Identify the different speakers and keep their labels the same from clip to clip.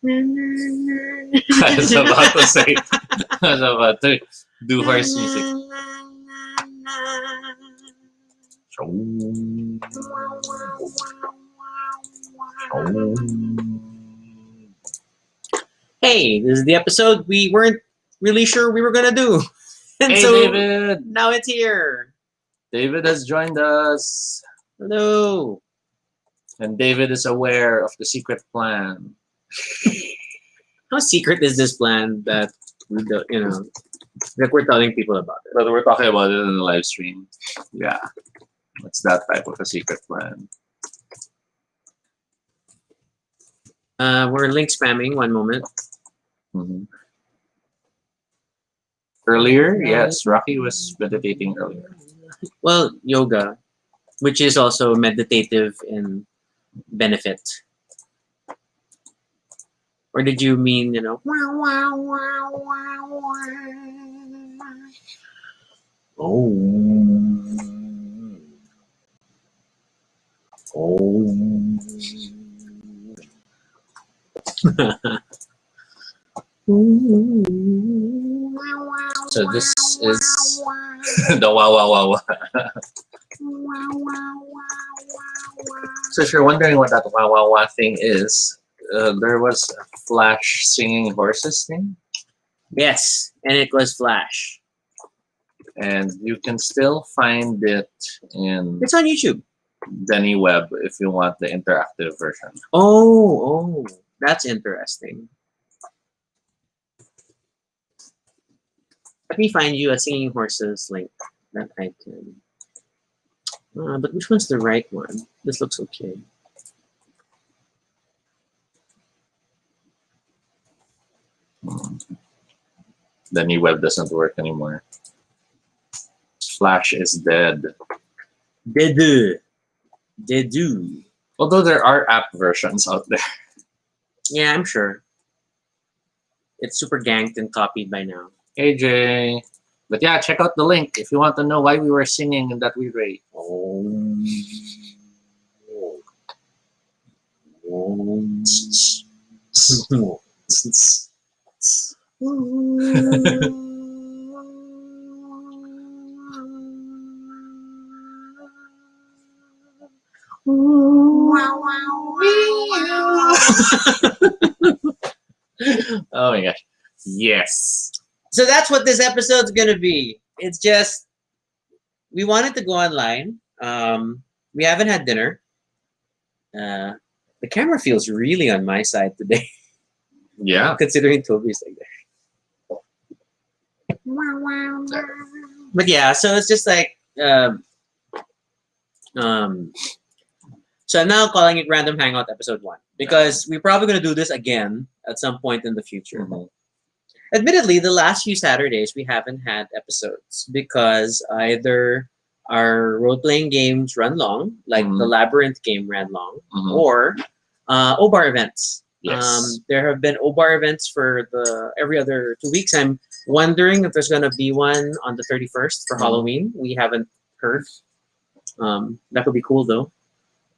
Speaker 1: I was about to say. I was about to do horse music.
Speaker 2: Hey, this is the episode we weren't really sure we were gonna do. And
Speaker 1: Hey,
Speaker 2: so
Speaker 1: David.
Speaker 2: now it's here.
Speaker 1: David has joined us.
Speaker 2: Hello.
Speaker 1: And David is aware of the secret plan.
Speaker 2: How secret is this plan that we don't, like we're telling people about it?
Speaker 1: But we're talking about it in the live stream. Yeah. It's that type of a secret plan.
Speaker 2: We're link spamming. One moment.
Speaker 1: Mm-hmm. Earlier, yes, Rocky was meditating earlier.
Speaker 2: Well, yoga, which is also meditative in benefit. Or did you mean,
Speaker 1: Oh. So this is the wow wow wow. So if you're wondering what that wow wow wow thing is, there was a Flash singing horses thing.
Speaker 2: Yes, and it was Flash.
Speaker 1: And you can still find it in
Speaker 2: It's on YouTube.
Speaker 1: Denny Web if you want the interactive version.
Speaker 2: Oh, that's interesting. Let me find you a singing horses link that I can. But which one's the right one? This looks okay.
Speaker 1: Denny Web doesn't work anymore. Flash is dead.
Speaker 2: Dedu.
Speaker 1: Although there are app versions out there.
Speaker 2: Yeah, I'm sure. It's super ganked and copied by now.
Speaker 1: AJ. But yeah, check out the link if you want to know why we were singing in that weird way. Oh my gosh. Yes.
Speaker 2: So that's what this episode's gonna be. It's just we wanted to go online. We haven't had dinner. The camera feels really on my side today.
Speaker 1: Yeah.
Speaker 2: Considering Toby's like that. But yeah, so it's just like so I'm now calling it Random Hangout Episode 1 because we're probably gonna do this again at some point in the future.
Speaker 1: Mm-hmm.
Speaker 2: Admittedly, the last few Saturdays we haven't had episodes because either our role-playing games run long, like the Labyrinth game ran long, or OBAR events.
Speaker 1: Yes.
Speaker 2: There have been OBAR events for every other 2 weeks. I'm wondering if there's going to be one on the 31st for Halloween. We haven't heard. That could be cool, though.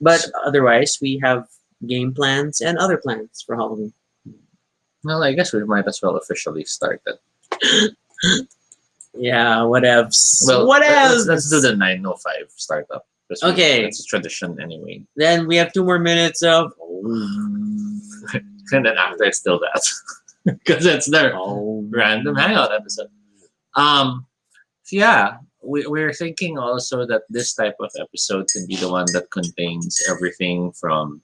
Speaker 2: But otherwise, we have game plans and other plans for Halloween.
Speaker 1: Well, I guess we might as well officially start it.
Speaker 2: Yeah, whatevs.
Speaker 1: Well,
Speaker 2: Whatevs.
Speaker 1: let's do the 9:05 startup.
Speaker 2: Okay.
Speaker 1: It's tradition anyway.
Speaker 2: Then we have 2 more minutes of.
Speaker 1: And then after it's still that. Because it's their random hangout episode. So yeah, we're thinking also that this type of episode can be the one that contains everything from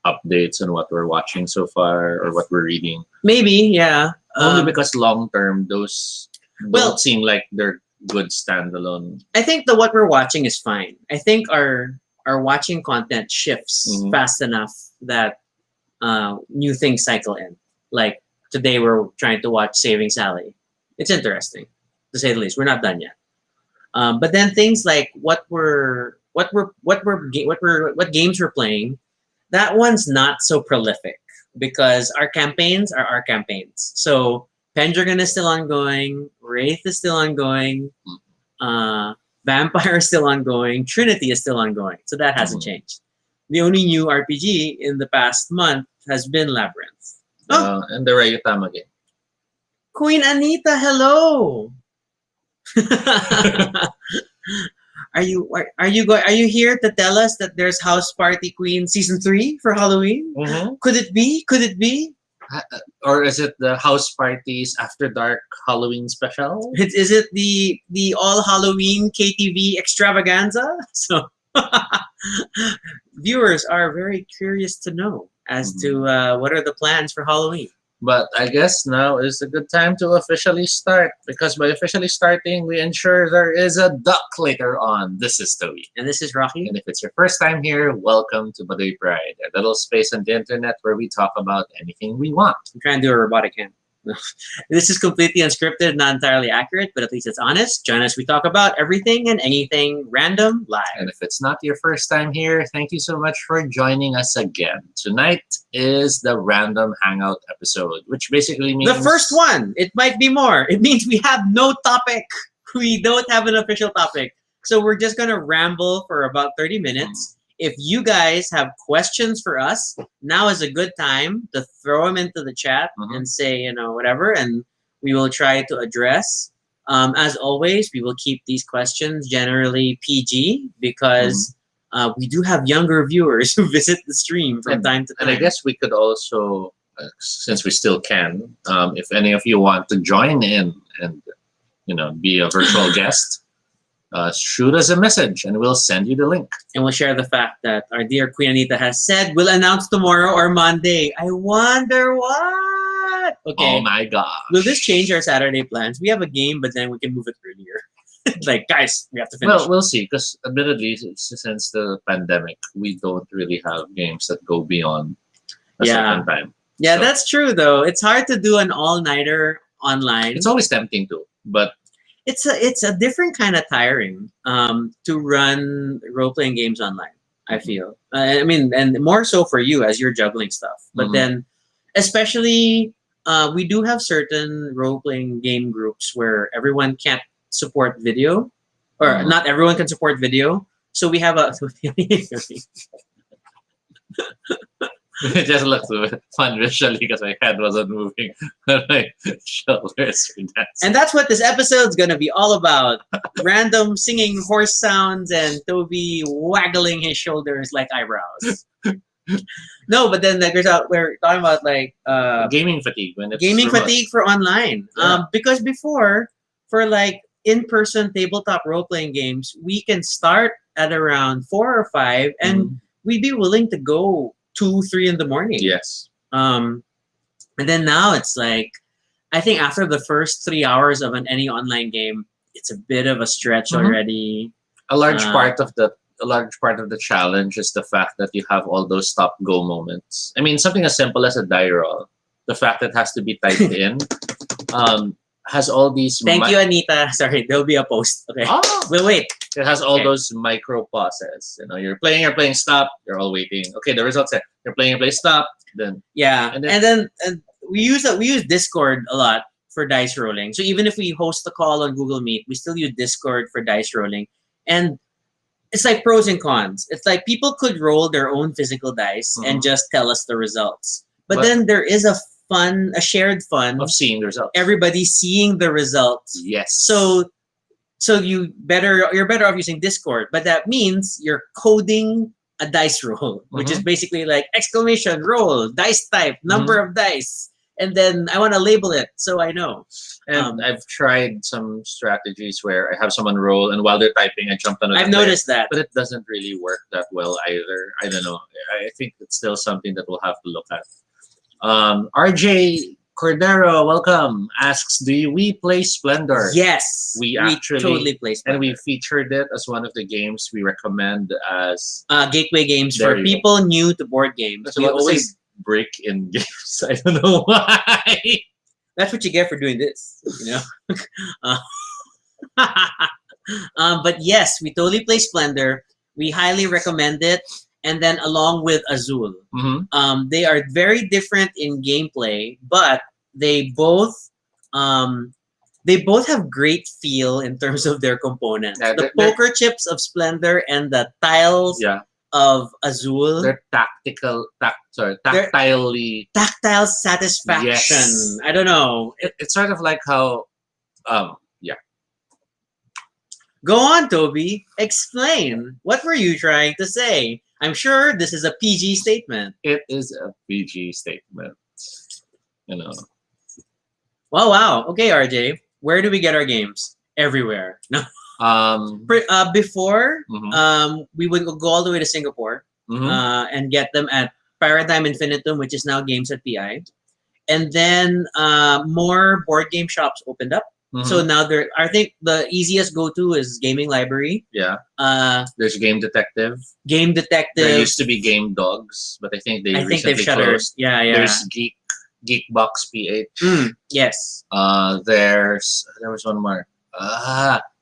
Speaker 1: updates on what we're watching so far or what we're reading.
Speaker 2: Maybe, yeah.
Speaker 1: Only because long term, those don't seem like they're good standalone.
Speaker 2: I think the what we're watching is fine. I think our watching content shifts fast enough that new things cycle in. Like today, we're trying to watch Saving Sally. It's interesting, to say the least. We're not done yet. But then things like what games we're playing. That one's not so prolific because our campaigns are our campaigns. So Pendragon is still ongoing, Wraith is still ongoing, Vampire is still ongoing, Trinity is still ongoing. So that hasn't changed. The only new RPG in the past month has been Labyrinth.
Speaker 1: And the Rayutama game.
Speaker 2: Queen Anita, hello. Are you here to tell us that there's House Party Queen season 3 for Halloween?
Speaker 1: Mm-hmm.
Speaker 2: Could it be? Could it be?
Speaker 1: Or is it the House Parties After Dark Halloween special?
Speaker 2: Is it the All Halloween KTV extravaganza? So viewers are very curious to know as to what are the plans for Halloween.
Speaker 1: But I guess now is a good time to officially start, because by officially starting, we ensure there is a duck later on. This is Toby.
Speaker 2: And this is Rocky.
Speaker 1: And if it's your first time here, welcome to Baduy Pride, a little space on the internet where we talk about anything we want.
Speaker 2: I'm trying to do a robotic hand. This is completely unscripted, not entirely accurate, but at least it's honest. Join us. We talk about everything and anything random live.
Speaker 1: And if it's not your first time here, thank you so much for joining us again. Tonight is the random hangout episode, which basically means
Speaker 2: the first one. It might be more. It means we have no topic. We don't have an official topic. So we're just going to ramble for about 30 minutes. If you guys have questions for us, now is a good time to throw them into the chat and say, whatever, and we will try to address. As always, we will keep these questions generally PG because we do have younger viewers who visit the stream from time to time.
Speaker 1: And I guess we could also, since we still can, if any of you want to join in and, be a virtual guest, shoot us a message and we'll send you the link.
Speaker 2: And we'll share the fact that our dear Queen Anita has said we'll announce tomorrow or Monday. I wonder what? Okay.
Speaker 1: Oh my God.
Speaker 2: Will this change our Saturday plans? We have a game, but then we can move it earlier. Like, guys, we have to finish.
Speaker 1: Well, we'll see, because admittedly, since the pandemic, we don't really have games that go beyond a certain time.
Speaker 2: Yeah,
Speaker 1: So
Speaker 2: that's true, though. It's hard to do an all-nighter online.
Speaker 1: it's always tempting to, but
Speaker 2: It's a different kind of tiring to run role-playing games online, I feel. I mean, and more so for you as you're juggling stuff. But then, especially, we do have certain role-playing game groups where everyone can't support video, or not everyone can support video. So we have a...
Speaker 1: it just looks fun visually because my head wasn't moving. My shoulders were dancing.
Speaker 2: And that's what this episode's gonna be all about. Random singing horse sounds and Toby waggling his shoulders like eyebrows. No, but then we're talking about like
Speaker 1: gaming fatigue when it's
Speaker 2: gaming
Speaker 1: remote.
Speaker 2: fatigue for online.
Speaker 1: Yeah.
Speaker 2: Because before, for like in-person tabletop role-playing games, we can start at around 4 or 5 and we'd be willing to go 2, 3 in the morning.
Speaker 1: Yes.
Speaker 2: And then now it's like, I think after the first 3 hours of any online game, it's a bit of a stretch already.
Speaker 1: A large part of the challenge is the fact that you have all those stop-go moments. I mean, something as simple as a die roll, the fact that it has to be typed in, has all these.
Speaker 2: Thank you, Anita. Sorry, there'll be a post. Okay, we'll wait.
Speaker 1: It has all those micro pauses. You're playing, stop. You're all waiting. Okay, the results say you're playing, stop. Then
Speaker 2: and then we use Discord a lot for dice rolling. So even if we host the call on Google Meet, we still use Discord for dice rolling. And it's like pros and cons. It's like people could roll their own physical dice and just tell us the results. But then there is a shared fun
Speaker 1: of seeing the results.
Speaker 2: Everybody seeing the results.
Speaker 1: Yes.
Speaker 2: So you're better off using Discord, but that means you're coding a dice roll, which is basically like exclamation roll, dice type, number of dice, and then I want to label it so I know.
Speaker 1: And I've tried some strategies where I have someone roll, and while they're typing, I jump on.
Speaker 2: I've noticed that,
Speaker 1: but it doesn't really work that well either. I don't know. I think it's still something that we'll have to look at. RJ Cordero, welcome, asks, do we play Splendor?
Speaker 2: Yes,
Speaker 1: we actually
Speaker 2: totally play Splendor.
Speaker 1: And we featured it as one of the games we recommend as
Speaker 2: gateway games for people new to board games.
Speaker 1: So we always break in games. I don't know why.
Speaker 2: That's what you get for doing this, but yes, we totally play Splendor. We highly recommend it. And then along with Azul. They are very different in gameplay, but they both have great feel in terms of their components. The poker chips of Splendor and the tiles of Azul.
Speaker 1: They're tactilely.
Speaker 2: Tactile satisfaction.
Speaker 1: Yes.
Speaker 2: I don't know.
Speaker 1: It's sort of like how, yeah.
Speaker 2: Go on, Toby. Explain. What were you trying to say? I'm sure this is a PG statement.
Speaker 1: It is a PG statement. You know.
Speaker 2: Wow. Okay, RJ. Where do we get our games? Everywhere. No. Before, we would go all the way to Singapore and get them at Paradigm Infinitum, which is now Games at PI. And then more board game shops opened up. So now I think the easiest go-to is Gaming Library.
Speaker 1: Yeah. There's Game Detective.
Speaker 2: Game Detective.
Speaker 1: There used to be Game Dogs, but I think
Speaker 2: they've
Speaker 1: recently
Speaker 2: shuttered.
Speaker 1: closed.
Speaker 2: Yeah.
Speaker 1: There's Geekbox PH.
Speaker 2: Yes.
Speaker 1: There was one more.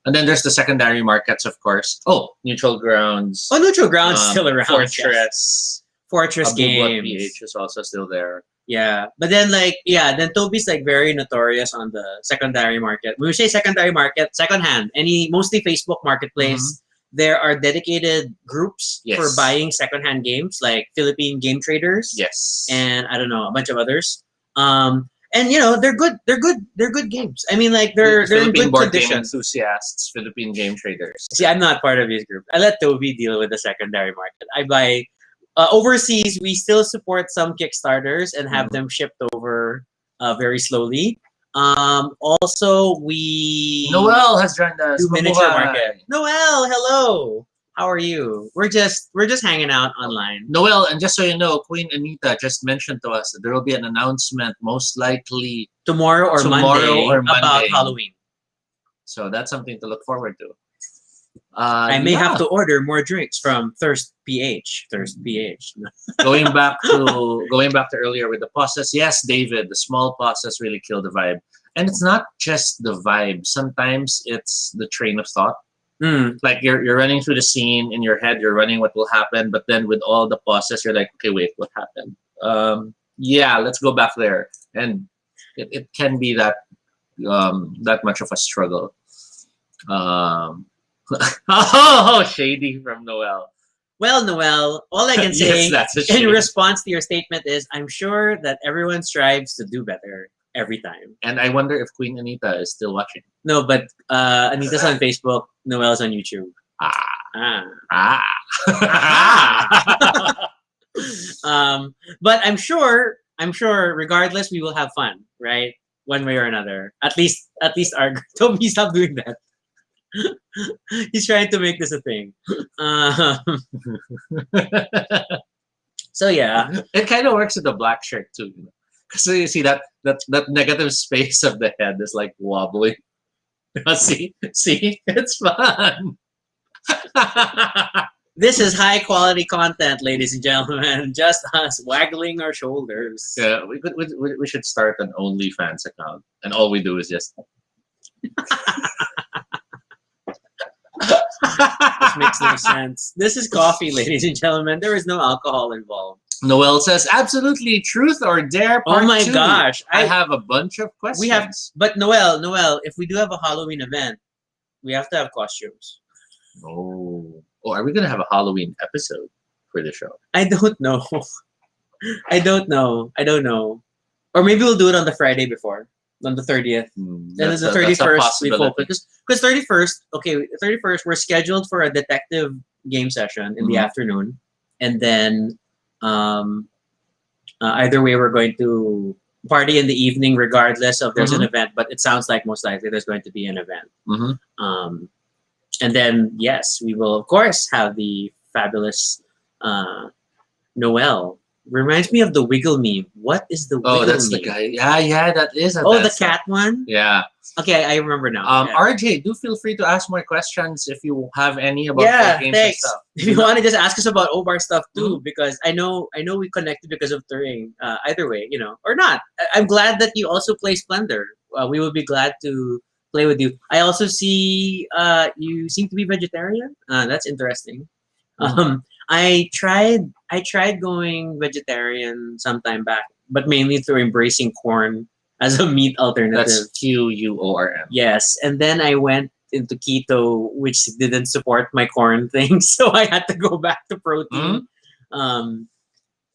Speaker 1: And then there's the secondary markets, of course. Oh, Neutral Grounds.
Speaker 2: Oh, Neutral Grounds still around.
Speaker 1: Fortress.
Speaker 2: Yes. Fortress
Speaker 1: Games.
Speaker 2: Games.
Speaker 1: PH is also still there.
Speaker 2: Yeah, but then then Toby's very notorious on the secondary market. When we say secondary market, secondhand, mostly Facebook Marketplace. There are dedicated groups for buying secondhand games, like Philippine Game Traders.
Speaker 1: Yes,
Speaker 2: and I don't know, a bunch of others. And they're good. They're good games. I mean, they're in good
Speaker 1: board
Speaker 2: condition.
Speaker 1: Game enthusiasts, Philippine Game Traders.
Speaker 2: See, I'm not part of this group. I let Toby deal with the secondary market. I buy. Overseas, we still support some Kickstarters and have them shipped over very slowly. Also,
Speaker 1: Noel has joined us.
Speaker 2: Do miniature market. Noel, hello. How are you? We're just hanging out online.
Speaker 1: Noel, and just so you know, Queen Anita just mentioned to us that there will be an announcement, most likely
Speaker 2: tomorrow or Monday about
Speaker 1: Monday.
Speaker 2: Halloween.
Speaker 1: So that's something to look forward to.
Speaker 2: I may have to order more drinks from Thirst PH.
Speaker 1: going back to earlier with the pauses. Yes, David, the small pauses really kill the vibe, and it's not just the vibe. Sometimes it's the train of thought. Like you're running through the scene in your head. You're running what will happen, but then with all the pauses, you're like, okay, wait, what happened? Yeah, let's go back there, and it can be that much of a struggle. Oh, shady from Noel.
Speaker 2: Well, Noel, all I can say
Speaker 1: yes,
Speaker 2: in response to your statement is I'm sure that everyone strives to do better every time.
Speaker 1: And I wonder if Queen Anita is still watching.
Speaker 2: No, but Anita's on Facebook, Noel's on YouTube. But I'm sure regardless we will have fun, right? One way or another. At least our Toby, stop doing that. He's trying to make this a thing. So yeah,
Speaker 1: it kind of works with the black shirt too. So you see that negative space of the head is like wobbling. see, it's fun.
Speaker 2: This is high quality content, ladies and gentlemen. Just us waggling our shoulders.
Speaker 1: Yeah, we should start an OnlyFans account, and all we do is just.
Speaker 2: This makes no sense. This is coffee, ladies and gentlemen. There is no alcohol involved.
Speaker 1: Noel says, absolutely, truth or dare part
Speaker 2: Oh my
Speaker 1: 2.
Speaker 2: gosh.
Speaker 1: I have a bunch of questions.
Speaker 2: But Noel, if we do have a Halloween event, we have to have costumes.
Speaker 1: Oh, are we going to have a Halloween episode for the show?
Speaker 2: I don't know. I don't know. Or maybe we'll do it on the Friday before. On the 30th. Then the 31st we focus. Because 31st, we're scheduled for a detective game session in the afternoon. And then either way, we're going to party in the evening regardless of there's an event. But it sounds like most likely there's going to be an event. And then, yes, we will, of course, have the fabulous Noel. Reminds me of the Wiggle meme. What is the Wiggle meme?
Speaker 1: Oh, that's the guy. Yeah, that is.
Speaker 2: The cat one?
Speaker 1: Yeah.
Speaker 2: Okay, I remember now.
Speaker 1: RJ, do feel free to ask more questions if you have any about games and stuff.
Speaker 2: If you want to just ask us about Obar stuff too, because I know we connected because of Turing. Either way, or not. I'm glad that you also play Splendor. We would be glad to play with you. I also see you seem to be vegetarian. That's interesting. I tried going vegetarian sometime back, but mainly through embracing corn as a meat alternative.
Speaker 1: That's QUORM.
Speaker 2: Yes, and then I went into keto, which didn't support my corn thing, so I had to go back to protein.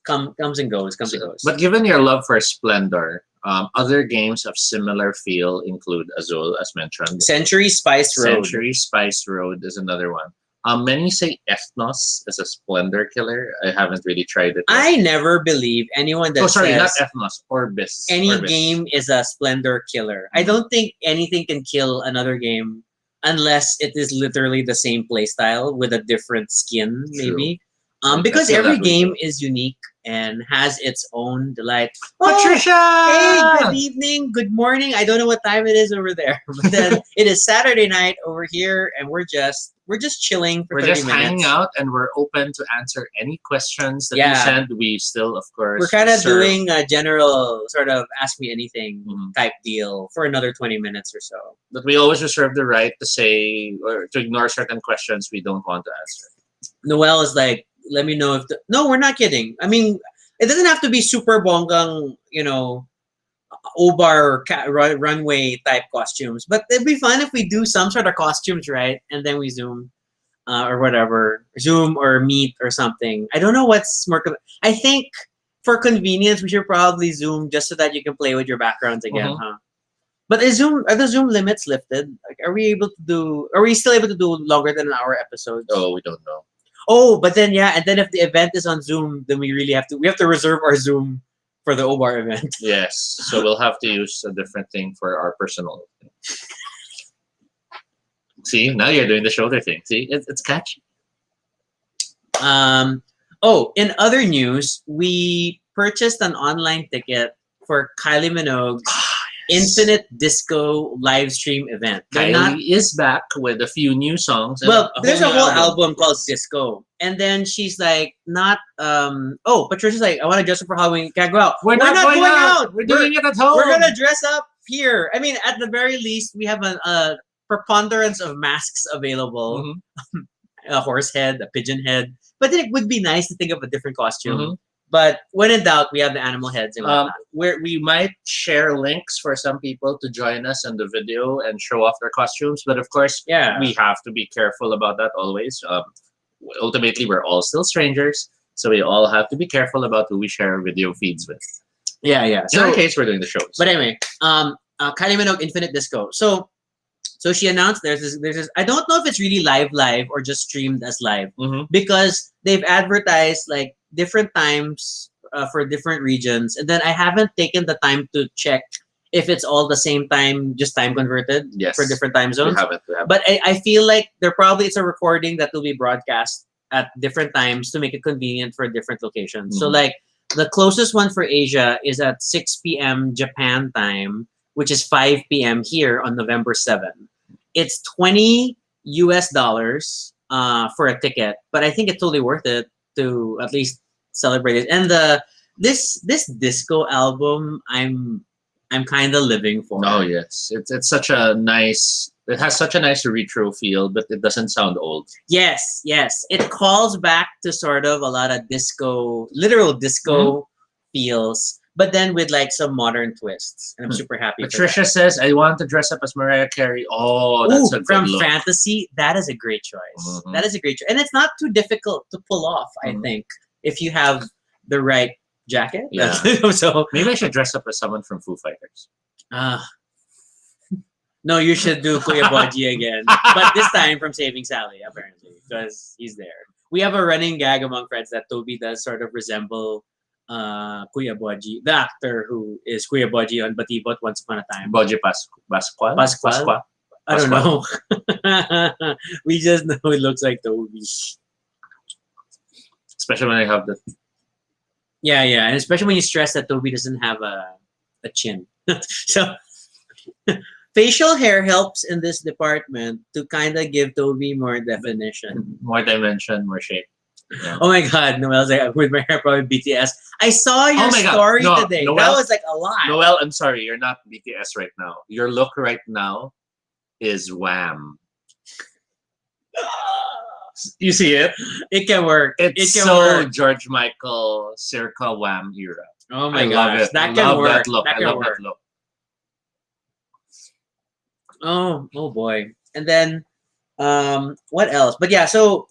Speaker 2: Comes and goes, comes and goes.
Speaker 1: But given your love for Splendor, other games of similar feel include Azul, as mentioned.
Speaker 2: Century Spice Road.
Speaker 1: Century Spice Road is another one. Many say Ethnos is a Splendor killer. I haven't really tried it yet.
Speaker 2: I never believe anyone that
Speaker 1: sorry, not
Speaker 2: says
Speaker 1: Ethnos, Orbis.
Speaker 2: any
Speaker 1: Orbis.
Speaker 2: game is a Splendor killer. I don't think anything can kill another game unless it is literally the same playstyle with a different skin, maybe. Because every game is unique and has its own delight.
Speaker 1: Patricia!
Speaker 2: Hey, good evening, good morning. I don't know what time it is over there, but then it is Saturday night over here, and we're just chilling for 30 minutes.
Speaker 1: We're just hanging out, and we're open to answer any questions that you send. We still, of course,
Speaker 2: we're kind of doing a general sort of ask me anything type deal for another 20 minutes or so.
Speaker 1: But we always reserve the right to say or to ignore certain questions we don't want to answer.
Speaker 2: Noelle is like, let me know if no, we're not kidding. I mean, it doesn't have to be super bonggang, Obar runway type costumes, but it'd be fun if we do some sort of costumes, right? And then we Zoom or whatever, Zoom or Meet or something. I don't know what's more. I think for convenience, we should probably Zoom just so that you can play with your backgrounds again, huh? But are the Zoom limits lifted? Like, are we still able to do longer than an hour episodes?
Speaker 1: Oh, we don't know.
Speaker 2: Oh, but then and then if the event is on Zoom, then we have to reserve our Zoom for the Obar event.
Speaker 1: Yes, so we'll have to use a different thing for our personal thing. See, now you're doing the shoulder thing. See, it's catchy.
Speaker 2: In other news, we purchased an online ticket for Kylie Minogue's Infinite Disco live stream event.
Speaker 1: Kylie is back with a few new songs.
Speaker 2: There's a whole album called Disco. And then she's like, Patricia's like, I want to dress up for Halloween. Can't go out.
Speaker 1: We're not going out. We're doing it at home.
Speaker 2: We're going to dress up here. I mean, at the very least, we have a preponderance of masks available. A horse head, a pigeon head. But then it would be nice to think of a different costume. But when in doubt, we have the animal heads and whatnot.
Speaker 1: We might share links for some people to join us in the video and show off their costumes. But of course, we have to be careful about that always. Ultimately, we're all still strangers. So we all have to be careful about who we share video feeds with.
Speaker 2: Yeah.
Speaker 1: In our case, we're doing the shows.
Speaker 2: But anyway, Kylie Minogue Infinite Disco. So she announced there's this. I don't know if it's really live or just streamed as live because they've advertised like different times for different regions, and then I haven't taken the time to check if it's all the same time, just time converted for different time zones.
Speaker 1: We haven't.
Speaker 2: But I feel like it's a recording that will be broadcast at different times to make it convenient for different locations. So like the closest one for Asia is at 6 p.m. Japan time, which is 5 p.m. here on November 7th. It's $20 for a ticket, but I think it's totally worth it to at least celebrate it. And this disco album, I'm kind of living for.
Speaker 1: Oh yes, it's such a nice. It has such a nice retro feel, but it doesn't sound old.
Speaker 2: Yes. It calls back to sort of a lot of disco, literal disco feels, but then with like some modern twists. And I'm super happy.
Speaker 1: Patricia says, "I want to dress up as Mariah Carey." Oh, that's a good
Speaker 2: from
Speaker 1: look.
Speaker 2: Fantasy. That is a great choice. That is a great choice, and it's not too difficult to pull off. I think if you have the right jacket.
Speaker 1: Yeah.
Speaker 2: So
Speaker 1: maybe I should dress up as someone from Foo Fighters.
Speaker 2: No, you should do Kuya Boji again, but this time from Saving Sally, apparently, because he's there. We have a running gag among friends that Toby does sort of resemble Kuya Boji, the actor who is Kuya Boji on Batibot Once Upon a Time.
Speaker 1: Boji Pascual?
Speaker 2: I don't know. We just know it looks like Toby.
Speaker 1: Especially when I have the...
Speaker 2: Yeah, and especially when you stress that Toby doesn't have a chin. So... facial hair helps in this department to kind of give Toby more definition.
Speaker 1: More dimension, more shape. Yeah.
Speaker 2: Oh my God, Noelle's like, with my hair probably BTS. I saw your story today. Noelle, that was like a lot.
Speaker 1: Noelle, I'm sorry, you're not BTS right now. Your look right now is Wham. You see it?
Speaker 2: It can work.
Speaker 1: It can work. George Michael, circa Wham era.
Speaker 2: Oh my gosh, that can work.
Speaker 1: I love that look.
Speaker 2: Oh boy. And then what else? But yeah, so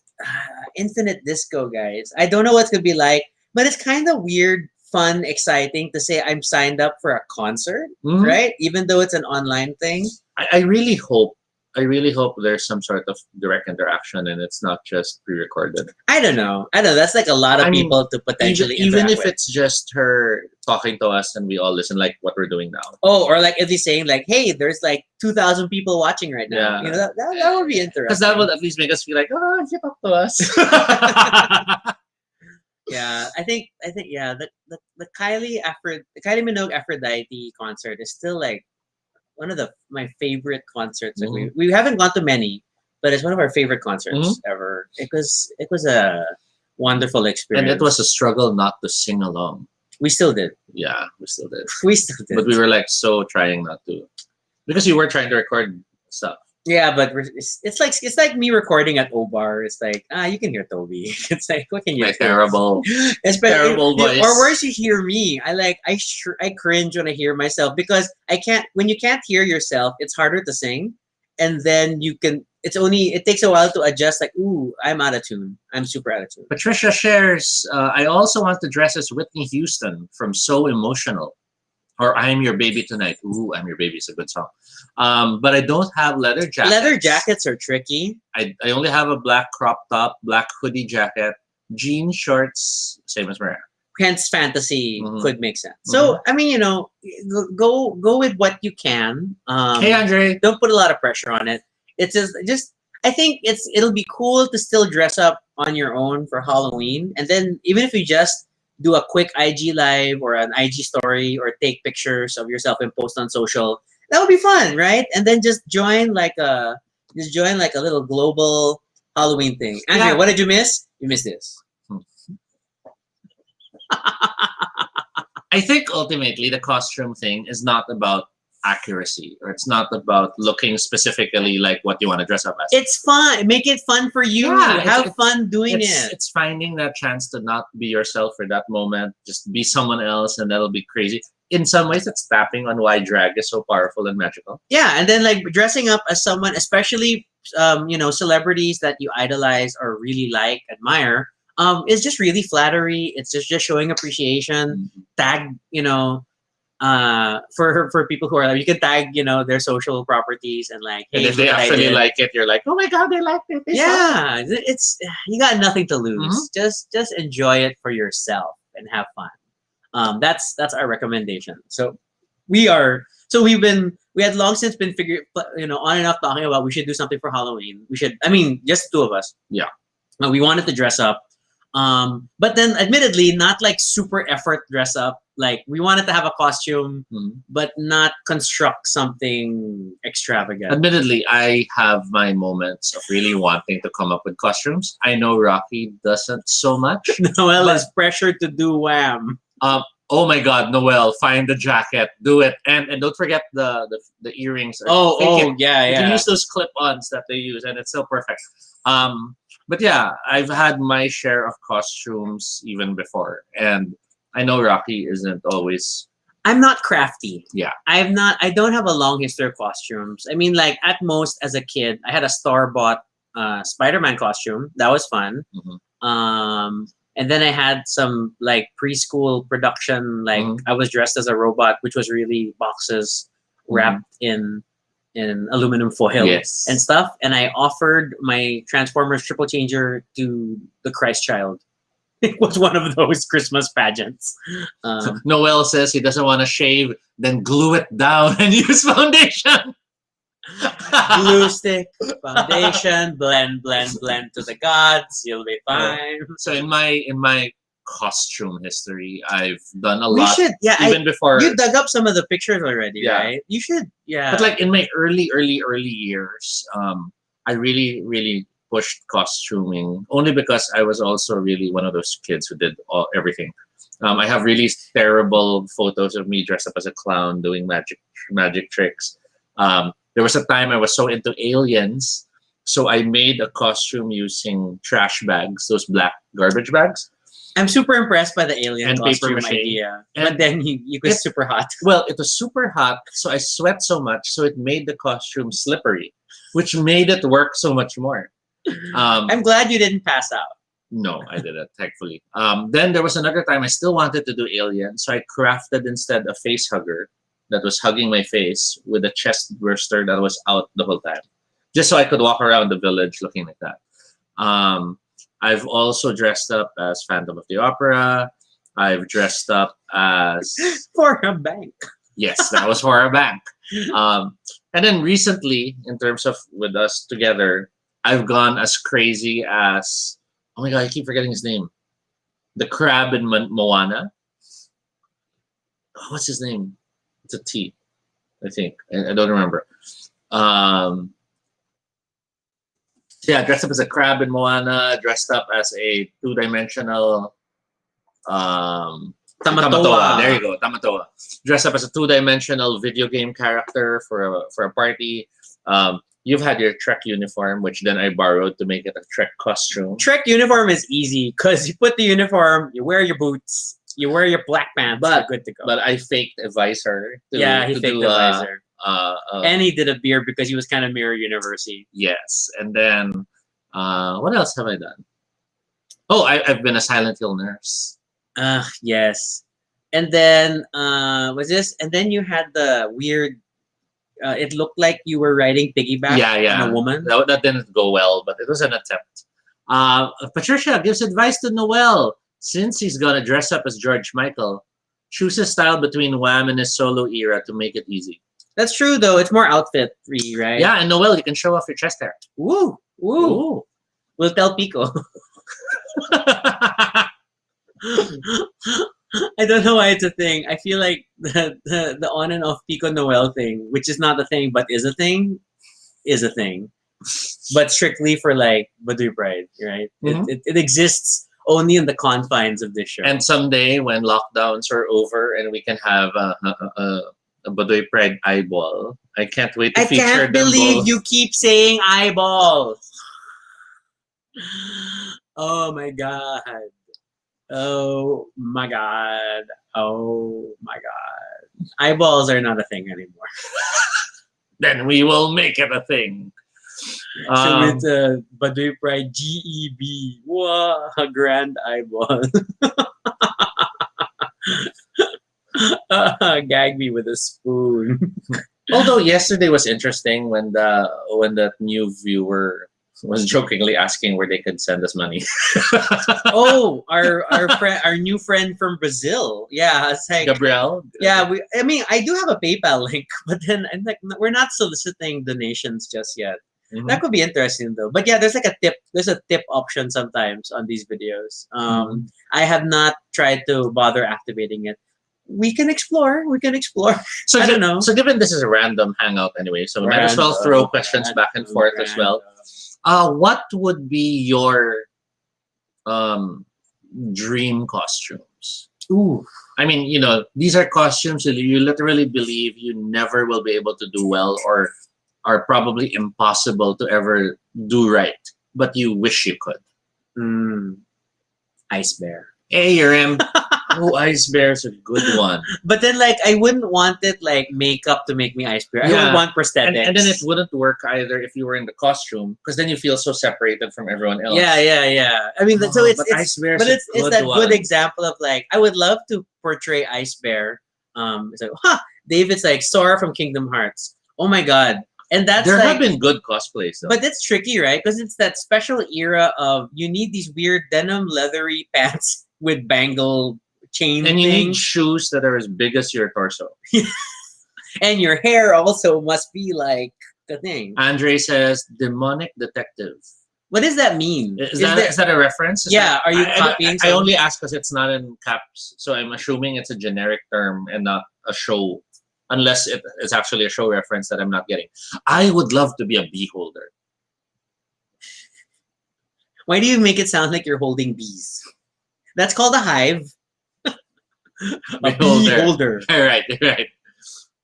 Speaker 2: Infinite Disco, guys. I don't know what's gonna be like, but it's kind of weird, fun, exciting to say I'm signed up for a concert,
Speaker 1: Mhm.
Speaker 2: right? Even though it's an online thing.
Speaker 1: I really hope there's some sort of direct interaction and it's not just pre-recorded.
Speaker 2: I don't know. That's like a lot of
Speaker 1: I mean,
Speaker 2: people to potentially
Speaker 1: Even
Speaker 2: interact
Speaker 1: if
Speaker 2: with.
Speaker 1: it's just her talking to us and we all listen, like what we're doing now.
Speaker 2: Oh, or like if he's saying like, "Hey, there's like 2,000 people watching right now."
Speaker 1: Yeah.
Speaker 2: You know, that would be interesting.
Speaker 1: Because that would at least make us feel like, oh, you talk to us.
Speaker 2: Yeah, I think yeah, the Kylie Minogue Aphrodite concert is still like one of my favorite concerts. That we haven't gone to many, but it's one of our favorite concerts ever. It was a wonderful experience.
Speaker 1: And it was a struggle not to sing along.
Speaker 2: We still did.
Speaker 1: Yeah, we still did.
Speaker 2: We still did.
Speaker 1: But we were like so trying not to. Because you were trying to record stuff.
Speaker 2: Yeah, but it's like me recording at O-Bar. It's like you can hear Toby. It's like what can you?
Speaker 1: My terrible voice.
Speaker 2: Or worse, you hear me. I cringe when I hear myself because I can't. When you can't hear yourself, it's harder to sing, and then you can. It takes a while to adjust. Like, ooh, I'm out of tune. I'm super out of tune.
Speaker 1: Patricia shares. I also want to dress as Whitney Houston from So Emotional. Or I'm Your Baby Tonight. Ooh, I'm Your Baby is a good song. But I don't have leather jackets.
Speaker 2: Leather jackets are tricky.
Speaker 1: I only have a black crop top, black hoodie jacket, jean shorts, same as Mariah.
Speaker 2: Hence, fantasy could make sense. So, I mean, go with what you can.
Speaker 1: Hey, Andre.
Speaker 2: Don't put a lot of pressure on it. It's just I think it'll be cool to still dress up on your own for Halloween. And then even if you just do a quick IG live or an IG story or take pictures of yourself and post on social. That would be fun, right? And then just join like a little global Halloween thing. Andrea, what did you miss? You missed this.
Speaker 1: I think ultimately the costume thing is not about accuracy, or it's not about looking specifically like what you want to dress up as.
Speaker 2: It's fun. Make it fun for you.
Speaker 1: Yeah,
Speaker 2: have fun doing it.
Speaker 1: It's finding that chance to not be yourself for that moment. Just be someone else, and that'll be crazy. In some ways, it's tapping on why drag is so powerful and magical.
Speaker 2: Yeah, and then like dressing up as someone, especially celebrities that you idolize or really admire. It's just really flattery. It's just showing appreciation. Tag, for people who are like, you can tag, their social properties and like, hey,
Speaker 1: and if they actually like it, you're like, oh my god, they like it.
Speaker 2: Yeah, it's you got nothing to lose. Just enjoy it for yourself and have fun. That's our recommendation. So we had long since been on and off talking about we should do something for Halloween. Just the two of us.
Speaker 1: Yeah.
Speaker 2: We wanted to dress up. But then admittedly, not like super effort dress up. Like we wanted to have a costume, but not construct something extravagant.
Speaker 1: Admittedly, I have my moments of really wanting to come up with costumes. I know Rocky doesn't so much.
Speaker 2: Noel is pressured to do Wham.
Speaker 1: Oh my god, Noel, find the jacket, do it. And don't forget the earrings.
Speaker 2: Yeah.
Speaker 1: You can use those clip-ons that they use and it's still perfect. But yeah, I've had my share of costumes even before. And I know Rocky isn't always...
Speaker 2: I'm not crafty.
Speaker 1: Yeah.
Speaker 2: I don't have a long history of costumes. I mean, like, at most, as a kid, I had a store-bought Spider-Man costume. That was fun. And then I had some, like, preschool production. Like, I was dressed as a robot, which was really boxes wrapped in aluminum foil and stuff. And I offered my Transformers triple changer to the Christ Child. It was one of those Christmas pageants.
Speaker 1: Noel says he doesn't want to shave, then glue it down and use foundation.
Speaker 2: Glue stick, foundation, blend to the gods. You'll be fine.
Speaker 1: So in my costume history, I've done a lot. Even before
Speaker 2: you dug up some of the pictures already, right? You should,
Speaker 1: But like in my early years, I really pushed costuming only because I was also really one of those kids who did everything. I have really terrible photos of me dressed up as a clown doing magic tricks. There was a time I was so into aliens, so I made a costume using trash bags, those black garbage bags.
Speaker 2: I'm super impressed by the alien
Speaker 1: and
Speaker 2: costume
Speaker 1: paper mache.
Speaker 2: Idea. But then you was super hot.
Speaker 1: Well, it was super hot, so I sweat so much, so it made the costume slippery. which made it work so much more.
Speaker 2: I'm glad you didn't pass out.
Speaker 1: No, I didn't, thankfully. Then there was another time I still wanted to do Alien, so I crafted instead a face hugger that was hugging my face with a chest burster that was out the whole time, just so I could walk around the village looking like that. I've also dressed up as Phantom of the Opera. I've dressed up as
Speaker 2: For a bank.
Speaker 1: yes, that was for our bank. And then recently, in terms of with us together, I've gone as crazy as oh my god, I keep forgetting his name. The crab in Moana. Oh, what's his name? It's a T, I think. I don't remember. Yeah, dressed up as a crab in Moana, dressed up as a two-dimensional Tamatoa. There you go, Tamatoa. Dressed up as a two-dimensional video game character for a party. You've had your Trek uniform, which then I borrowed to make it a Trek costume.
Speaker 2: Trek uniform is easy because you put the uniform, you wear your boots, you wear your black pants, you're good to go.
Speaker 1: But I faked a visor.
Speaker 2: He faked the visor. And he did a beard because he was kind of Mirror University.
Speaker 1: Yes. And then, what else have I done? Oh, I've been a Silent Hill nurse.
Speaker 2: Yes. And then, was this? And then you had the weird, it looked like you were riding piggyback on a woman.
Speaker 1: That didn't go well, but it was an attempt. Patricia gives advice to Noel. Since he's going to dress up as George Michael, choose a style between Wham and his solo era to make it easy.
Speaker 2: That's true, though. It's more outfit-free, right?
Speaker 1: Yeah, and Noel, you can show off your chest hair.
Speaker 2: Woo! Woo! We'll tell Pico. I don't know why it's a thing. I feel like the on and off Pico Noel thing, which is not a thing but is a thing, but strictly for like Baduy Pride, right?
Speaker 1: Mm-hmm.
Speaker 2: It exists only in the confines of this show.
Speaker 1: And someday when lockdowns are over and we can have a Baduy Pride eyeball, I can't wait to feature them.
Speaker 2: I can't believe you keep saying eyeballs. Oh my god. Oh my god. Oh my god. Eyeballs are not a thing anymore.
Speaker 1: Then we will make it a thing.
Speaker 2: So with Baduy Pride GEB. Wow, a grand eyeball. Gag me with a spoon.
Speaker 1: Although yesterday was interesting when that new viewer was jokingly asking where they could send us money.
Speaker 2: Oh, our new friend from Brazil. Yeah, it's like
Speaker 1: Gabriel.
Speaker 2: Yeah, I do have a PayPal link, but then I'm like, we're not soliciting donations just yet. Mm-hmm. That could be interesting though. But yeah, there's like a tip. There's a tip option sometimes on these videos. I have not tried to bother activating it. We can explore. So I don't know.
Speaker 1: So given this is a random hangout anyway, so we might as well throw questions back and forth as well. What would be your dream costumes?
Speaker 2: Ooh.
Speaker 1: I mean, these are costumes that you literally believe you never will be able to do well or are probably impossible to ever do right, but you wish you could.
Speaker 2: Ice Bear.
Speaker 1: Hey, you're in. Oh, Ice Bear's a good one.
Speaker 2: But then, like, I wouldn't want it like makeup to make me Ice Bear. I would want prosthetics.
Speaker 1: And then it wouldn't work either if you were in the costume, because then you feel so separated from everyone else.
Speaker 2: Yeah. I mean, so it's
Speaker 1: Ice Bear's
Speaker 2: it's that good example of like, I would love to portray Ice Bear. It's like, David's like Sora from Kingdom Hearts. Oh my god. And
Speaker 1: there have been good cosplays though.
Speaker 2: But that's tricky, right? Because it's that special era of you need these weird denim leathery pants with bangle chain
Speaker 1: and you
Speaker 2: thing.
Speaker 1: need shoes that are as big as your torso.
Speaker 2: And your hair also must be like the thing.
Speaker 1: Andre says demonic detective.
Speaker 2: What does that mean?
Speaker 1: Is that a reference?
Speaker 2: Are you copying?
Speaker 1: I only ask because it's not in caps, so I'm assuming it's a generic term and not a show, unless it's actually a show reference that I'm not getting. I would love to be a beholder.
Speaker 2: Why do you make it sound like you're holding bees? That's called a hive. A beholder.
Speaker 1: Right.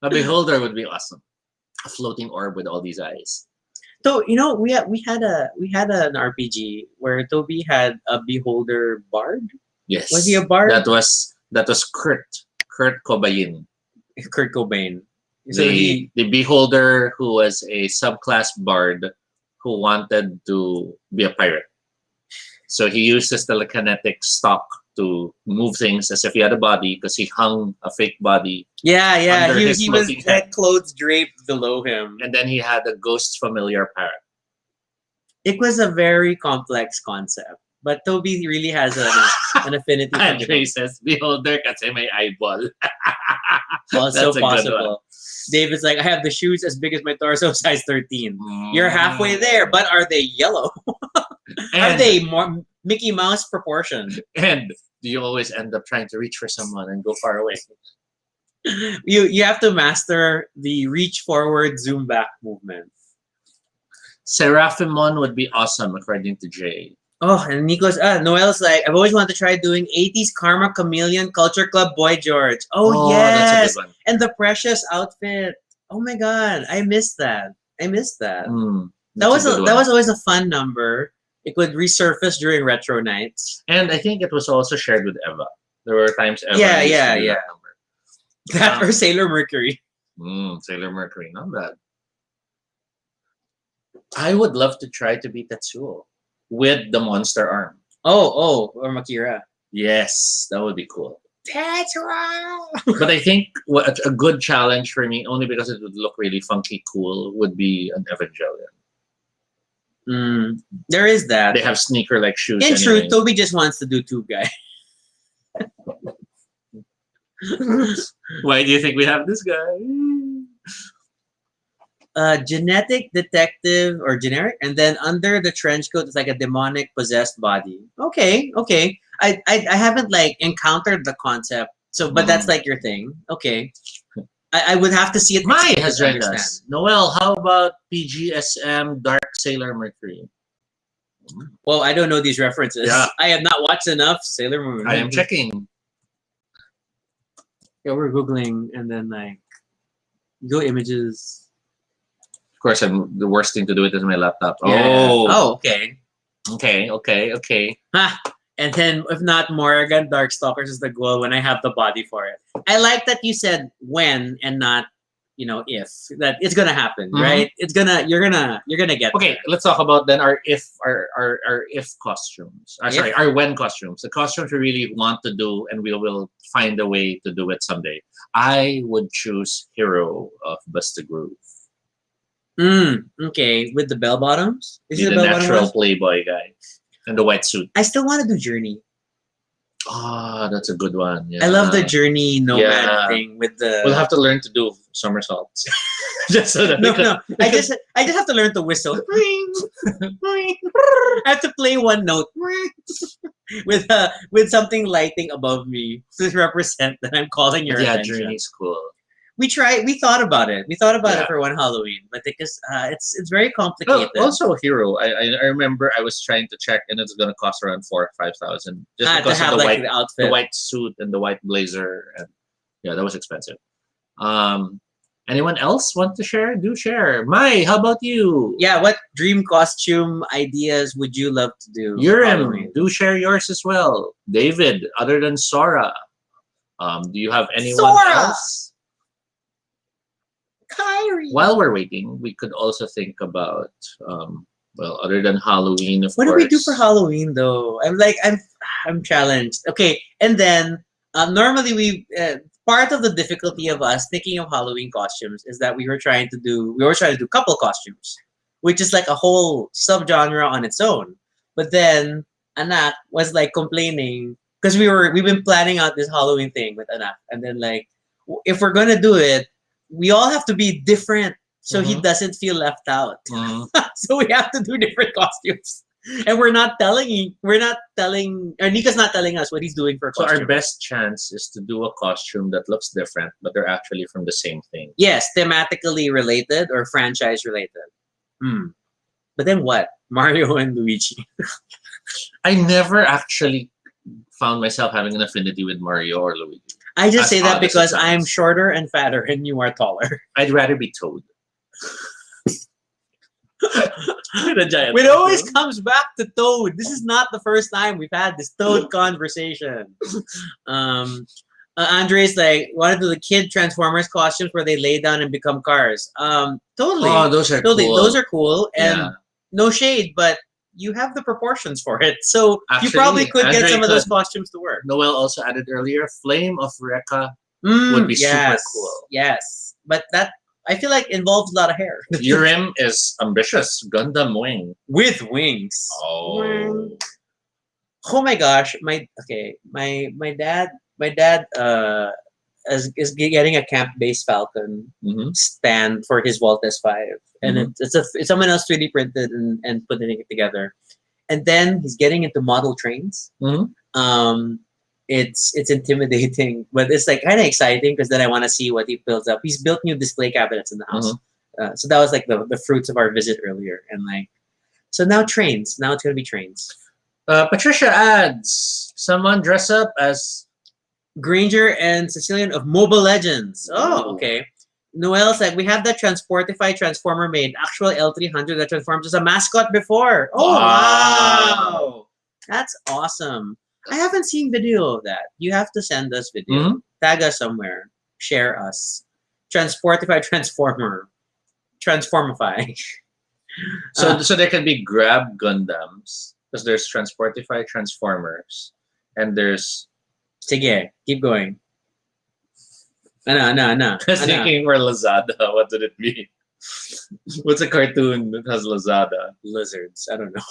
Speaker 1: A beholder would be awesome. A floating orb with all these eyes.
Speaker 2: So we had an RPG where Toby had a beholder bard.
Speaker 1: Yes.
Speaker 2: Was he a bard?
Speaker 1: That was Kurt Cobain.
Speaker 2: Kurt Cobain. So
Speaker 1: the beholder who was a subclass bard who wanted to be a pirate. So he used his telekinetic stock to move things as if he had a body because he hung a fake body.
Speaker 2: yeah.
Speaker 1: Under his
Speaker 2: He was
Speaker 1: smoking
Speaker 2: had clothes draped below him.
Speaker 1: And then he had a ghost familiar parrot.
Speaker 2: It was a very complex concept, but Toby really has an affinity for
Speaker 1: Andre says, beholder kasi may eyeball.
Speaker 2: Also
Speaker 1: That's a good one.
Speaker 2: possible. David's like, I have the shoes as big as my torso, size 13. You're halfway there, but are they yellow? Are they more Mickey Mouse proportioned?
Speaker 1: And do you always end up trying to reach for someone and go far away?
Speaker 2: You have to master the reach forward, zoom back movement.
Speaker 1: Seraphimon would be awesome, according to Jay.
Speaker 2: Oh, and Nico's Noel's like, I've always wanted to try doing 80s Karma Chameleon Culture Club Boy George. Oh yes,
Speaker 1: that's a good one.
Speaker 2: and the Precious outfit. Oh my god, I missed that. That was always a fun number. It would resurface during retro nights.
Speaker 1: And I think it was also shared with Eva. There were times Eva
Speaker 2: Yeah,
Speaker 1: used
Speaker 2: yeah,
Speaker 1: to do
Speaker 2: yeah.
Speaker 1: that number.
Speaker 2: That or Sailor Mercury.
Speaker 1: Sailor Mercury, not bad. I would love to try to be Tetsuo with the monster arm.
Speaker 2: Oh, or Makira.
Speaker 1: Yes, that would be cool.
Speaker 2: Tetsuo!
Speaker 1: But I think a good challenge for me, only because it would look really funky cool, would be an Evangelion.
Speaker 2: There is that.
Speaker 1: They have sneaker-like shoes.
Speaker 2: In
Speaker 1: anyway.
Speaker 2: truth, Toby just wants to do Tube Guy.
Speaker 1: Why do you think we have this guy?
Speaker 2: Genetic detective or generic, and then under the trench coat is like a demonic possessed body. Okay. I haven't like encountered the concept, so but that's like your thing. Okay. I would have to see it.
Speaker 1: Mai has
Speaker 2: to
Speaker 1: joined
Speaker 2: understand.
Speaker 1: us. Noel, how about PGSM Dark Sailor Mercury?
Speaker 2: Well, I don't know these references.
Speaker 1: Yeah.
Speaker 2: I have not watched enough Sailor Moon.
Speaker 1: I am checking.
Speaker 2: Yeah, we're googling and then like go images.
Speaker 1: Of course, the worst thing to do it is my laptop.
Speaker 2: Yeah.
Speaker 1: Oh,
Speaker 2: okay.
Speaker 1: Okay.
Speaker 2: Ha! And then, if not, Morrigan Darkstalkers is the goal when I have the body for it. I like that you said when and not, if. That it's gonna happen, right? You're gonna get.
Speaker 1: Okay,
Speaker 2: there.
Speaker 1: let's talk about then our if costumes. Sorry, our when costumes. The costumes we really want to do, and we will find a way to do it someday. I would choose Hero of Busta Groove.
Speaker 2: Okay, with the bell bottoms. Is
Speaker 1: Be
Speaker 2: it
Speaker 1: the
Speaker 2: bell bottom
Speaker 1: natural
Speaker 2: one?
Speaker 1: playboy guy and the white suit.
Speaker 2: I still want to do Journey.
Speaker 1: Ah, that's a good one. Yeah.
Speaker 2: I love the Journey nomad
Speaker 1: Yeah.
Speaker 2: thing with the.
Speaker 1: We'll have to learn to do somersaults. Just so that
Speaker 2: No,
Speaker 1: we can-
Speaker 2: no. I just have to learn to whistle. I have to play one note with something lighting above me to represent that I'm calling your attention.
Speaker 1: Journey's cool.
Speaker 2: We thought about it. We thought about
Speaker 1: Yeah.
Speaker 2: it for one Halloween, but because it's very
Speaker 1: Oh,
Speaker 2: complicated.
Speaker 1: also Hero. I remember I was trying to check, and it's gonna cost around 4,000 or 5,000 just
Speaker 2: to
Speaker 1: because
Speaker 2: have
Speaker 1: of
Speaker 2: like the outfit.
Speaker 1: the white suit and the white blazer, and yeah, that was expensive. Anyone else want to share? Do share. Mai, how about you?
Speaker 2: Yeah, what dream costume ideas would you love to do? for
Speaker 1: Urim,
Speaker 2: Halloween?
Speaker 1: do share yours as well. David, other than Sora, do you have anyone
Speaker 2: Sora!
Speaker 1: else?
Speaker 2: Kyrie.
Speaker 1: While we're waiting, we could also think about other than Halloween, of
Speaker 2: What
Speaker 1: course.
Speaker 2: do we do for Halloween though? I'm challenged. Okay, and then normally we part of the difficulty of us thinking of Halloween costumes is that we were trying to do couple costumes, which is like a whole subgenre on its own. But then Anak was like complaining because we've been planning out this Halloween thing with Anak, and then like if we're gonna do it, we all have to be different so he doesn't feel left out. So we have to do different costumes. And we're not telling, or Nika's not telling us what he's doing for a
Speaker 1: So
Speaker 2: costume.
Speaker 1: our best chance is to do a costume that looks different, but they're actually from the same thing.
Speaker 2: Yes, thematically related or franchise related. But then what? Mario and Luigi.
Speaker 1: I never actually found myself having an affinity with Mario or Luigi.
Speaker 2: I just
Speaker 1: As
Speaker 2: say that
Speaker 1: odd as it
Speaker 2: because I'm
Speaker 1: sounds.
Speaker 2: shorter and fatter and you are taller.
Speaker 1: I'd rather be Toad.
Speaker 2: It always comes back to Toad. This is not the first time we've had this Toad conversation. Andre's like, want to do the kid Transformers costumes where they lay down and become cars. Totally.
Speaker 1: Oh, those are
Speaker 2: Totally.
Speaker 1: cool.
Speaker 2: Those are cool. And
Speaker 1: Yeah.
Speaker 2: no shade, but you have the proportions for it. So
Speaker 1: Actually,
Speaker 2: you probably could get
Speaker 1: Andre
Speaker 2: some of those
Speaker 1: could.
Speaker 2: costumes to wear.
Speaker 1: Noel also added earlier, Flame of Rekka would be super
Speaker 2: yes,
Speaker 1: cool.
Speaker 2: Yes. But that, I feel like, involves a lot of hair.
Speaker 1: Urim is ambitious. Gundam Wing.
Speaker 2: With wings.
Speaker 1: Oh.
Speaker 2: Oh my gosh. My dad is getting a camp-based Falcon stand for his Vault S5, and it's someone else 3D printed and putting it together, and then he's getting into model trains. It's intimidating, but it's like kind of exciting because then I want to see what he builds up. He's built new display cabinets in the house, so that was like the fruits of our visit earlier, and like so now trains. Now it's gonna be trains.
Speaker 1: Patricia adds, someone dress up as
Speaker 2: Granger and Sicilian of Mobile Legends. Oh, okay. Noel's like, we have that Transportify Transformer made. Actual L300 that transforms as a mascot before. Oh, wow. That's awesome. I haven't seen video of that. You have to send us video. Tag us somewhere. Share us. Transportify Transformer. Transformify.
Speaker 1: So there can be Grab Gundams. Because there's Transportify Transformers. And there's...
Speaker 2: Sige, keep going. Ano.
Speaker 1: Thinking for Lazada, what would it be? What's a cartoon that has Lazada?
Speaker 2: Lizards. I don't know.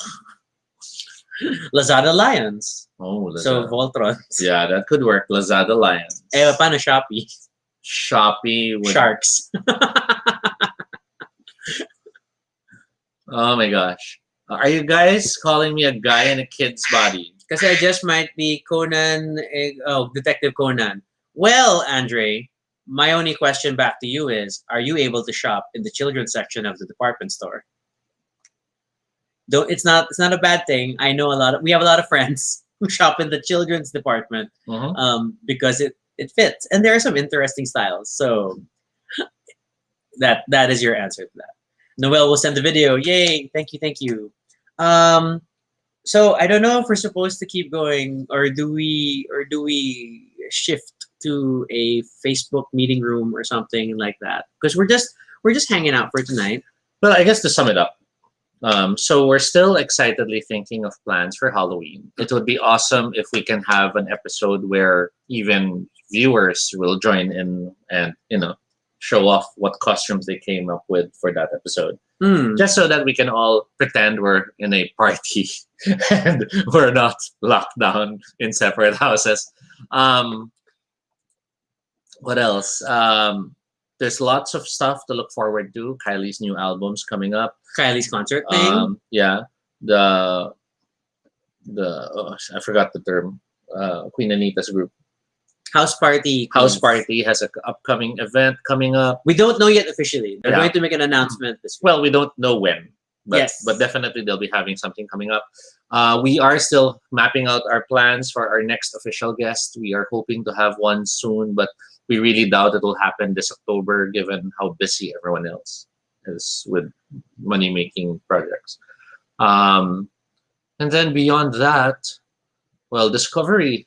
Speaker 2: Lazada Lions.
Speaker 1: Oh, Lazada.
Speaker 2: So Voltrons.
Speaker 1: Yeah, that could work. Lazada Lions.
Speaker 2: Eh, paano Shopee?
Speaker 1: Shopee with
Speaker 2: Sharks.
Speaker 1: Oh my gosh. Are you guys calling me a guy in a kid's body?
Speaker 2: Because I just might be Conan, Detective Conan. Well, Andre, my only question back to you is, are you able to shop in the children's section of the department store? Though it's not a bad thing. I know we have a lot of friends who shop in the children's department because it fits. And there are some interesting styles. So that is your answer to that. Noel will send the video. Yay! Thank you. So I don't know if we're supposed to keep going, or do we shift to a Facebook meeting room or something like that? Because we're just hanging out for tonight.
Speaker 1: Well, I guess to sum it up, so we're still excitedly thinking of plans for Halloween. It would be awesome if we can have an episode where even viewers will join in and show off what costumes they came up with for that episode. Just so that we can all pretend we're in a party and we're not locked down in separate houses. What else? There's lots of stuff to look forward to. Kylie's new album's coming up.
Speaker 2: Kylie's concert thing.
Speaker 1: Yeah. I forgot the term. Queen Anita's group.
Speaker 2: House Party
Speaker 1: has an upcoming event coming up.
Speaker 2: We don't know yet officially. They're going to make an announcement this week.
Speaker 1: Well, we don't know when. But,
Speaker 2: yes.
Speaker 1: But definitely they'll be having something coming up. We are still mapping out our plans for our next official guest. We are hoping to have one soon, but we really doubt it will happen this October given how busy everyone else is with money-making projects. And then beyond that, well, Discovery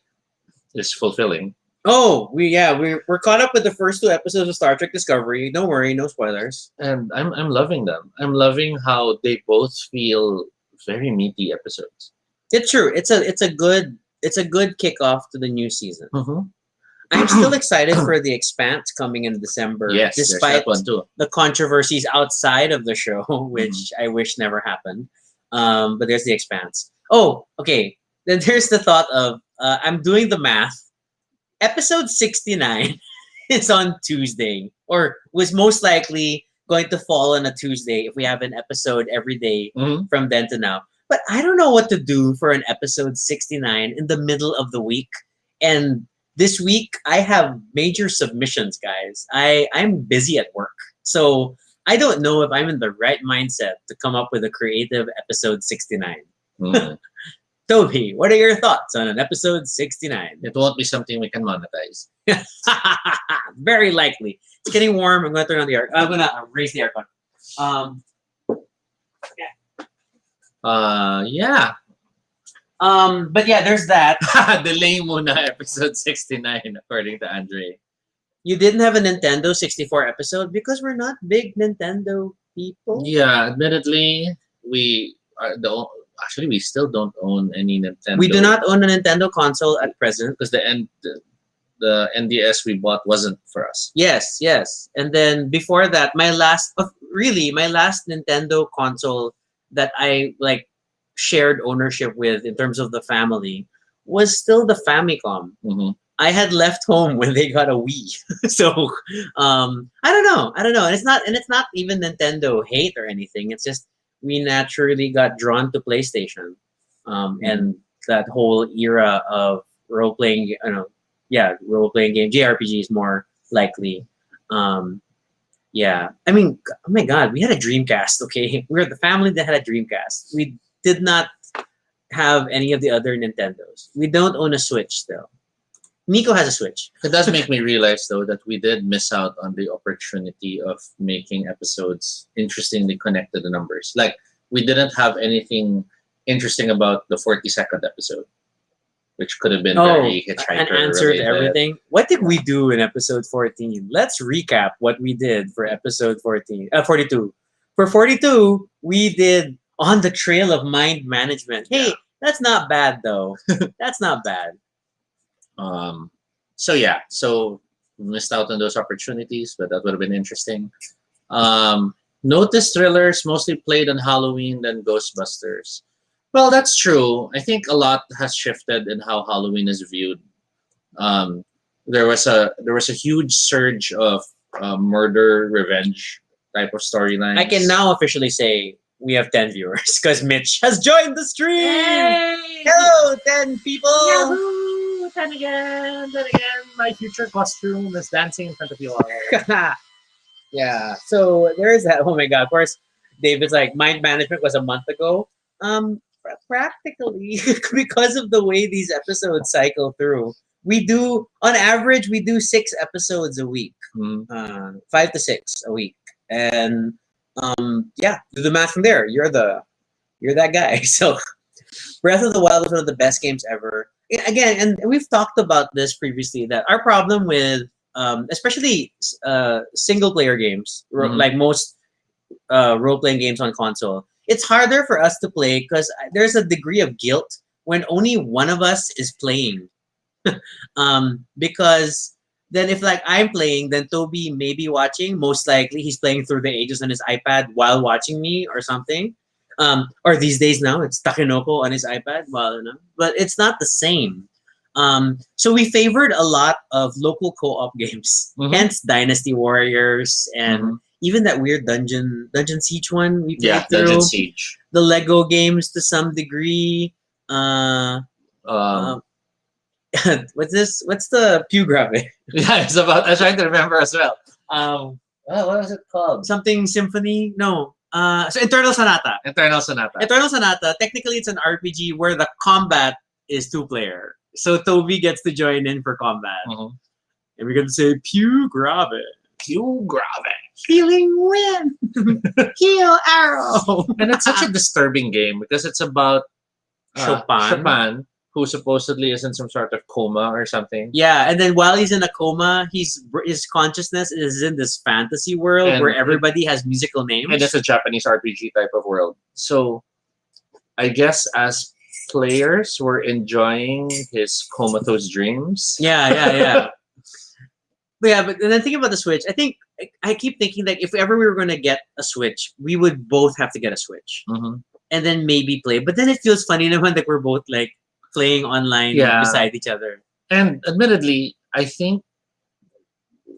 Speaker 1: is fulfilling.
Speaker 2: Oh, we're caught up with the first 2 episodes of Star Trek Discovery. Don't worry, no spoilers.
Speaker 1: And I'm loving them. I'm loving how they both feel very meaty episodes.
Speaker 2: It's true. It's a good kickoff to the new season. I'm still excited for The Expanse coming in December.
Speaker 1: Yes,
Speaker 2: despite
Speaker 1: one too.
Speaker 2: The controversies outside of the show, which I wish never happened. But there's The Expanse. Oh, okay. Then there's the thought of I'm doing the math. Episode 69 is on Tuesday, or was most likely going to fall on a Tuesday if we have an episode every day from then to now. But I don't know what to do for an episode 69 in the middle of the week. And this week, I have major submissions, guys. I'm busy at work. So I don't know if I'm in the right mindset to come up with a creative episode 69. Toby, what are your thoughts on an episode 69?
Speaker 1: It won't be something we can monetize.
Speaker 2: Very likely. It's getting warm. I'm going to turn on the air. I'm going to raise the aircon.
Speaker 1: Yeah.
Speaker 2: But yeah, there's that.
Speaker 1: Delay muna episode 69 according to Andre.
Speaker 2: You didn't have a Nintendo 64 episode because we're not big Nintendo people.
Speaker 1: Yeah, admittedly, we are actually we still don't own any Nintendo.
Speaker 2: We do not own a Nintendo console at present.
Speaker 1: because the NDS we bought wasn't for us.
Speaker 2: Yes, yes. And then before that, my last Nintendo console that I like shared ownership with in terms of the family was still the Famicom.
Speaker 1: Mhm.
Speaker 2: I had left home when they got a Wii. So I don't know. And it's not even Nintendo hate or anything. It's just we naturally got drawn to PlayStation. And that whole era of role playing, role playing game, JRPGs more likely. Yeah. I mean, oh my god, we had a Dreamcast, okay? We're the family that had a Dreamcast. We did not have any of the other Nintendos. We don't own a Switch still. Nico has a Switch.
Speaker 1: It does make me realize though that we did miss out on the opportunity of making episodes interestingly connected to numbers. Like we didn't have anything interesting about the 42nd episode, which could have been very Hitchhiker
Speaker 2: an answer to
Speaker 1: related.
Speaker 2: everything. What did we do in episode 14? Let's recap what we did for episode 42. For 42, we did On the Trail of Mind Management. Hey, that's not bad though. That's not bad.
Speaker 1: So we missed out on those opportunities, but that would have been interesting. Notice thrillers mostly played on Halloween than Ghostbusters. Well, that's true. I think a lot has shifted in how Halloween is viewed. There was a huge surge of murder revenge type of storyline.
Speaker 2: I can now officially say we have 10 viewers because Mitch has joined the stream.
Speaker 1: Yay!
Speaker 2: Hello, 10 people.
Speaker 1: Yahoo! 10 again. My future costume is dancing in front of you all.
Speaker 2: Yeah. So there is that. Oh my god. Of course, David's like mind management was a month ago. Practically because of the way these episodes cycle through. On average, we do 6 episodes a week. 5 to 6 a week. And do the math from there. You're that guy. So Breath of the Wild was one of the best games ever. Again, and we've talked about this previously, that our problem with especially single player games, like most role playing games on console, it's harder for us to play because there's a degree of guilt when only one of us is playing. Because then if like I'm playing, then Toby may be watching. Most likely he's playing through the ages on his iPad while watching me or something. Or these days now, it's Takenoko on his iPad. Well, but it's not the same. So we favored a lot of local co-op games, hence Dynasty Warriors and even that weird Dungeon Siege one we played through.
Speaker 1: Dungeon Siege.
Speaker 2: The Lego games to some degree. What's this? What's the Pew Graphic?
Speaker 1: Yeah, it's about. I was trying to remember as well. What was it called?
Speaker 2: Something Symphony? No. So Eternal Sonata.
Speaker 1: Eternal Sonata.
Speaker 2: Technically, it's an RPG where the combat is 2-player. So Toby gets to join in for combat. And we're going to say Pew Grave.
Speaker 1: Pew Grave.
Speaker 2: Healing Wind. Heal Arrow.
Speaker 1: And it's such a disturbing game because it's about Chopin, who supposedly is in some sort of coma or something.
Speaker 2: Yeah, and then while he's in a coma, his consciousness is in this fantasy world where everybody has musical names.
Speaker 1: And it's a Japanese RPG type of world. So I guess as players, we're enjoying his comatose dreams.
Speaker 2: Yeah. But then thinking about the Switch, I keep thinking that if ever we were going to get a Switch, we would both have to get a Switch. And then maybe play. But then it feels funny naman that we're both like playing online beside each other.
Speaker 1: And admittedly, I think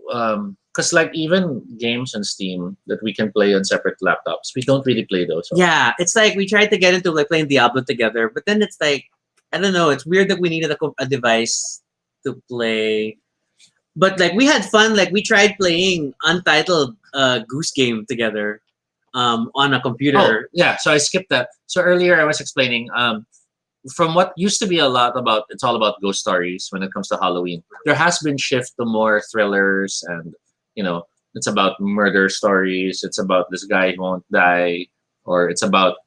Speaker 1: because like even games on Steam that we can play on separate laptops, we don't really play those.
Speaker 2: Yeah, it's like we tried to get into like playing Diablo together, but then it's like, I don't know, it's weird that we needed a device to play. But like we had fun, like we tried playing Untitled Goose Game together on a computer.
Speaker 1: So I skipped that. So earlier I was explaining from what used to be a lot about, it's all about ghost stories when it comes to Halloween. There has been shift to more thrillers and, it's about murder stories. It's about this guy who won't die, or it's about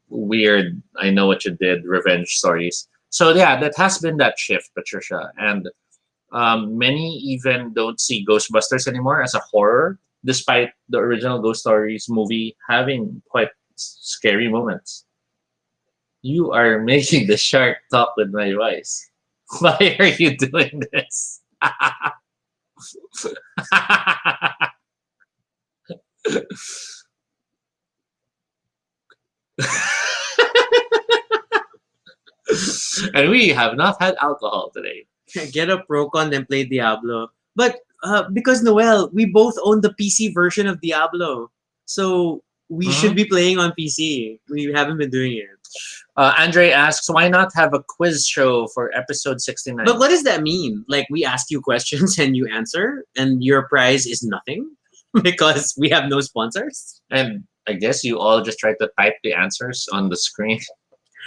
Speaker 1: weird, I know what you did, revenge stories. So yeah, that has been that shift, Patricia. And many even don't see Ghostbusters anymore as a horror, despite the original Ghost Stories movie having quite scary moments. You are making the shark talk with my voice. Why are you doing this? And we have not had alcohol today.
Speaker 2: Get a Procon then play Diablo. But because Noel, we both own the PC version of Diablo, so we should be playing on PC. We haven't been doing it.
Speaker 1: Andre asks, why not have a quiz show for episode 69?
Speaker 2: But what does that mean? Like, we ask you questions and you answer, and your prize is nothing because we have no sponsors?
Speaker 1: And I guess you all just try to type the answers on the screen.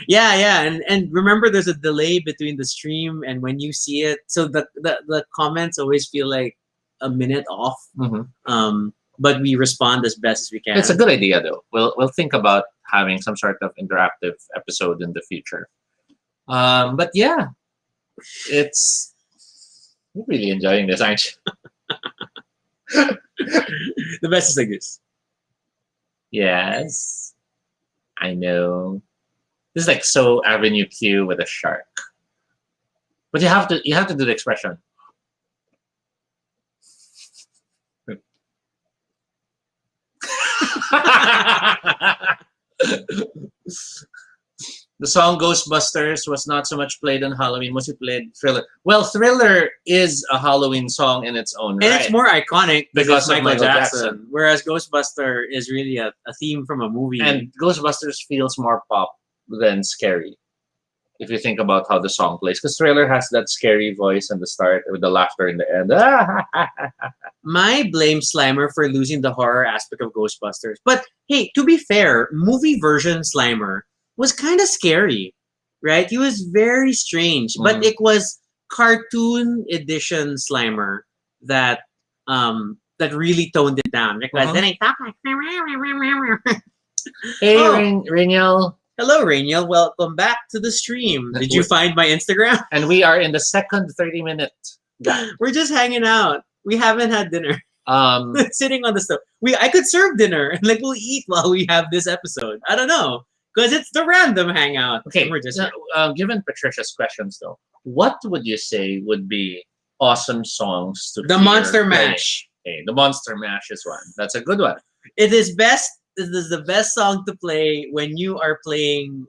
Speaker 2: Yeah. And remember, there's a delay between the stream and when you see it. So the comments always feel like a minute off. But we respond as best as we can.
Speaker 1: It's a good idea, though. We'll think about having some sort of interactive episode in the future. But yeah, you're really enjoying this, aren't you?
Speaker 2: The best is like this.
Speaker 1: Yes, I know. This is like so Avenue Q with a shark. But you have to do the expression. The song Ghostbusters was not so much played on Halloween, mostly played Thriller. Well, Thriller is a Halloween song in its own right.
Speaker 2: And it's more iconic
Speaker 1: because
Speaker 2: it's
Speaker 1: of
Speaker 2: Michael Jackson. Whereas Ghostbuster is really a theme from a movie.
Speaker 1: And Ghostbusters feels more pop than scary, if you think about how the song plays. Because Thriller has that scary voice at the start with the laughter in the end.
Speaker 2: My blame Slimer for losing the horror aspect of Ghostbusters. But hey, to be fair, movie version Slimer was kind of scary, right? He was very strange, but it was cartoon edition Slimer that that really toned it down. Because then I talk like,
Speaker 1: hey, Rainiel.
Speaker 2: Hello, Rainiel. Welcome back to the stream. Did you find my Instagram?
Speaker 1: And we are in the second 30-minute.
Speaker 2: We're just hanging out. We haven't had dinner. Sitting on the stove. I could serve dinner. Like, we'll eat while we have this episode. I don't know. Because it's the random hangout.
Speaker 1: Okay,
Speaker 2: we're just
Speaker 1: given Patricia's questions, though, what would you say would be awesome songs to
Speaker 2: The Monster Mash.
Speaker 1: Okay, the Monster Mash is one. That's a good one.
Speaker 2: It is best. This is the best song to play when you are playing.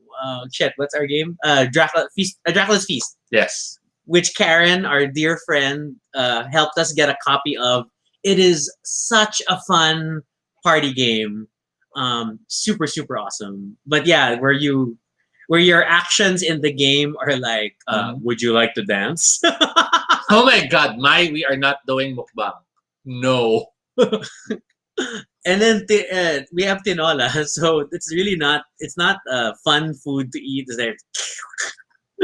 Speaker 2: What's our game? Dracula's Feast.
Speaker 1: Yes.
Speaker 2: Which Karen, our dear friend, helped us get a copy of. It is such a fun party game. Super awesome. But yeah, where your actions in the game are like, would you like to dance?
Speaker 1: Oh my god, we are not doing mukbang. No.
Speaker 2: And then we have tinola, so it's not fun food to eat. It's like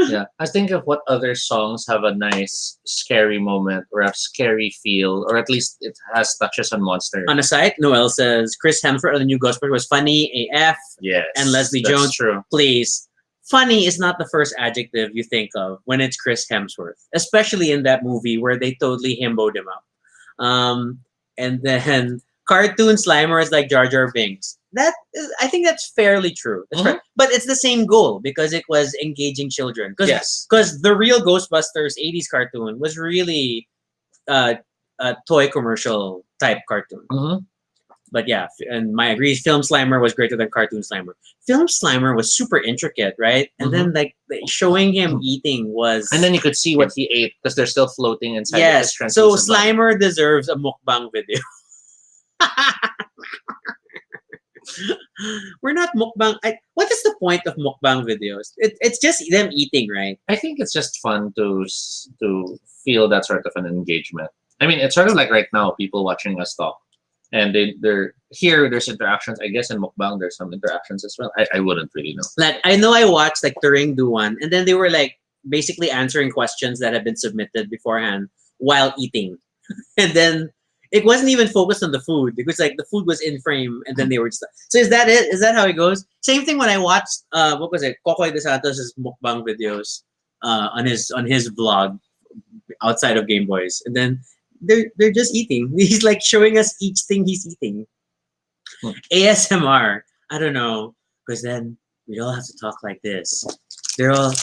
Speaker 1: yeah, I think of what other songs have a nice scary moment or a scary feel, or at least it has touches on monster.
Speaker 2: On a site, Noel says Chris Hemsworth on the new Ghostbusters was funny AF.
Speaker 1: Yes,
Speaker 2: and Leslie
Speaker 1: that's
Speaker 2: Jones.
Speaker 1: True.
Speaker 2: Please, funny is not the first adjective you think of when it's Chris Hemsworth, especially in that movie where they totally himboed him up. And then cartoon Slimer is like Jar Jar Binks. I think that's fairly true. Right. But it's the same goal because it was engaging children. Because the real Ghostbusters 80s cartoon was really a toy commercial type cartoon. But yeah, and I agree, Film Slimer was greater than Cartoon Slimer. Film Slimer was super intricate, right? And then like showing him eating was...
Speaker 1: And then you could see what he ate because they're still floating inside.
Speaker 2: Yes, so Slimer deserves a mukbang video. We're not mukbang. What is the point of mukbang videos? It's just them eating, right?
Speaker 1: I think it's just fun to feel that sort of an engagement. I mean, it's sort of like right now, people watching us talk. And they're here, there's interactions. I guess in mukbang, there's some interactions as well. I wouldn't really know.
Speaker 2: Like, I know I watched like Turing do one, and then they were like basically answering questions that had been submitted beforehand while eating. And then it wasn't even focused on the food. It was like the food was in frame and then they were just. So is that it? Is that how it goes? Same thing when I watched what was it? Kokoy De Santos' mukbang videos on his vlog outside of Game Boys, and then they're just eating. He's like showing us each thing he's eating. ASMR. I don't know, because then we all have to talk like this. They're gonna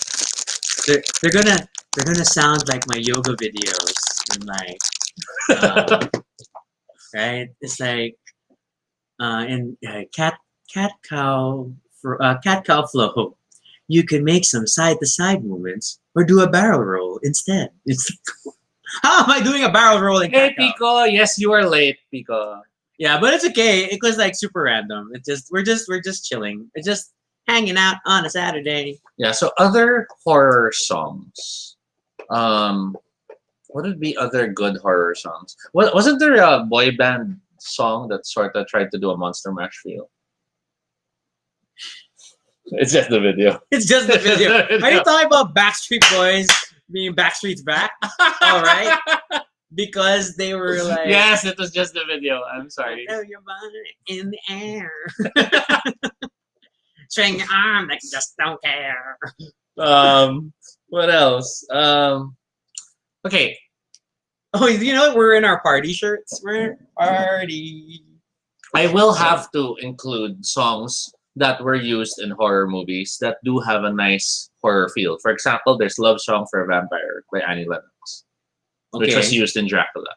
Speaker 2: sound like my yoga videos and like right. It's like in cat cow flow. You can make some side to side movements or do a barrel roll instead. It's how am I doing a barrel roll in
Speaker 1: Hey
Speaker 2: cat cow?
Speaker 1: Pico, yes you are late, Pico.
Speaker 2: Yeah, but it's okay. It was like super random. It's just we're just chilling. It's just hanging out on a Saturday.
Speaker 1: Yeah, so other horror songs. What would be other good horror songs? Wasn't there a boy band song that sort of tried to do a Monster Mash feel? It's just the video.
Speaker 2: It's just the video. Are you talking about Backstreet Boys being Backstreet's back? All right, because they were like,
Speaker 1: Yes, it was just the video. I'm sorry.
Speaker 2: throw your body in the air, swing your arm like you just don't care.
Speaker 1: What else? Okay.
Speaker 2: Oh, you know we're in our party shirts. We're party.
Speaker 1: I will have to include songs that were used in horror movies that do have a nice horror feel. For example, there's Love Song for a Vampire by Annie Lennox, which was used in Dracula.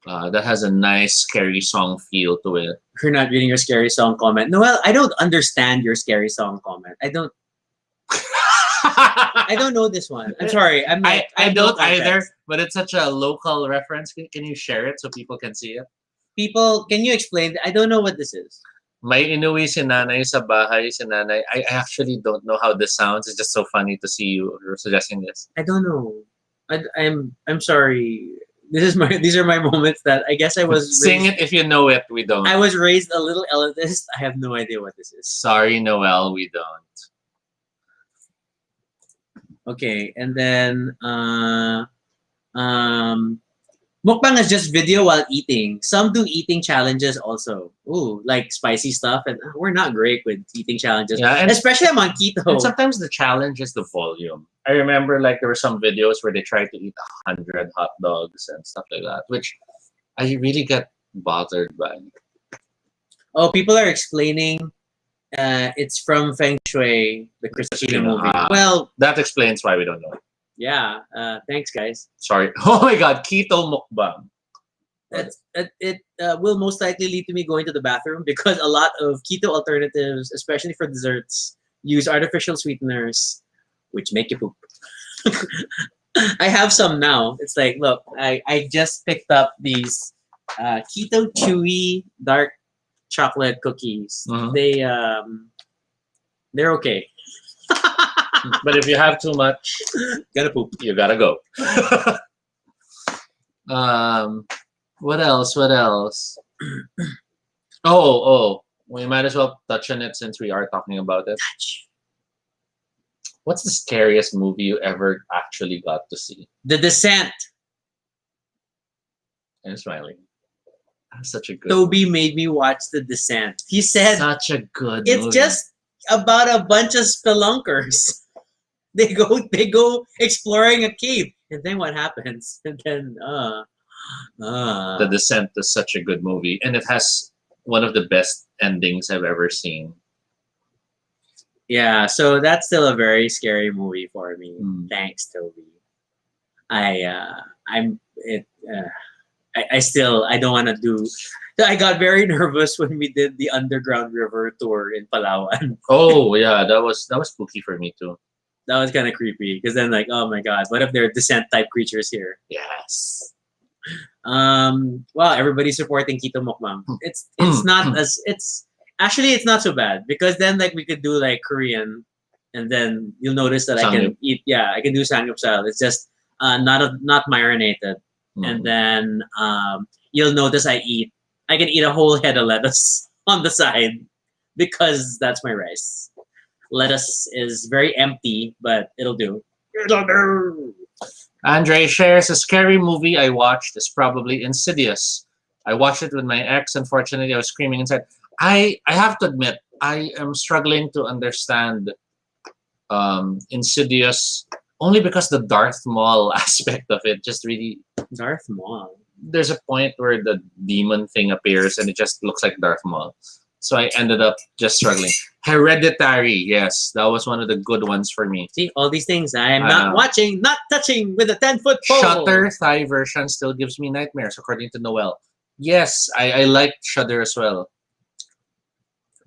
Speaker 1: That has a nice, scary song feel to it.
Speaker 2: You're not reading your scary song comment. Noel, I don't understand your scary song comment. I don't know this one. I'm sorry.
Speaker 1: I
Speaker 2: have
Speaker 1: don't
Speaker 2: no context.
Speaker 1: either, but it's such a local reference. Can you share it so people can see it?
Speaker 2: People, can you explain? I don't know what this is.
Speaker 1: May inuwi si nanay sa bahay, si nanay. I actually don't know how this sounds. It's just so funny to see you suggesting this.
Speaker 2: I don't know. I'm sorry. These are my moments that I guess I was
Speaker 1: Sing
Speaker 2: raised,
Speaker 1: it if you know it. We don't.
Speaker 2: I was raised a little elitist. I have no idea what this is.
Speaker 1: Sorry, Noel. We don't.
Speaker 2: Okay, and then mukbang is just video while eating. Some do eating challenges also. Ooh, like spicy stuff, and we're not great with eating challenges.
Speaker 1: Yeah, and
Speaker 2: especially among keto.
Speaker 1: And sometimes the challenge is the volume. I remember like there were some videos where they tried to eat 100 hot dogs and stuff like that, which I really get bothered by.
Speaker 2: Oh, people are explaining it's from Feng Shui, the Christina movie. Well,
Speaker 1: that explains why we don't know it.
Speaker 2: Yeah. Thanks, guys.
Speaker 1: Sorry. Oh my God, keto mukbang.
Speaker 2: It will most likely lead to me going to the bathroom because a lot of keto alternatives, especially for desserts, use artificial sweeteners, which make you poop. I have some now. It's like, look, I just picked up these keto chewy dark chocolate cookies.
Speaker 1: Mhm.
Speaker 2: They're okay.
Speaker 1: But if you have too much,
Speaker 2: Gotta poop.
Speaker 1: you gotta go. What else? What else? Oh, we might as well touch on it since we are talking about it. What's the scariest movie you ever actually got to see?
Speaker 2: The Descent.
Speaker 1: I'm smiling. That's such a good.
Speaker 2: Toby made me watch The Descent. He said
Speaker 1: Such a good.
Speaker 2: it's
Speaker 1: movie.
Speaker 2: just about a bunch of spelunkers. They go exploring a cave, and then what happens? And then
Speaker 1: The Descent is such a good movie, and it has one of the best endings I've ever seen.
Speaker 2: yeah. So that's still a very scary movie for me.
Speaker 1: Mm.
Speaker 2: Thanks, Toby. I don't want to do. I got very nervous when we did the Underground River tour in Palawan.
Speaker 1: Oh yeah, that was spooky for me too.
Speaker 2: That was kind of creepy because then like, oh my God, what if there are Descent type creatures here?
Speaker 1: Yes.
Speaker 2: Well, everybody's supporting Keto Mukbang. It's not as it's not so bad because then like we could do like Korean, and then you'll notice that I can eat. Yeah, I can do samgyeopsal. It's just not marinated, and then you'll notice I can eat a whole head of lettuce on the side because that's my rice. Lettuce is very empty, but it'll do. It'll do.
Speaker 1: Andre shares a scary movie I watched is probably Insidious. I watched it with my ex. Unfortunately, I was screaming inside. I have to admit, I am struggling to understand Insidious only because the Darth Maul aspect of it just really.
Speaker 2: Darth Maul.
Speaker 1: There's a point where the demon thing appears and it just looks like Darth Maul. So I ended up just struggling. Hereditary, yes, that was one of the good ones for me.
Speaker 2: See, all these things I'm not watching, not touching with a 10-foot pole.
Speaker 1: Shutter Thai version still gives me nightmares, according to Noel. Yes, I liked Shudder as well.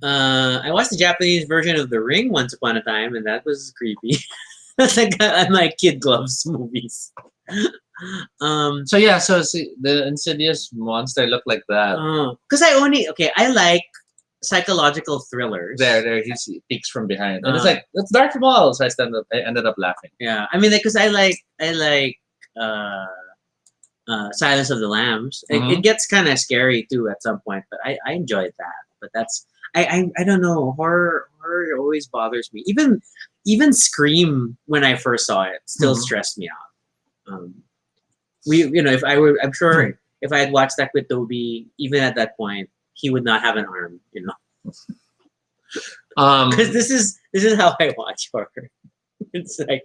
Speaker 2: I watched the Japanese version of The Ring once upon a time, and that was creepy. I like kid gloves movies.
Speaker 1: So yeah, so see, the Insidious monster looked like that.
Speaker 2: Because I like psychological thrillers.
Speaker 1: There, he peeks from behind, and it's like that's Darth Maul. So I ended up laughing.
Speaker 2: Yeah, I mean, because I like Silence of the Lambs. It gets kind of scary too at some point, but I enjoyed that. But that's I don't know, horror always bothers me. Even Scream, when I first saw it, still stressed me out. I'm sure if I had watched that with Toby, even at that point, he would not have an arm, because this is how I watch horror. It's like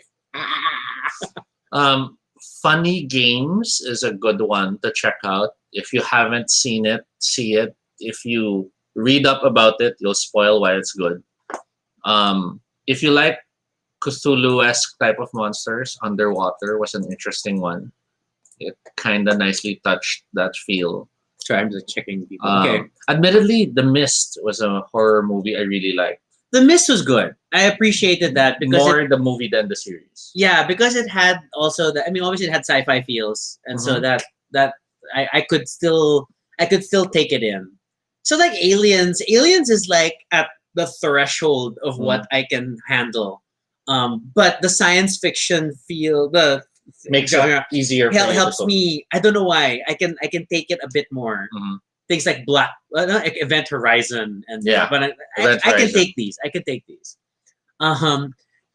Speaker 1: Funny Games is a good one to check out. If you haven't seen it, see it. If you read up about it, you'll spoil why it's good. If you like Cthulhu-esque type of monsters, Underwater was an interesting one. It kind of nicely touched that feel.
Speaker 2: Sorry, I'm just checking people. Okay.
Speaker 1: Admittedly, The Mist was a horror movie I really liked.
Speaker 2: The Mist was good. I appreciated that because
Speaker 1: more the movie than the series.
Speaker 2: Yeah, because it had also obviously it had sci-fi feels, and so that I could still take it in. So like Aliens is like at the threshold of what I can handle. But the science fiction feel, the
Speaker 1: makes it easier.
Speaker 2: Helps me. I don't know why. I can take it a bit more. Things like Event Horizon and but I can take these. I can take these.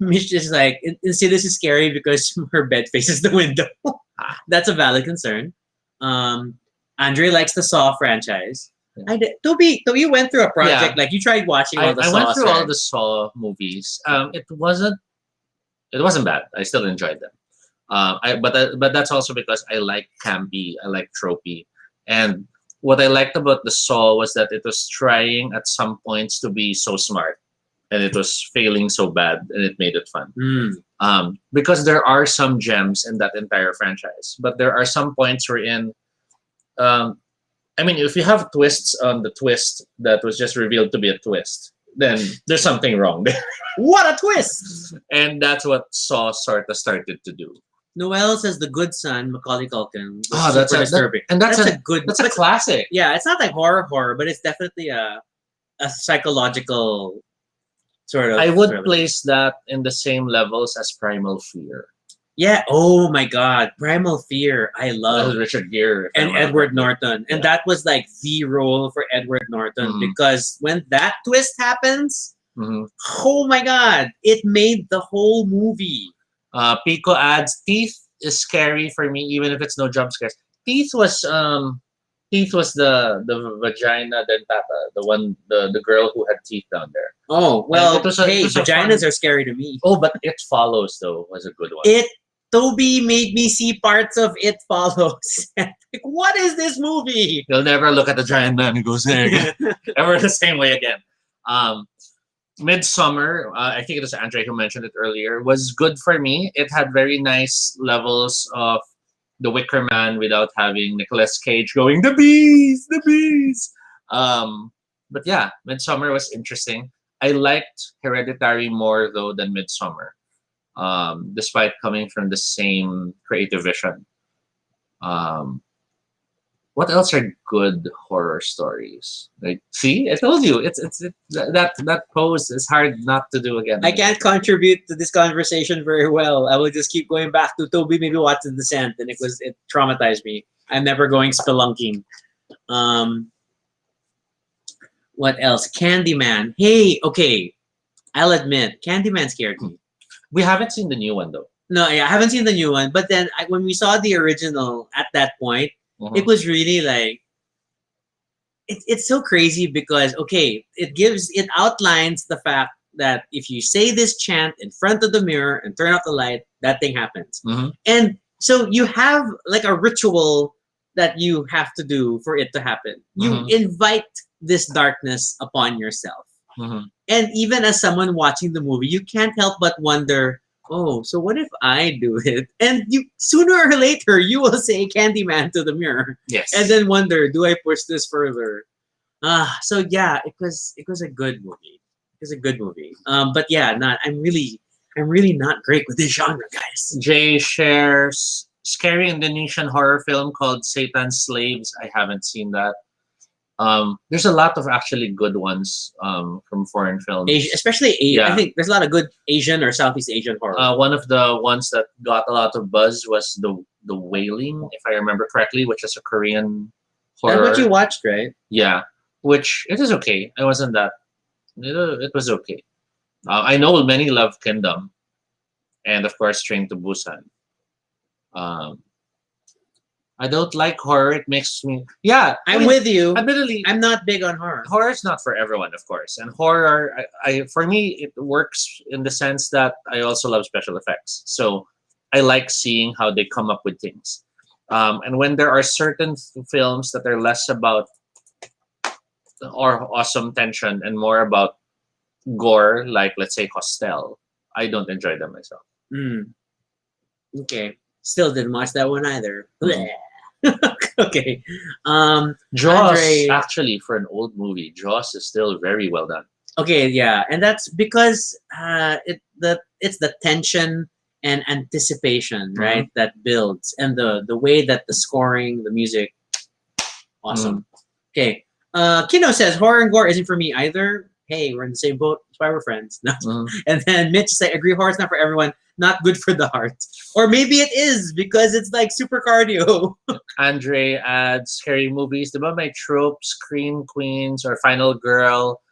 Speaker 2: Mitch is like, see, this is scary because her bed faces the window. That's a valid concern. Andre likes the Saw franchise. Yeah. Toby went through a project like you tried watching all the Saw.
Speaker 1: I went through all the Saw movies. It wasn't bad. I still enjoyed them. But that's also because I like campy, I like tropey, and what I liked about the Saw was that it was trying at some points to be so smart, and it was failing so bad, and it made it fun. Because there are some gems in that entire franchise, but there are some points wherein, if you have twists on the twist that was just revealed to be a twist, then there's something wrong there.
Speaker 2: What a twist!
Speaker 1: And that's what Saw sort of started to do.
Speaker 2: Noel says The Good Son, Macaulay Culkin.
Speaker 1: That's disturbing. That's a classic.
Speaker 2: Yeah, it's not like horror, but it's definitely a psychological sort of.
Speaker 1: I would
Speaker 2: thriller.
Speaker 1: place that in the same levels as Primal Fear.
Speaker 2: Yeah. Oh my God, Primal Fear. I love
Speaker 1: Richard Gere
Speaker 2: and Edward Norton, and that was like the role for Edward Norton because when that twist happens, oh my God, it made the whole movie.
Speaker 1: Pico adds, Teeth is scary for me, even if it's no jump scares. Teeth was the vagina dentata, the girl who had teeth down there.
Speaker 2: Oh well, vaginas are scary to me.
Speaker 1: Oh, but It Follows though was a good one.
Speaker 2: Toby made me see parts of It Follows. Like, what is this movie?
Speaker 1: You'll never look at the giant man who goes there again. Ever the same way again. Midsummer, I think it was Andre who mentioned it earlier, was good for me. It had very nice levels of The Wicker Man without having Nicolas Cage going, the bees. But yeah, Midsummer was interesting. I liked Hereditary more though than Midsummer, despite coming from the same creative vision. What else are good horror stories? Like, see, I told you, that pose is hard not to do again.
Speaker 2: I can't contribute to this conversation very well. I will just keep going back to Toby maybe watched The Descent, and it traumatized me. I'm never going spelunking. What else? Candyman. Hey, okay, I'll admit, Candyman scared me.
Speaker 1: We haven't seen the new one though.
Speaker 2: No, I haven't seen the new one. But then when we saw the original at that point, it was really like, it's so crazy because okay, it outlines the fact that if you say this chant in front of the mirror and turn off the light, that thing happens.
Speaker 1: Mhm.
Speaker 2: And so you have like a ritual that you have to do for it to happen. You
Speaker 1: Mhm.
Speaker 2: invite this darkness upon yourself.
Speaker 1: Mhm.
Speaker 2: And even as someone watching the movie, you can't help but wonder, oh, so what if I do it? And you sooner or later you will say Candyman to the mirror.
Speaker 1: Yes.
Speaker 2: And then wonder, do I push this further? So yeah, it was a good movie. It was a good movie. But yeah, I'm really not great with this genre, guys.
Speaker 1: Jay shares scary Indonesian horror film called Satan's Slaves. I haven't seen that. There's a lot of actually good ones from foreign films.
Speaker 2: Especially
Speaker 1: Yeah.
Speaker 2: I think there's a lot of good Asian or Southeast Asian horror.
Speaker 1: One of the ones that got a lot of buzz was the Wailing, if I remember correctly, which is a Korean horror.
Speaker 2: That's what you watched, right?
Speaker 1: Yeah, which it is okay. I wasn't that. It was okay. I know many love Kingdom, and of course Train to Busan. Um, I don't like horror. It makes me. Yeah,
Speaker 2: I'm with you.
Speaker 1: Admittedly,
Speaker 2: I'm not big on horror.
Speaker 1: horror is not for everyone, of course. And horror, for me, it works in the sense that I also love special effects. So I like seeing how they come up with things. And when there are certain films that are less about or awesome tension and more about gore, like let's say Hostel, I don't enjoy them myself.
Speaker 2: Mm. Okay. Still didn't watch that one either.
Speaker 1: Mhm.
Speaker 2: Okay.
Speaker 1: Jaws,
Speaker 2: Andre-
Speaker 1: actually, for an old movie, Jaws is still very well done.
Speaker 2: Okay, yeah, and that's because it's the tension and anticipation, right, that builds, and the way that the scoring, the music, awesome. Okay, Kino says horror and gore isn't for me either. Hey, we're in the same boat. That's why we're friends. No. And then Mitch said, agree, horror's not for everyone. Not good for the heart. Or maybe it is because it's like super cardio.
Speaker 1: Andre adds scary movies. Diba may tropes, Scream Queens or Final Girl.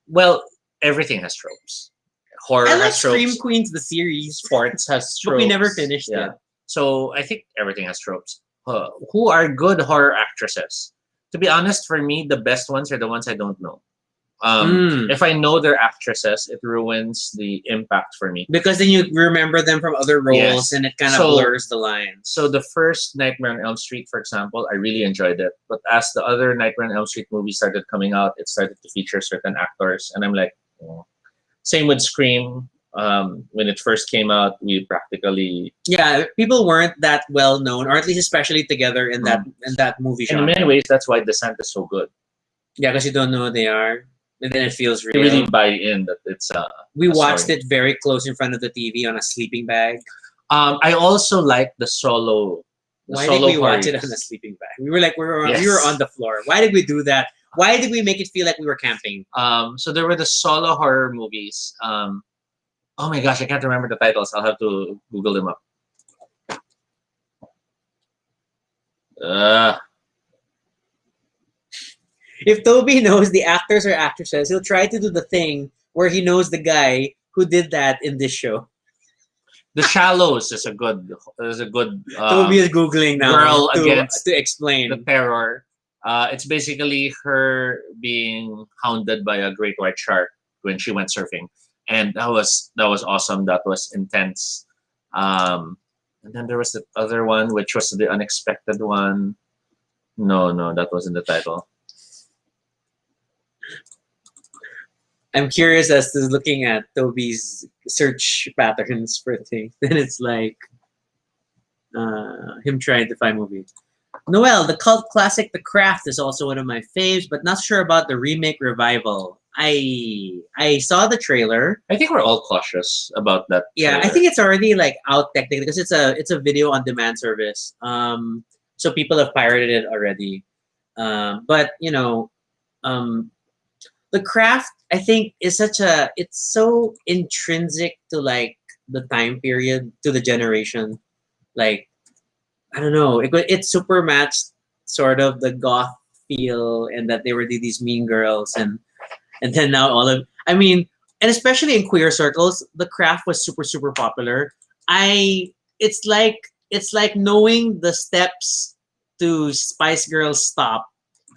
Speaker 1: Well, everything has tropes. Horror
Speaker 2: I like
Speaker 1: has tropes.
Speaker 2: Scream Queens, the series.
Speaker 1: Sports has tropes.
Speaker 2: But we never finished it.
Speaker 1: So I think everything has tropes. Who are good horror actresses? To be honest, for me, the best ones are the ones I don't know. If I know they're actresses, it ruins the impact for me.
Speaker 2: Because then you remember them from other roles,
Speaker 1: Yes.
Speaker 2: and it kind of
Speaker 1: So-
Speaker 2: blurs the lines.
Speaker 1: So the first Nightmare on Elm Street, for example, I really enjoyed it. But as the other Nightmare on Elm Street movies started coming out, it started to feature certain actors, and I'm like, oh. Same with Scream. When it first came out, we practically,
Speaker 2: Yeah, people weren't that well known, or at least especially together in that movie
Speaker 1: in
Speaker 2: genre.
Speaker 1: many ways, that's why Descent is so good.
Speaker 2: Yeah, because you don't know who they are, and then it feels
Speaker 1: You
Speaker 2: real.
Speaker 1: really buy in that it's
Speaker 2: We
Speaker 1: a
Speaker 2: watched
Speaker 1: story.
Speaker 2: it very close in front of the TV on a sleeping bag.
Speaker 1: I also like the solo. The
Speaker 2: Why
Speaker 1: solo
Speaker 2: did we watch it
Speaker 1: horrors.
Speaker 2: on a sleeping bag? We were like we were
Speaker 1: Yes.
Speaker 2: on the floor. Why did we do that? Why did we make it feel like we were camping?
Speaker 1: So there were the solo horror movies. Oh my gosh, I can't remember the titles. I'll have to Google them up.
Speaker 2: If Toby knows the actors or actresses, he'll try to do the thing where he knows the guy who did that in this show.
Speaker 1: The Shallows is a good.
Speaker 2: Toby is googling now
Speaker 1: Girl
Speaker 2: to
Speaker 1: Against
Speaker 2: explain.
Speaker 1: the Terror. It's basically her being hounded by a great white shark when she went surfing, and that was awesome. That was intense. And then there was the other one, which was the unexpected one. No, that wasn't the title.
Speaker 2: I'm curious as to looking at Toby's search patterns for things. Then it's like him trying to find movies. Noel, the cult classic The Craft is also one of my faves, but not sure about the remake revival. I saw the trailer.
Speaker 1: I think we're all cautious about that.
Speaker 2: Yeah, I
Speaker 1: trailer.
Speaker 2: think it's already like out technically because it's a video on demand service. So people have pirated it already. But you know, The Craft I think is it's so intrinsic to like the time period, to the generation. Like I don't know, it super matched sort of the goth feel, and that they were these mean girls, and then now and especially in queer circles, The Craft was super popular. It's like knowing the steps to Spice Girls Stop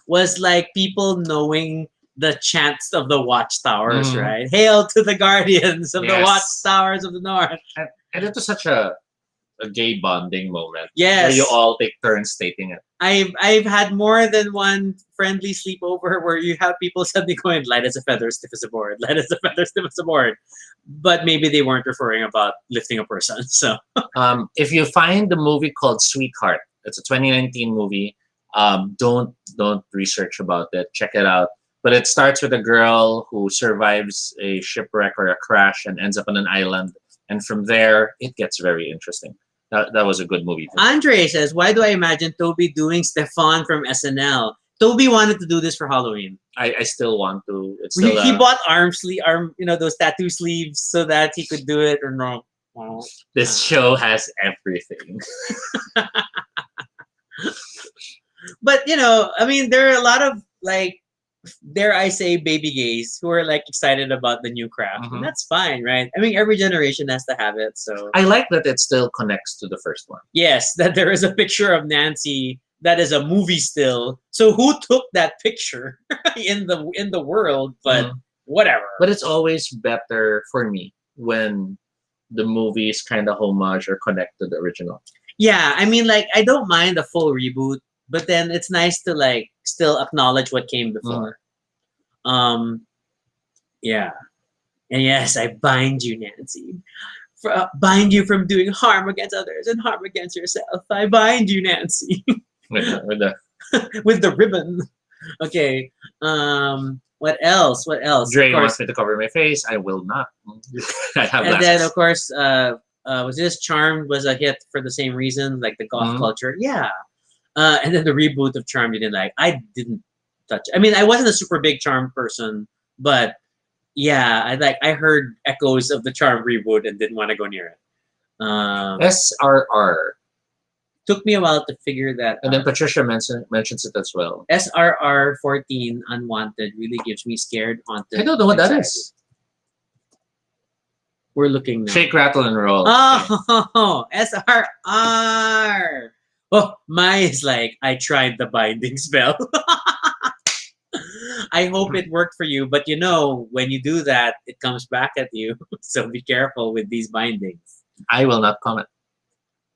Speaker 2: was like people knowing the chants of the watchtowers,
Speaker 1: Mhm.
Speaker 2: right? Hail to the guardians of the
Speaker 1: Yes.
Speaker 2: watchtowers of the north.
Speaker 1: And it was such a gay bonding moment.
Speaker 2: Yes.
Speaker 1: Where you all take turns stating it.
Speaker 2: I've had more than one friendly sleepover where you have people suddenly going light as a feather, stiff as a board, light as a feather, stiff as a board. But maybe they weren't referring about lifting a person. So
Speaker 1: If you find the movie called Sweetheart, it's a 2019 movie. Don't research about it. Check it out. But it starts with a girl who survives a shipwreck or a crash and ends up on an island. And from there, it gets very interesting. That was a good movie. Too.
Speaker 2: Andre says, why do I imagine Toby doing Stefan from SNL? Toby wanted to do this for Halloween.
Speaker 1: I still want to. It's
Speaker 2: He,
Speaker 1: still,
Speaker 2: he bought those tattoo sleeves so that he could do it or no. Well,
Speaker 1: this show has everything.
Speaker 2: But I mean, there are a lot of like, dare I say, baby gays who are like excited about the new craft,
Speaker 1: Mhm.
Speaker 2: and that's fine, right? I mean, every generation has to have it. So
Speaker 1: I like that it still connects to the first one.
Speaker 2: yes, that there is a picture of Nancy that is a movie still. So who took that picture in the world? But
Speaker 1: Mhm.
Speaker 2: whatever.
Speaker 1: But it's always better for me when the movies kind of homage or connect to the original.
Speaker 2: Yeah, I mean, like, I don't mind a full reboot, but then it's nice to like still acknowledge what came before. Yeah, and yes, I bind you, Nancy. Bind you from doing harm against others and harm against yourself. I bind you, Nancy,
Speaker 1: with the
Speaker 2: with the ribbon. Okay. What else? What else?
Speaker 1: Dre
Speaker 2: Of course,
Speaker 1: wants me to cover my face. I will not. I have
Speaker 2: and
Speaker 1: glasses.
Speaker 2: then of course, was this Charmed was a hit for the same reason, like the goth
Speaker 1: Mhm.
Speaker 2: culture. Yeah. And then the reboot of Charmed, you didn't like. I didn't touch. I mean, I wasn't a super big Charmed person, but yeah, I heard echoes of the Charmed reboot and didn't want to go near it.
Speaker 1: SRR.
Speaker 2: Took me a while to figure that
Speaker 1: And then
Speaker 2: out.
Speaker 1: Patricia mentions it as well.
Speaker 2: SRR 14 Unwanted really gives me scared, haunted.
Speaker 1: I don't know what that
Speaker 2: anxiety.
Speaker 1: is.
Speaker 2: We're looking now.
Speaker 1: Shake, rattle, and roll.
Speaker 2: Oh, SRR. Oh, my is like, I tried the binding spell. I hope it worked for you, but when you do that, it comes back at you. So be careful with these bindings.
Speaker 1: I will not comment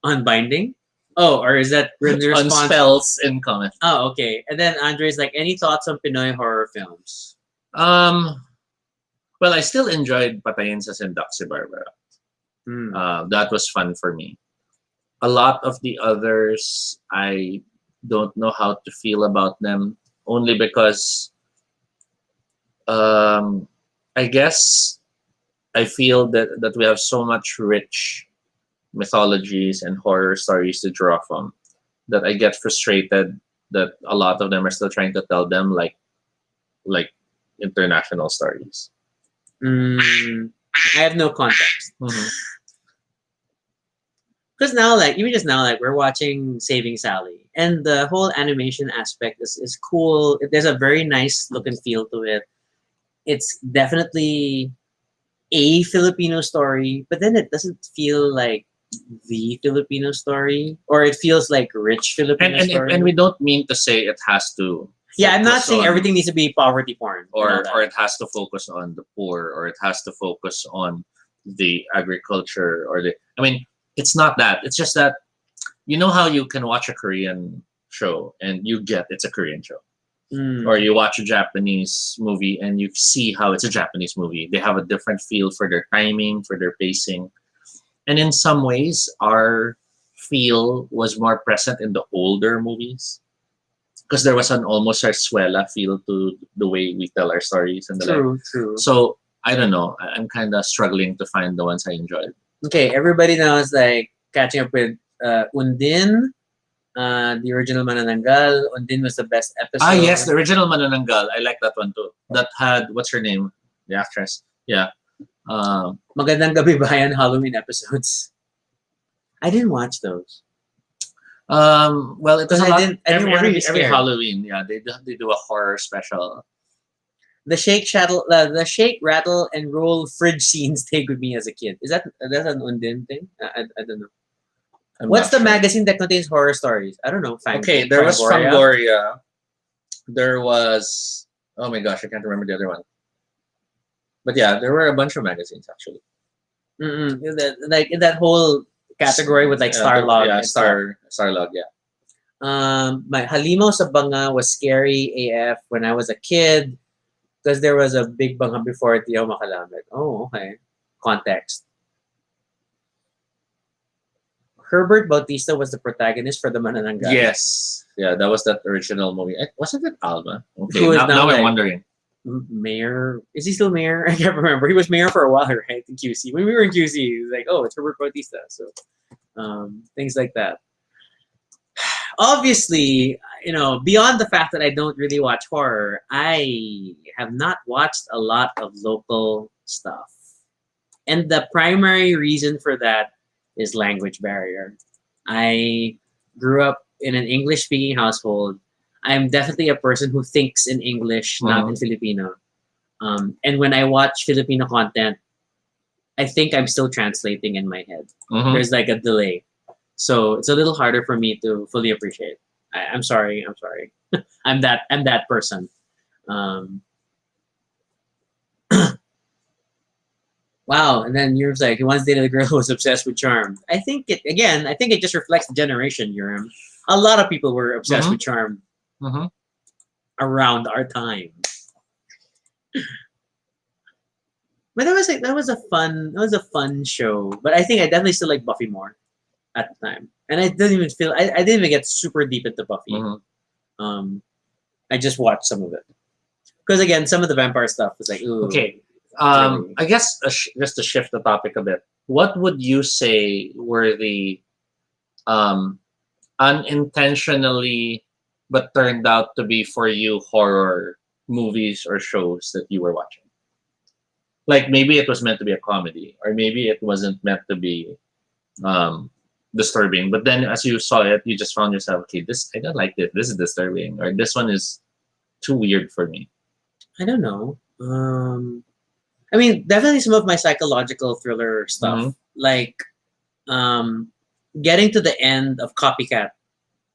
Speaker 2: On binding? Oh, or is that in
Speaker 1: on
Speaker 2: response?
Speaker 1: spells in comment.
Speaker 2: Oh, okay. And then Andre's like, any thoughts on Pinoy horror films?
Speaker 1: Well, I still enjoyed Patayin sa Sindak si Barbara. That was fun for me. A lot of the others, I don't know how to feel about them, only because I guess I feel that we have so much rich mythologies and horror stories to draw from that I get frustrated that a lot of them are still trying to tell them like international stories.
Speaker 2: I have no context.
Speaker 1: Mhm.
Speaker 2: Because now, like, even just now, like, we're watching Saving Sally, and the whole animation aspect is cool. There's a very nice look and feel to it. It's definitely a Filipino story, but then it doesn't feel like the Filipino story, or it feels like rich Filipino story.
Speaker 1: And we don't mean to say it has to.
Speaker 2: Yeah, I'm not
Speaker 1: focus
Speaker 2: saying
Speaker 1: on-
Speaker 2: everything needs to be poverty porn.
Speaker 1: or it has to focus on the poor, or it has to focus on the agriculture, or the. I mean, it's not that. It's just that how you can watch a Korean show and you get it's a Korean show, or you watch a Japanese movie and you see how it's a Japanese movie. They have a different feel for their timing, for their pacing, and in some ways, our feel was more present in the older movies. Because there was an almost Zarzuela feel to the way we tell our stories and the like.
Speaker 2: True.
Speaker 1: So I don't know. I'm kind of struggling to find the ones I enjoyed.
Speaker 2: Okay, everybody now is like catching up with Undin, the original Manananggal. Undin was the best episode.
Speaker 1: Ah, yes, the original Manananggal. I like that one too. That had what's her name? The actress. Yeah.
Speaker 2: Magandang Gabi Bayan Halloween episodes. I didn't watch those.
Speaker 1: Well, it was
Speaker 2: Because
Speaker 1: a lot.
Speaker 2: I didn't wanna be
Speaker 1: Every
Speaker 2: scared.
Speaker 1: Halloween, yeah, they do a horror special.
Speaker 2: The shake, rattle, and roll fridge scene stayed with me as a kid. Is that an Undin thing? I don't know.
Speaker 1: I'm
Speaker 2: What's
Speaker 1: not
Speaker 2: the
Speaker 1: sure.
Speaker 2: magazine that contains horror stories? I don't know.
Speaker 1: Okay, there was Fangoria. There was, oh my gosh, I can't remember the other one. But yeah, there were a bunch of magazines actually.
Speaker 2: Like in that whole category with like Starlog.
Speaker 1: Yeah,
Speaker 2: and stuff.
Speaker 1: Starlog, yeah.
Speaker 2: My Halimaw sa Banga was scary AF when I was a kid because there was a big banga before it. Di ako makalamit. Oh, okay. Context. Herbert Bautista was the protagonist for the Manananggal.
Speaker 1: Yes. Yeah, that was that original movie. Wasn't it Alma? Okay,
Speaker 2: Who is
Speaker 1: now,
Speaker 2: now,
Speaker 1: I'm
Speaker 2: like,
Speaker 1: wondering.
Speaker 2: Mayor? Is he still mayor? I can't remember. He was mayor for a while, right? In QC. When we were in QC, he was like, oh, it's Herbert Bautista. So things like that. Obviously, beyond the fact that I don't really watch horror, I have not watched a lot of local stuff. And the primary reason for that is language barrier. I grew up in an English-speaking household. I'm definitely a person who thinks in English, not in Filipino. And when I watch Filipino content, I think I'm still translating in my head. There's like a delay. So it's a little harder for me to fully appreciate. I'm sorry. I'm that person. Wow, and then Urim's like, he once dated a girl who was obsessed with Charmed. I think it just reflects the generation, Urim. A lot of people were obsessed with Charmed around our time. But that was a fun show. But I think I definitely still like Buffy more at the time. And I didn't even get super deep into Buffy. I just watched some of it. Because again, some of the vampire stuff was like, ooh.
Speaker 1: Okay. I guess just to shift the topic a bit, what would you say were the unintentionally but turned out to be for you horror movies or shows that you were watching? Like maybe it was meant to be a comedy, or maybe it wasn't meant to be disturbing. But then as you saw it, you just found yourself, okay, I don't like this. This is disturbing, or this one is too weird for me.
Speaker 2: I don't know. I mean, definitely some of my psychological thriller stuff, like getting to the end of Copycat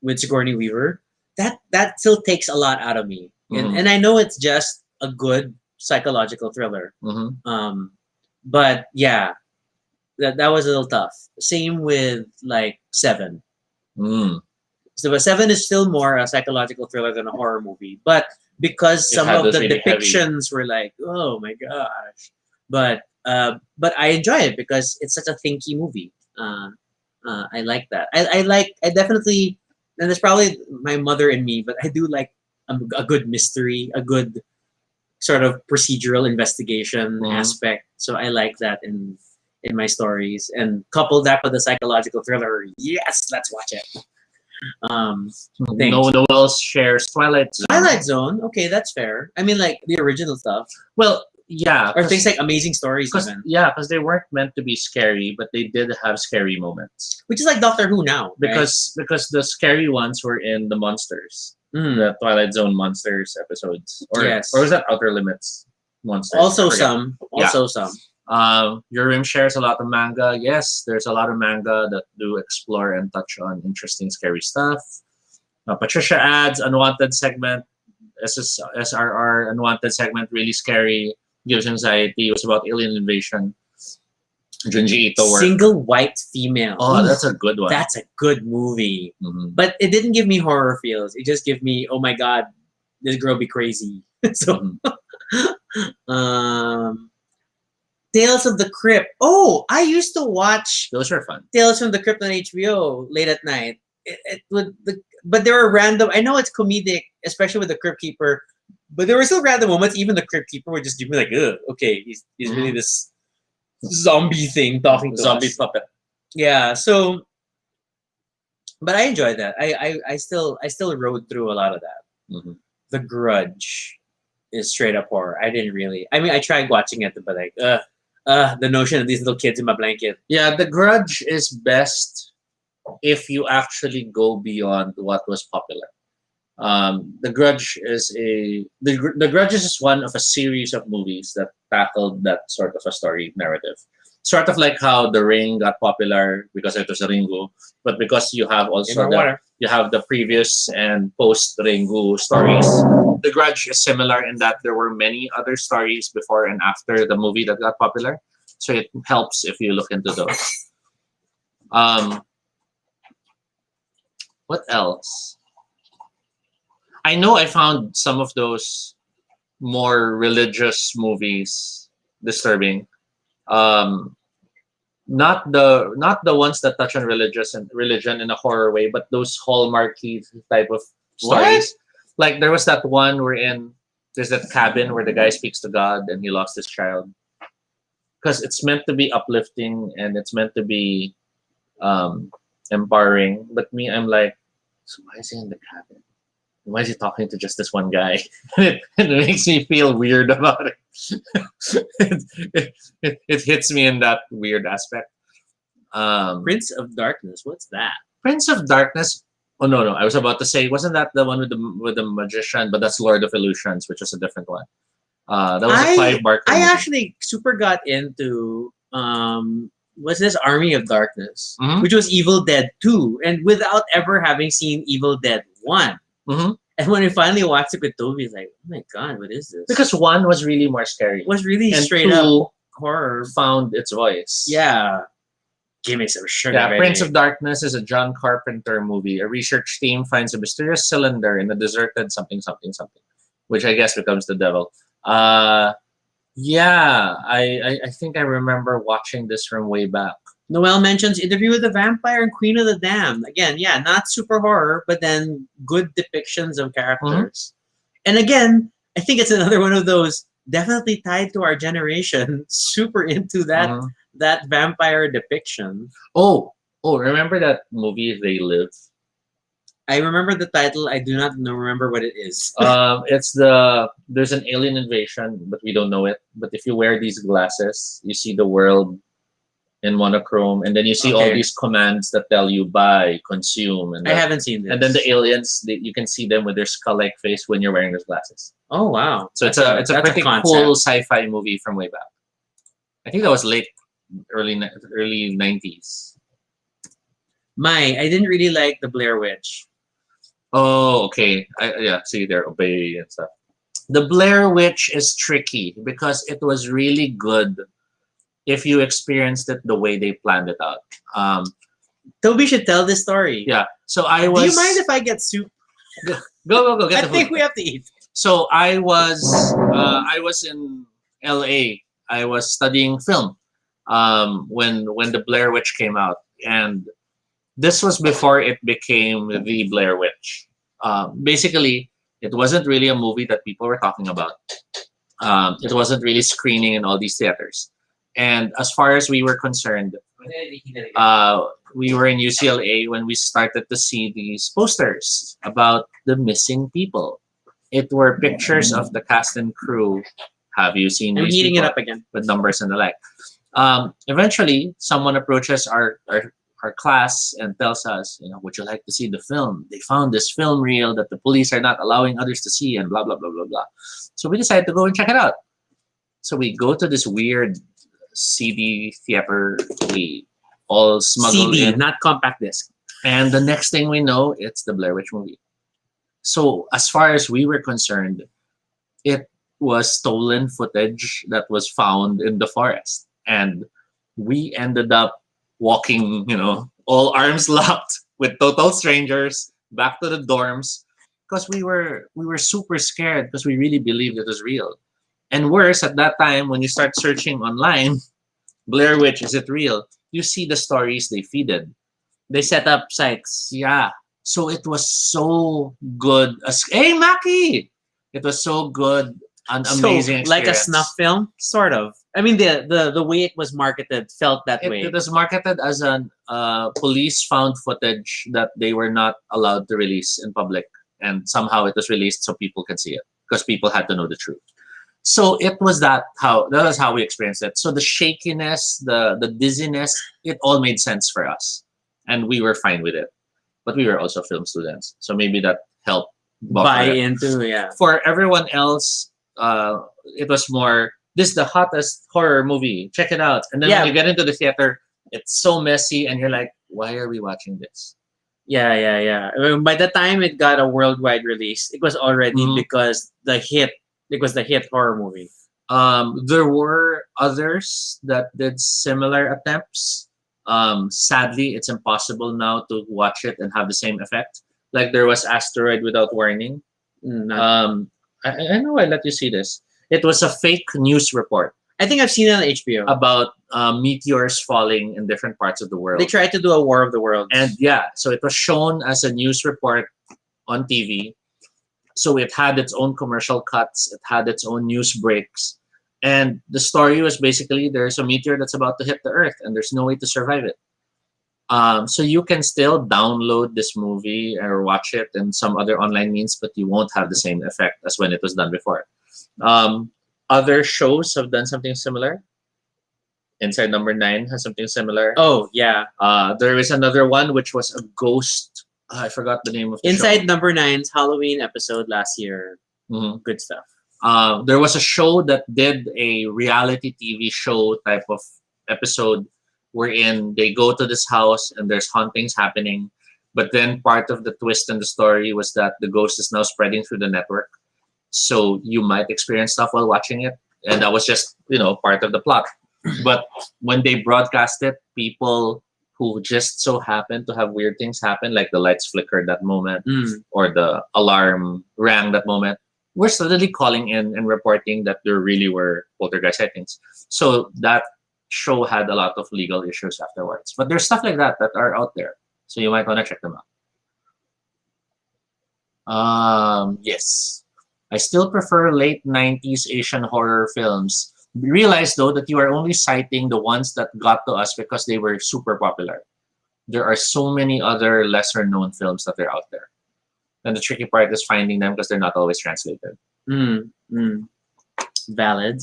Speaker 2: with Sigourney Weaver. That still takes a lot out of me, and I know it's just a good psychological thriller. But yeah, that was a little tough. Same with like Seven. So, but Seven is still more a psychological thriller than a horror movie, but because some of the
Speaker 1: really
Speaker 2: depictions were like, oh my gosh, but I enjoy it because it's such a thinky movie. I like that. I definitely, and it's probably my mother in me, but I do like a good mystery, a good sort of procedural investigation aspect. So I like that in my stories, and couple that with a psychological thriller. Yes, let's watch it.
Speaker 1: No else shares Twilight Zone.
Speaker 2: Twilight Zone. Okay, that's fair. I mean, like the original stuff.
Speaker 1: Well, yeah,
Speaker 2: or things like Amazing Stories. Even.
Speaker 1: Yeah, because they weren't meant to be scary, but they did have scary moments.
Speaker 2: Which is like Doctor Who now,
Speaker 1: because the scary ones were in the monsters, the Twilight Zone monsters episodes, or was that Outer Limits monsters?
Speaker 2: Also some.
Speaker 1: Your Rim shares a lot of manga. Yes, there's a lot of manga that do explore and touch on interesting, scary stuff. Patricia adds unwanted segment, SRR unwanted segment, really scary, gives anxiety. It was about alien invasion. Junji Ito work.
Speaker 2: Single white female.
Speaker 1: Oh, that's a good one.
Speaker 2: That's a good movie. But it didn't give me horror feels. It just gave me, oh my god, this girl be crazy. So, Tales of the Crypt. Oh, I used to watch.
Speaker 1: Those were fun.
Speaker 2: Tales from the Crypt on HBO late at night. But there were random. I know it's comedic, especially with the Crypt Keeper. But there were still random moments. Even the Crypt Keeper would just give me like, ugh, okay, he's really this zombie thing talking to
Speaker 1: zombie
Speaker 2: us.
Speaker 1: puppet.
Speaker 2: Yeah. So, but I enjoyed that. I still rode through a lot of that. The Grudge is straight up horror. I didn't really. I mean, I tried watching it, but like, the notion of these little kids in my blanket.
Speaker 1: Yeah, The Grudge is best if you actually go beyond what was popular. The Grudge is The Grudge is one of a series of movies that tackled that sort of a story narrative. sort of like how The Ring got popular because it was a Ringu, but because you have also you have the previous and post Ringu stories. The Grudge is similar in that there were many other stories before and after the movie that got popular, so it helps if you look into those. What else? I know I found some of those more religious movies disturbing. Not the ones that touch on religion in a horror way, but those hallmarky type of stories. Like there was that one wherein there's that cabin where the guy speaks to God and he lost his child. Because it's meant to be uplifting and it's meant to be empowering. But me, I'm like, so why is he in the cabin? Why is he talking to just this one guy? it makes me feel weird about it. it hits me in that weird aspect.
Speaker 2: Prince of Darkness, what's that?
Speaker 1: Prince of Darkness. Oh no, I was about to say, wasn't that the one with the magician? But that's Lord of Illusions, which is a different one. That was a Clive Barker
Speaker 2: I
Speaker 1: movie.
Speaker 2: actually super got into what's this Army of Darkness,
Speaker 1: Mhm.
Speaker 2: which was Evil Dead 2, and without ever having seen Evil Dead 1.
Speaker 1: Mhm.
Speaker 2: And when we finally watched it with Toby, it's like, oh my god, what is this?
Speaker 1: Because one was really more scary.
Speaker 2: It was really
Speaker 1: And
Speaker 2: straight
Speaker 1: two
Speaker 2: up horror.
Speaker 1: found its voice.
Speaker 2: Yeah. Give me some sugar.
Speaker 1: Yeah,
Speaker 2: baby.
Speaker 1: Prince of Darkness is a John Carpenter movie. A research team finds a mysterious cylinder in a deserted something, which I guess becomes the devil. Yeah, I think I remember watching this from way back.
Speaker 2: Noel mentions Interview with the Vampire and Queen of the Damned. Again, yeah, not super horror, but then good depictions of characters. And again, I think it's another one of those definitely tied to our generation, super into that that vampire depiction.
Speaker 1: Oh, remember that movie They Live?
Speaker 2: I remember the title. I do not remember what it is.
Speaker 1: There's an alien invasion, but we don't know it. But if you wear these glasses, you see the world in monochrome, and then you see all these commands that tell you buy, consume, and
Speaker 2: I haven't seen this.
Speaker 1: And then the aliens, you can see them with their skull-like face when you're wearing those glasses.
Speaker 2: Oh wow!
Speaker 1: So it's a pretty cool sci-fi movie from way back. I think that was early 90s.
Speaker 2: I didn't really like the Blair Witch.
Speaker 1: Oh, okay. See, they're obey and stuff. The Blair Witch is tricky because it was really good if you experienced it the way they planned it out.
Speaker 2: Toby should tell this story.
Speaker 1: Yeah. So I was.
Speaker 2: Do you mind if I get soup?
Speaker 1: Go. Get the
Speaker 2: I think
Speaker 1: food.
Speaker 2: we have to eat.
Speaker 1: So I was in LA. I was studying film when the Blair Witch came out, and this was before it became the Blair Witch. Basically, it wasn't really a movie that people were talking about. It wasn't really screening in all these theaters. And as far as we were concerned, we were in UCLA when we started to see these posters about the missing people. It were pictures of the cast and crew. Have you seen
Speaker 2: I'm
Speaker 1: these
Speaker 2: heating
Speaker 1: people?
Speaker 2: it up again.
Speaker 1: With numbers and the like. Eventually, someone approaches our class and tells us, would you like to see the film? They found this film reel that the police are not allowing others to see, and blah, blah, blah, blah, blah. So we decided to go and check it out. So we go to this weird CD theater. We all smuggle
Speaker 2: CD,
Speaker 1: in.
Speaker 2: not compact disc.
Speaker 1: And the next thing we know, it's the Blair Witch movie. So as far as we were concerned, it was stolen footage that was found in the forest. And we ended up walking, all arms locked with total strangers back to the dorms because we were super scared because we really believed it was real. And worse, at that time, when you start searching online, Blair Witch, is it real? You see the stories they feeded.
Speaker 2: They set up sites.
Speaker 1: Yeah. So it was so good. Hey, Maki! It was so good. An amazing experience.
Speaker 2: Like a snuff film? Sort of. I mean, the way it was marketed felt that way.
Speaker 1: It was marketed as an police found footage that they were not allowed to release in public. And somehow it was released so people could see it. Because people had to know the truth. So it was that was how we experienced it. So the shakiness, the dizziness, it all made sense for us. And we were fine with it. But we were also film students. So maybe that helped
Speaker 2: buy into, yeah.
Speaker 1: For everyone else, it was more this is the hottest horror movie. Check it out. And then
Speaker 2: Yeah.
Speaker 1: when you get into the theater, it's so messy, and you're like, why are we watching this?
Speaker 2: Yeah. I mean, by the time it got a worldwide release, it was already
Speaker 1: Mhm.
Speaker 2: because it was the hit horror movie.
Speaker 1: There were others that did similar attempts. Sadly, it's impossible now to watch it and have the same effect. Like there was Asteroid Without Warning. I know I let you see this. It was a fake news report
Speaker 2: I think I've seen it on HBO.
Speaker 1: about meteors falling in different parts of the world.
Speaker 2: They tried to do a War of the Worlds.
Speaker 1: And yeah, so it was shown as a news report on TV. So it had its own commercial cuts, it had its own news breaks. And the story was basically there's a meteor that's about to hit the Earth and there's no way to survive it. So you can still download this movie or watch it in some other online means, but you won't have the same effect as when it was done before. Other shows have done something similar. Inside Number 9 has something similar.
Speaker 2: Oh yeah.
Speaker 1: There is another one which was a ghost. I forgot the name of the
Speaker 2: Inside
Speaker 1: show.
Speaker 2: Number 9's Halloween episode last year.
Speaker 1: Mhm.
Speaker 2: Good stuff.
Speaker 1: There was a show that did a reality TV show type of episode wherein they go to this house and there's hauntings happening. But then part of the twist in the story was that the ghost is now spreading through the network. So you might experience stuff while watching it. And that was just, part of the plot. But when they broadcast it, people who just so happen to have weird things happen, like the lights flickered that moment or the alarm rang that moment, were suddenly calling in and reporting that there really were poltergeist sightings. So that show had a lot of legal issues afterwards. But there's stuff like that are out there. So you might want to check them out. Yes. I still prefer late 90s Asian horror films. Realize though that you are only citing the ones that got to us because they were super popular. There are so many other lesser known films that are out there. And the tricky part is finding them because they're not always translated.
Speaker 2: Valid.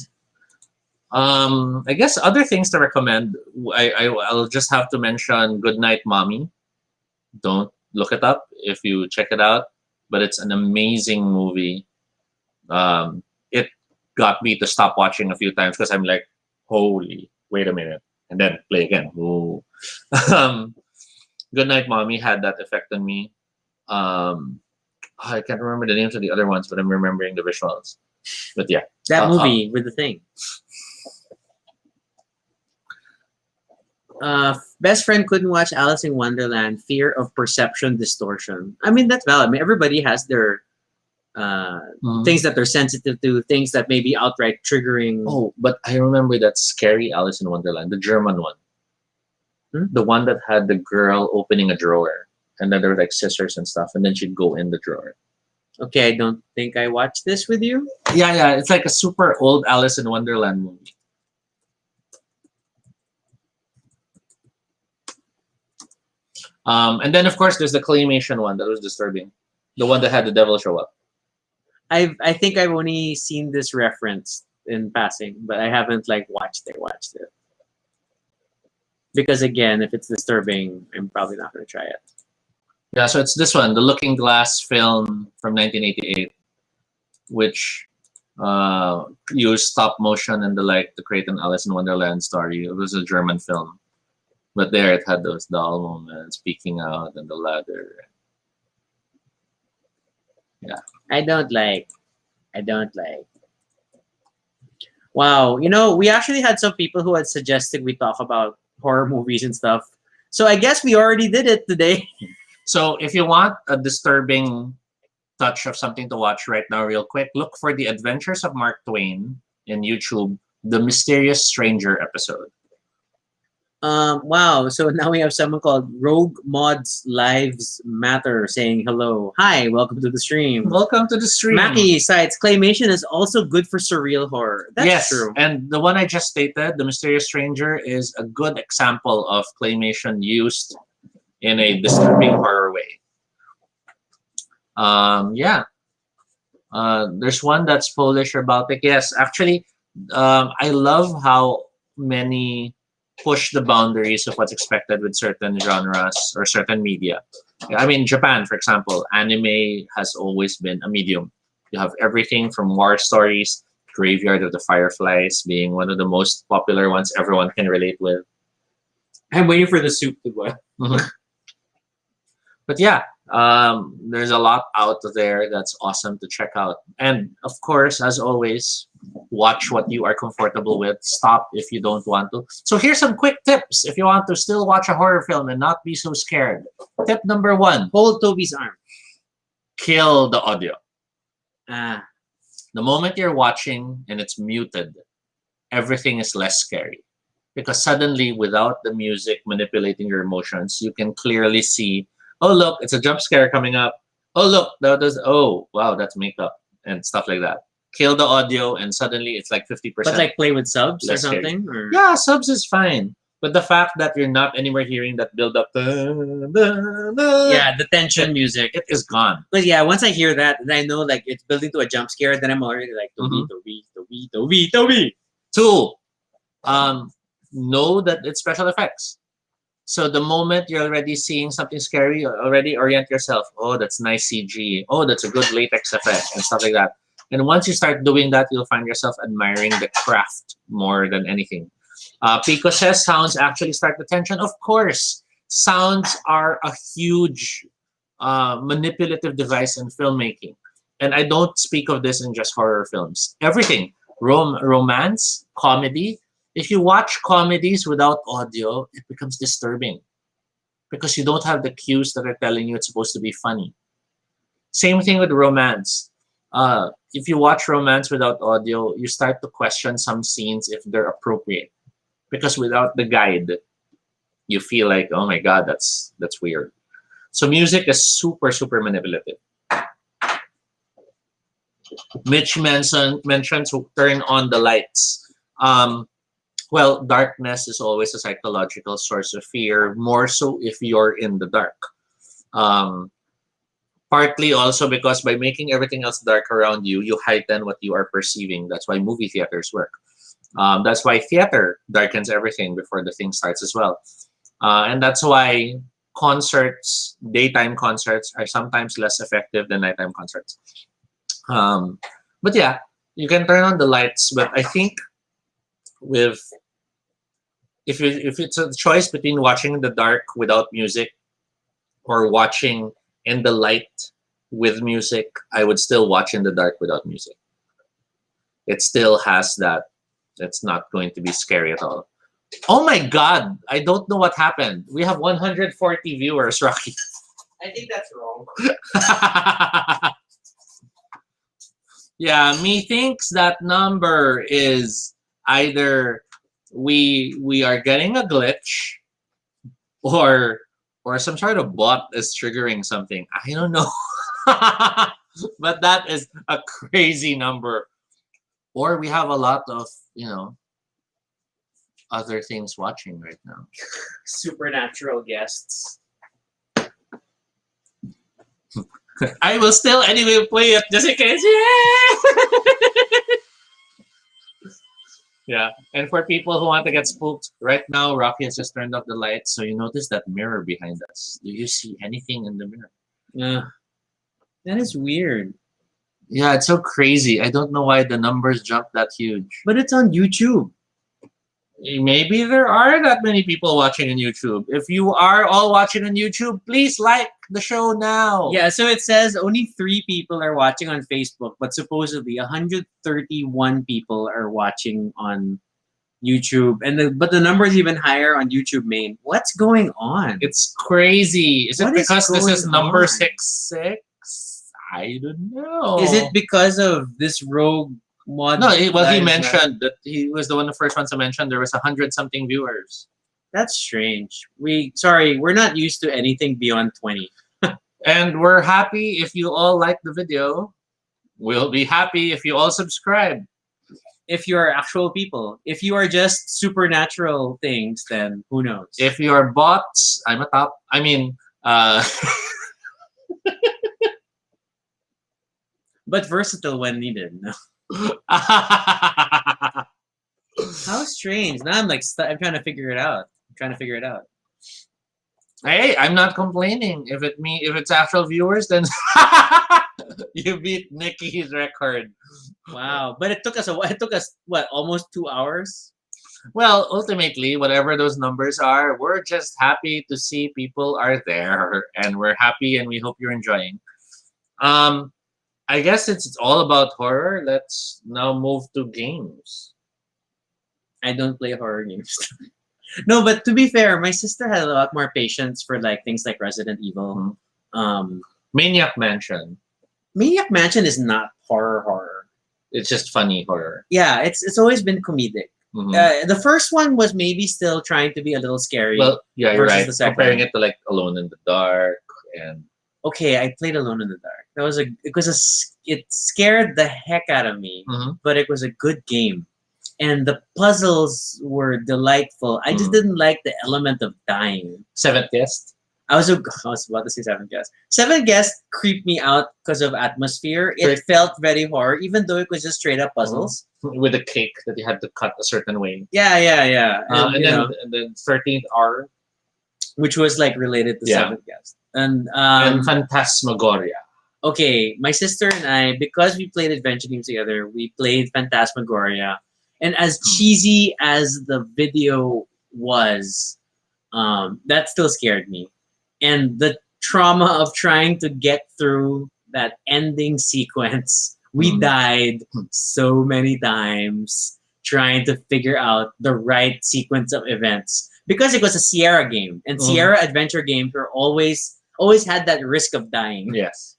Speaker 1: I guess other things to recommend, I'll just have to mention Goodnight Mommy. Don't look it up if you check it out, but it's an amazing movie. It got me to stop watching a few times because I'm like, holy, wait a minute, and then play again. Ooh. Goodnight Mommy had that effect on me. I can't remember the names of the other ones, but I'm remembering the visuals. But yeah,
Speaker 2: That movie with the thing. Best friend couldn't watch Alice in Wonderland. Fear of perception distortion. I mean, that's valid. I mean, everybody has their things that they're sensitive to, things that may be outright triggering.
Speaker 1: Oh, but I remember that scary Alice in Wonderland, the German one. The one that had the girl opening a drawer, and then there were like scissors and stuff, and then she'd go in the drawer.
Speaker 2: Okay, I don't think I watched this with you.
Speaker 1: Yeah, it's like a super old Alice in Wonderland movie. And then of course there's the claymation one that was disturbing, the one that had the devil show up.
Speaker 2: I think I've only seen this reference in passing, but I haven't watched it. Because again, if it's disturbing, I'm probably not going to try it.
Speaker 1: Yeah, so it's this one, the Looking Glass film from 1988, which used stop motion and the like to create an Alice in Wonderland story. It was a German film, but there it had those doll moments, peeking out, and the ladder. Yeah.
Speaker 2: I don't like. Wow, we actually had some people who had suggested we talk about horror movies and stuff. So I guess we already did it today.
Speaker 1: So if you want a disturbing touch of something to watch right now real quick, look for The Adventures of Mark Twain in YouTube, the Mysterious Stranger episode.
Speaker 2: Wow, so now we have someone called Rogue Mods Lives Matter saying hello. Hi, welcome to the stream.
Speaker 1: Welcome to the stream.
Speaker 2: Mackie cites claymation is also good for surreal horror. That's true.
Speaker 1: And the one I just stated, The Mysterious Stranger, is a good example of claymation used in a disturbing horror way. There's one that's Polish or Baltic. Yes, actually, I love how many push the boundaries of what's expected with certain genres or certain media. I mean, Japan, for example, anime has always been a medium. You have everything from war stories, Graveyard of the Fireflies being one of the most popular ones everyone can relate with.
Speaker 2: I'm waiting for the soup to boil.
Speaker 1: But yeah, there's a lot out there that's awesome to check out. And of course, as always, watch what you are comfortable with. Stop if you don't want to. So here's some quick tips if you want to still watch a horror film and not be so scared. Tip number 1,
Speaker 2: Hold Toby's arm.
Speaker 1: kill the audio.
Speaker 2: Ah,
Speaker 1: The moment you're watching and it's muted, everything is less scary. Because suddenly, without the music manipulating your emotions, you can clearly see, oh, look, it's a jump scare coming up. Oh, look, oh, wow, that's makeup and stuff like that. Kill the audio, and suddenly it's like 50%.
Speaker 2: but like play with subs or
Speaker 1: less scary.
Speaker 2: something? Or?
Speaker 1: Yeah, subs is fine. But the fact that you're not anywhere hearing that build up,
Speaker 2: Yeah, the tension music.
Speaker 1: it is gone.
Speaker 2: But yeah, once I hear that, then I know like it's building to a jump scare. Then I'm already like Toby, Toby, Toby, Toby, Toby.
Speaker 1: 2, know that it's special effects. So the moment you're already seeing something scary, you already orient yourself. Oh, that's nice CG. Oh, that's a good latex effect and stuff like that. And once you start doing that, you'll find yourself admiring the craft more than anything. Pico says sounds actually start the tension. Of course, sounds are a huge manipulative device in filmmaking. And I don't speak of this in just horror films. Everything, romance, comedy. If you watch comedies without audio, it becomes disturbing because you don't have the cues that are telling you it's supposed to be funny. Same thing with romance. If you watch romance without audio, you start to question some scenes if they're appropriate. Because without the guide, you feel like, oh my God, that's weird. So music is super, super manipulative. Mitch mentioned to turn on the lights. Well, darkness is always a psychological source of fear, more so if you're in the dark. Partly also because by making everything else dark around you, you heighten what you are perceiving. That's why movie theaters work. That's why theater darkens everything before the thing starts as well. And that's why concerts, daytime concerts, are sometimes less effective than nighttime concerts. But yeah, you can turn on the lights, but I think if it's a choice between watching in the dark without music or watching in the light with music, I would still watch in the dark without music. It still has that. It's not going to be scary at all. Oh my God, I don't know what happened. We have 140 viewers, Rocky.
Speaker 2: I think that's wrong.
Speaker 1: Yeah, methinks that number is either we are getting a glitch or some sort of bot is triggering something. I don't know. But that is a crazy number. Or we have a lot of, other things watching right now.
Speaker 2: Supernatural guests.
Speaker 1: I will still anyway play it just in case. Yeah. And for people who want to get spooked, right now Rocky has just turned off the lights, so you notice that mirror behind us. Do you see anything in the mirror?
Speaker 2: Yeah. That is weird.
Speaker 1: Yeah, it's so crazy. I don't know why the numbers jumped that huge.
Speaker 2: But it's on YouTube.
Speaker 1: Maybe there are that many people watching on YouTube. If you are all watching on YouTube, please like the show now.
Speaker 2: Yeah, so it says only 3 people are watching on Facebook, but supposedly 131 people are watching on YouTube. But the number is even higher on YouTube main. What's going on?
Speaker 1: It's crazy. Is it
Speaker 2: What is
Speaker 1: because this is
Speaker 2: going
Speaker 1: number
Speaker 2: on?
Speaker 1: 66? I don't know.
Speaker 2: Is it because of this rogue mod?
Speaker 1: No, he
Speaker 2: that is
Speaker 1: mentioned that he was the first one to mention there was 100-something viewers.
Speaker 2: That's strange. We're not used to anything beyond 20.
Speaker 1: And we're happy if you all like the video. We'll be happy if you all subscribe.
Speaker 2: If you are actual people. If you are just supernatural things, then who knows?
Speaker 1: If you're bots, I'm a top. I mean,
Speaker 2: but versatile when needed. No.
Speaker 1: How
Speaker 2: How strange. Now I'm like, I'm trying to figure it out.
Speaker 1: Hey, I'm not complaining. If it's actual viewers, then you beat Nikki's record.
Speaker 2: Wow. But it took us a while. It took us what, almost 2 hours?
Speaker 1: Well, ultimately, whatever those numbers are, we're just happy to see people are there, and we're happy, and we hope you're enjoying. Um, I guess since it's all about horror, let's now move to games.
Speaker 2: I don't play horror games. No, but to be fair, my sister had a lot more patience for like things like Resident Evil.
Speaker 1: Maniac Mansion.
Speaker 2: Maniac Mansion is not horror.
Speaker 1: It's just funny horror.
Speaker 2: Yeah, it's always been comedic.
Speaker 1: Mhm.
Speaker 2: The first one was maybe still trying to be a little scary.
Speaker 1: Well, yeah, you're
Speaker 2: versus
Speaker 1: right.
Speaker 2: the second.
Speaker 1: Comparing it to like Alone in the Dark and
Speaker 2: Okay, I played Alone in the Dark. It scared the heck out of me, but it was a good game, and the puzzles were delightful. I just didn't like the element of dying.
Speaker 1: Seventh Guest.
Speaker 2: I was about to say Seventh Guest. Seventh Guest creeped me out because of atmosphere. It felt very horror, even though it was just straight up puzzles.
Speaker 1: With a cake that you had to cut a certain way.
Speaker 2: Yeah.
Speaker 1: And then 13th Hour,
Speaker 2: which was like related to Seventh Guest. And
Speaker 1: Phantasmagoria.
Speaker 2: Okay, my sister and I, because we played adventure games together, we played Phantasmagoria. And as cheesy as the video was, that still scared me. And the trauma of trying to get through that ending sequence, we died so many times trying to figure out the right sequence of events. Because it was a Sierra game, and Sierra adventure games were always had that risk of dying.
Speaker 1: Yes.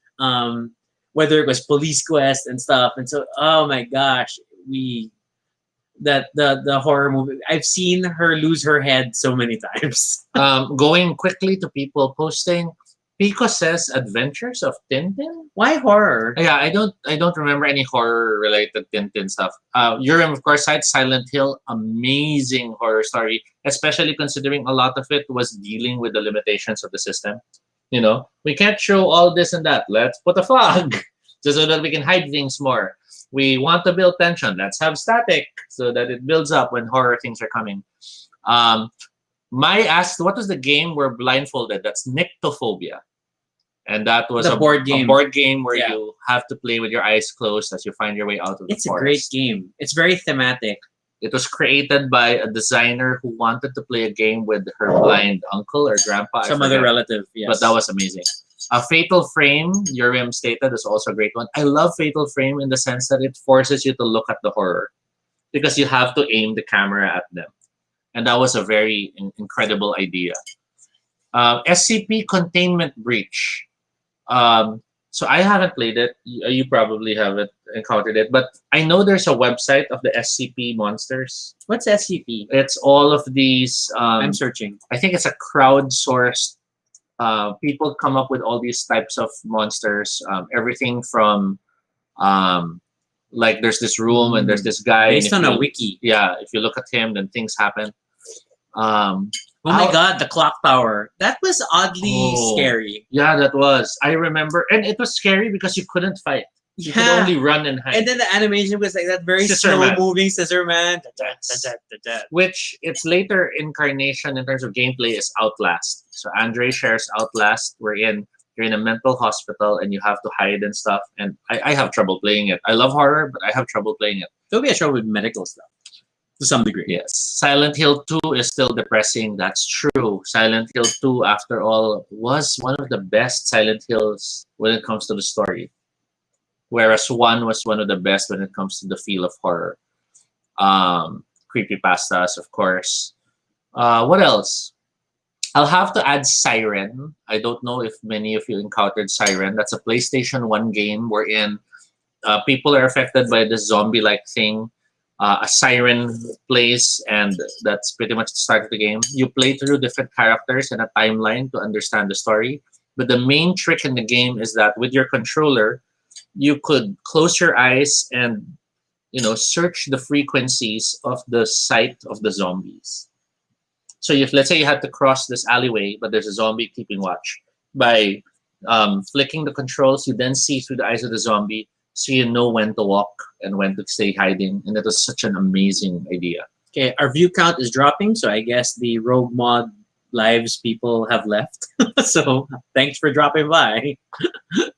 Speaker 2: Whether it was Police Quest and stuff, and so oh my gosh, the horror movie. I've seen her lose her head so many times.
Speaker 1: Going quickly to people posting, Pico says Adventures of Tintin.
Speaker 2: Why horror?
Speaker 1: Yeah, I don't remember any horror related Tintin stuff. Urim, of course, cites Silent Hill, amazing horror story, especially considering a lot of it was dealing with the limitations of the system. You know, we can't show all this and that. Let's put a fog just so that we can hide things more. We want to build tension. Let's have static so that it builds up when horror things are coming. Mai asked, what was the game where blindfolded? That's Nyctophobia. And that was a board game where you have to play with your eyes closed as you find your way out of the forest.
Speaker 2: It's a great game. It's very thematic.
Speaker 1: It was created by a designer who wanted to play a game with her blind uncle or grandpa.
Speaker 2: Some other relative, yes.
Speaker 1: But that was amazing. Fatal Frame, Urim stated, is also a great one. I love Fatal Frame in the sense that it forces you to look at the horror because you have to aim the camera at them. And that was a very incredible idea. SCP Containment Breach. So I haven't played it. You probably haven't encountered it. But I know there's a website of the SCP monsters.
Speaker 2: What's SCP?
Speaker 1: It's all of these...
Speaker 2: I'm searching.
Speaker 1: I think it's a crowdsourced... people come up with all these types of monsters. Everything from... like there's this room and there's this guy.
Speaker 2: Based on a wiki.
Speaker 1: Yeah, if you look at him, then things happen.
Speaker 2: Oh my god, the clock tower. That was oddly scary.
Speaker 1: Yeah, that was. I remember. And it was scary because you couldn't fight. You could only run and hide.
Speaker 2: And then the animation was like that very slow-moving Scissor Man.
Speaker 1: Which its later incarnation in terms of gameplay is Outlast. So Andre shares Outlast, wherein you're in a mental hospital and you have to hide and stuff. And I have trouble playing it. I love horror, but I have trouble playing it.
Speaker 2: There'll be a trouble with medical stuff. To some degree.
Speaker 1: Yes. Silent Hill 2 is still depressing. That's true. Silent Hill 2, after all, was one of the best Silent Hills when it comes to the story. Whereas 1 was one of the best when it comes to the feel of horror. Creepypastas, of course. What else? I'll have to add Siren. I don't know if many of you encountered Siren. That's a PlayStation 1 game wherein people are affected by this zombie-like thing. A siren plays, and that's pretty much the start of the game. You play through different characters and a timeline to understand the story. But the main trick in the game is that with your controller, you could close your eyes and, search the frequencies of the sight of the zombies. So if, let's say, you had to cross this alleyway, but there's a zombie keeping watch, by flicking the controls, you then see through the eyes of the zombie, so you know when to walk and when to stay hiding. And that was such an amazing idea.
Speaker 2: Okay, our view count is dropping, so I guess the Rogue Mod lives people have left. So thanks for dropping by.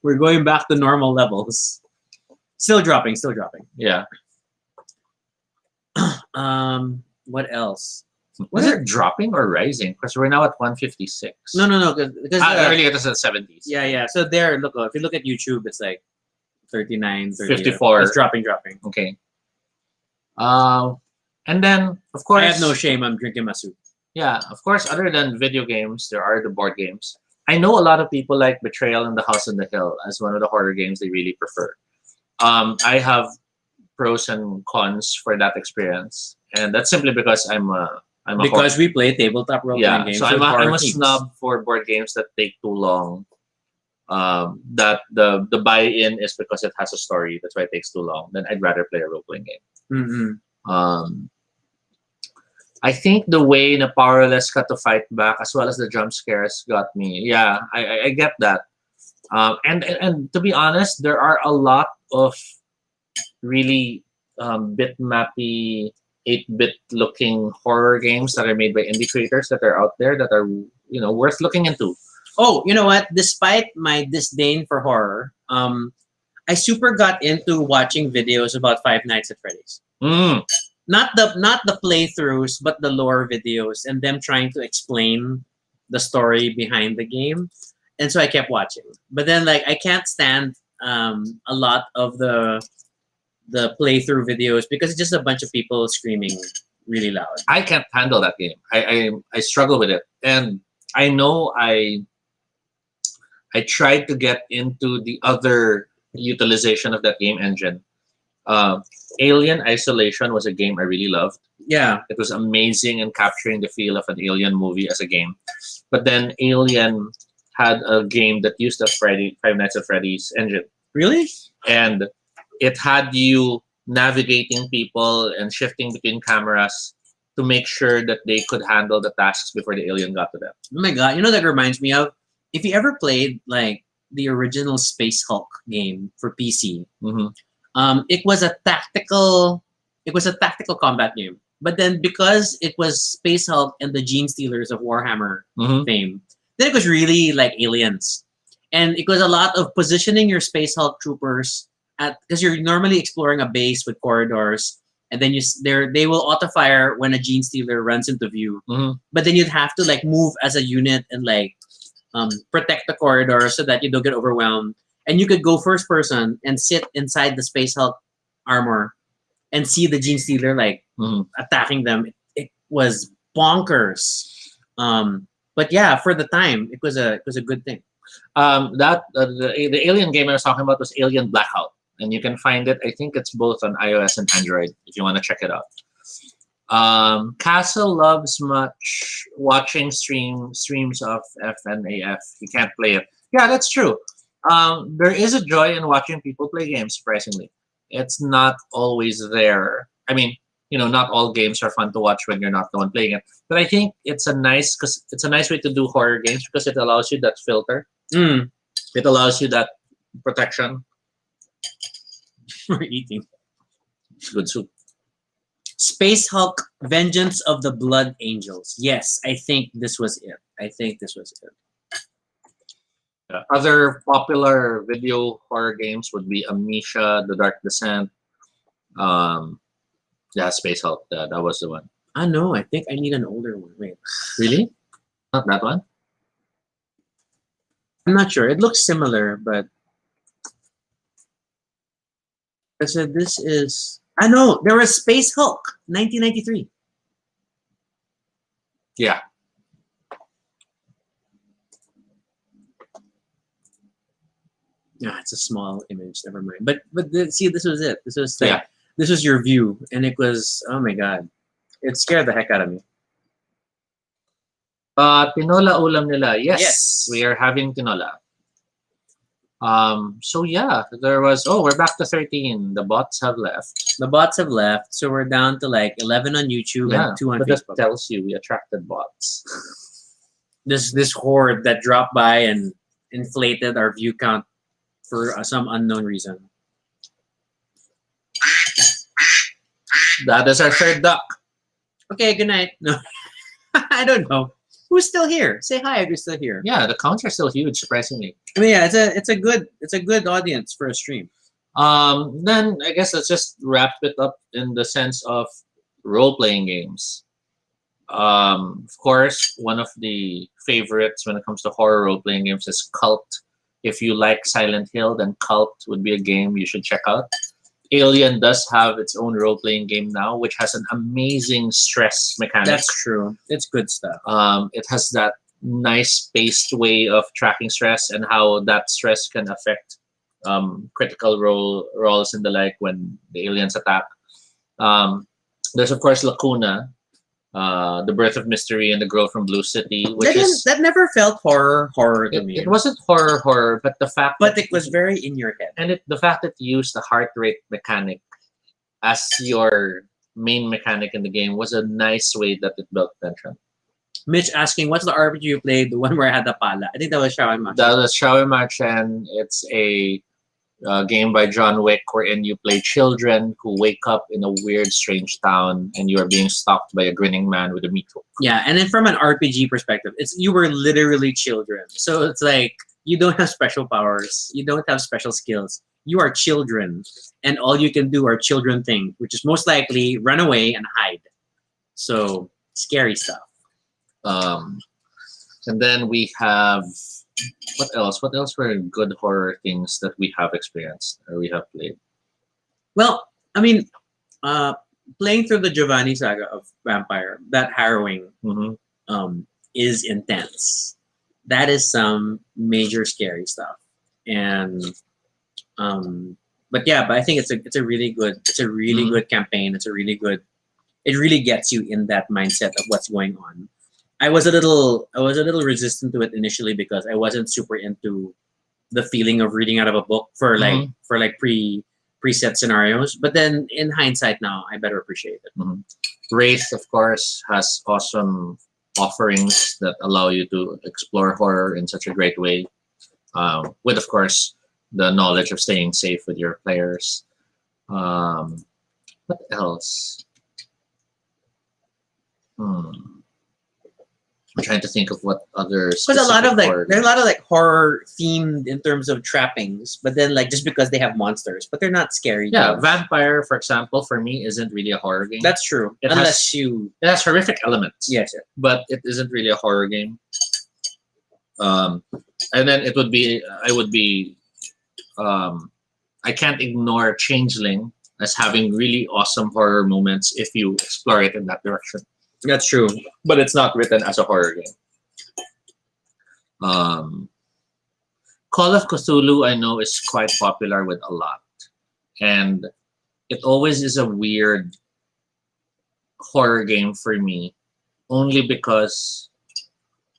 Speaker 2: We're going back to normal levels. Still dropping, still dropping.
Speaker 1: Yeah.
Speaker 2: What else?
Speaker 1: Was it dropping or rising? Because we're now at 156.
Speaker 2: No, because
Speaker 1: Earlier it was at 70s.
Speaker 2: yeah. So there, look, if you look at YouTube, it's like 39, 30.
Speaker 1: 54.
Speaker 2: It's dropping.
Speaker 1: Okay. And then of course
Speaker 2: I have no shame. I'm drinking my soup.
Speaker 1: Yeah, of course, other than video games, there are the board games. I know a lot of people like Betrayal in the House on the Hill as one of the horror games they really prefer. I have pros and cons for that experience, and that's simply because I'm a
Speaker 2: Because we play tabletop role playing games.
Speaker 1: so
Speaker 2: with
Speaker 1: I'm
Speaker 2: horror
Speaker 1: a
Speaker 2: themes.
Speaker 1: snub for board games that take too long. That the buy-in is because it has a story. That's why it takes too long. Then I'd rather play a role-playing game.
Speaker 2: Mm-hmm.
Speaker 1: I think the way the powerless got to fight back, as well as the jump scares, got me. Yeah, I get that. And to be honest, there are a lot of really bitmappy, 8-bit looking horror games that are made by indie creators that are out there that are worth looking into.
Speaker 2: Oh, you know what? Despite my disdain for horror, I super got into watching videos about Five Nights at Freddy's. Not the playthroughs, but the lore videos and them trying to explain the story behind the game. And so I kept watching. But then I can't stand a lot of the playthrough videos because it's just a bunch of people screaming really loud.
Speaker 1: I can't handle that game. I struggle with it. And I know I tried to get into the other utilization of that game engine. Alien Isolation was a game I really loved.
Speaker 2: Yeah.
Speaker 1: It was amazing in capturing the feel of an Alien movie as a game. But then Alien had a game that used the Five Nights at Freddy's engine.
Speaker 2: Really?
Speaker 1: And it had you navigating people and shifting between cameras to make sure that they could handle the tasks before the alien got to them.
Speaker 2: Oh my god! You know that reminds me of, if you ever played the original Space Hulk game for PC. It was a tactical combat game. But then because it was Space Hulk and the Gene Stealers of Warhammer fame, then it was really like Aliens, and it was a lot of positioning your Space Hulk troopers because you're normally exploring a base with corridors, and then they will auto fire when a Gene Stealer runs into view. But then you'd have to move as a unit and protect the corridor so that you don't get overwhelmed. And you could go first person and sit inside the Space Hulk armor and see the Gene Stealer attacking them. It was bonkers. But yeah, for the time, it was a good thing.
Speaker 1: The Alien game I was talking about was Alien Blackout, and you can find it. I think it's both on iOS and Android if you want to check it out. Castle loves much watching streams of FNAF. He can't play it. Yeah, that's true. There is a joy in watching people play games. Surprisingly, it's not always there. I mean, not all games are fun to watch when you're not the one playing it. But I think it's a nice way to do horror games because it allows you that filter. It allows you that protection.
Speaker 2: We're eating.
Speaker 1: It's good soup.
Speaker 2: Space Hulk, Vengeance of the Blood Angels. Yes, I think this was it.
Speaker 1: Other popular video horror games would be Amnesia, The Dark Descent. Space Hulk. That was the one.
Speaker 2: I know. I think I need an older one. Wait.
Speaker 1: Really? Not that one?
Speaker 2: I'm not sure. It looks similar, but I said this is. I know there was Space Hulk, 1993.
Speaker 1: Yeah.
Speaker 2: Yeah, it's a small image. Never mind. But see, this was it. This was this was your view, and it was, oh my god, it scared the heck out of me.
Speaker 1: Tinola ulam nila. Yes,
Speaker 2: Yes.
Speaker 1: we are having tinola. So yeah, there was. Oh, we're back to 13. The bots have left.
Speaker 2: The bots have left, so we're down to 11 on YouTube and 2 on
Speaker 1: but
Speaker 2: Facebook.
Speaker 1: that tells you we attracted bots.
Speaker 2: This horde that dropped by and inflated our view count for some unknown reason.
Speaker 1: That is our third duck.
Speaker 2: Okay, good night. No, I don't know. Who's still here? Say hi if you're still here.
Speaker 1: Yeah, the counts are still huge, surprisingly.
Speaker 2: I mean, yeah, it's a good audience for a stream.
Speaker 1: Then I guess let's just wrap it up in the sense of role playing games. Of course, one of the favorites when it comes to horror role playing games is Cult. If you like Silent Hill, then Cult would be a game you should check out. Alien does have its own role playing game now, which has an amazing stress mechanic.
Speaker 2: That's true. It's good stuff.
Speaker 1: It has that nice paced way of tracking stress and how that stress can affect critical rolls and the like when the aliens attack. There's of course Lacuna, The Birth of Mystery and The Girl from Blue City, which
Speaker 2: That never felt horror to me.
Speaker 1: it wasn't horror, but the fact
Speaker 2: But
Speaker 1: that
Speaker 2: it was very in your head.
Speaker 1: and the fact that you used the heart rate mechanic as your main mechanic in the game was a nice way that it built tension.
Speaker 2: Mitch asking, what's the RPG you played? The one where I had the pala. I think that was Shawan
Speaker 1: That was Shawarma Chen. It's a game by John Wick wherein you play children who wake up in a weird, strange town and you are being stalked by a grinning man with a meat hook.
Speaker 2: Yeah, and then from an RPG perspective, you were literally children. So it's like you don't have special powers, you don't have special skills. You are children, and all you can do are children things, which is most likely run away and hide. So scary stuff.
Speaker 1: And then we have what else? What else were good horror things that we have experienced or we have played?
Speaker 2: Well, I mean, playing through the Giovanni saga of Vampire, that harrowing is intense. That is some major scary stuff. And but I think it's a really good good campaign. It really gets you in that mindset of what's going on. I was a little resistant to it initially because I wasn't super into the feeling of reading out of a book for preset scenarios. But then in hindsight now, I better appreciate it.
Speaker 1: Wraith, of course, has awesome offerings that allow you to explore horror in such a great way. With of course the knowledge of staying safe with your players. What else? I'm trying to think of what others.
Speaker 2: Because there's a lot of horror themed in terms of trappings, but then just because they have monsters, but they're not scary.
Speaker 1: Yeah,
Speaker 2: games.
Speaker 1: Vampire, for example, for me isn't really a horror game.
Speaker 2: That's true.
Speaker 1: It has horrific elements.
Speaker 2: Yes.
Speaker 1: But it isn't really a horror game. And then I can't ignore Changeling as having really awesome horror moments if you explore it in that direction.
Speaker 2: That's true.
Speaker 1: But it's not written as a horror game. Call of Cthulhu, I know, is quite popular with a lot. And it always is a weird horror game for me, only because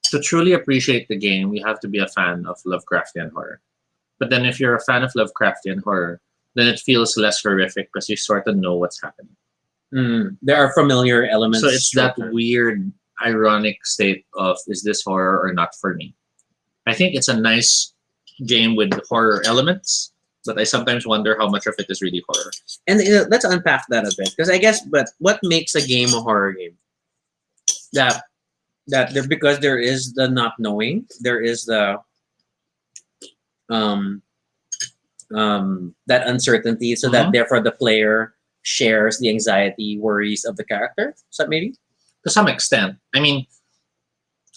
Speaker 1: to truly appreciate the game, you have to be a fan of Lovecraftian horror. But then if you're a fan of Lovecraftian horror, then it feels less horrific because you sort of know what's happening.
Speaker 2: There are familiar elements.
Speaker 1: So it's that weird, ironic state of, is this horror or not for me? I think it's a nice game with horror elements, but I sometimes wonder how much of it is really horror.
Speaker 2: And let's unpack that a bit, because I guess, but what makes a game a horror game? Because there is the not knowing, there is the that uncertainty, so that therefore the player shares the anxiety, worries of the character. Is that maybe?
Speaker 1: To some extent. I mean,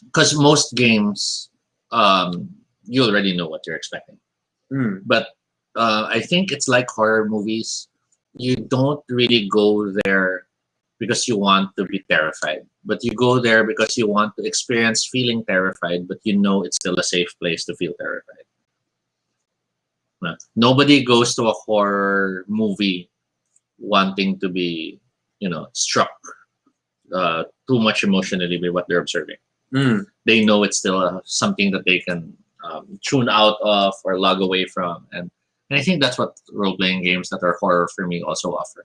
Speaker 1: because most games, you already know what you're expecting. But I think it's like horror movies. You don't really go there because you want to be terrified, but you go there because you want to experience feeling terrified, but you know it's still a safe place to feel terrified. Nobody goes to a horror movie wanting to be, struck too much emotionally by what they're observing. They know it's still something that they can tune out of or log away from. And I think that's what role-playing games that are horror for me also offer.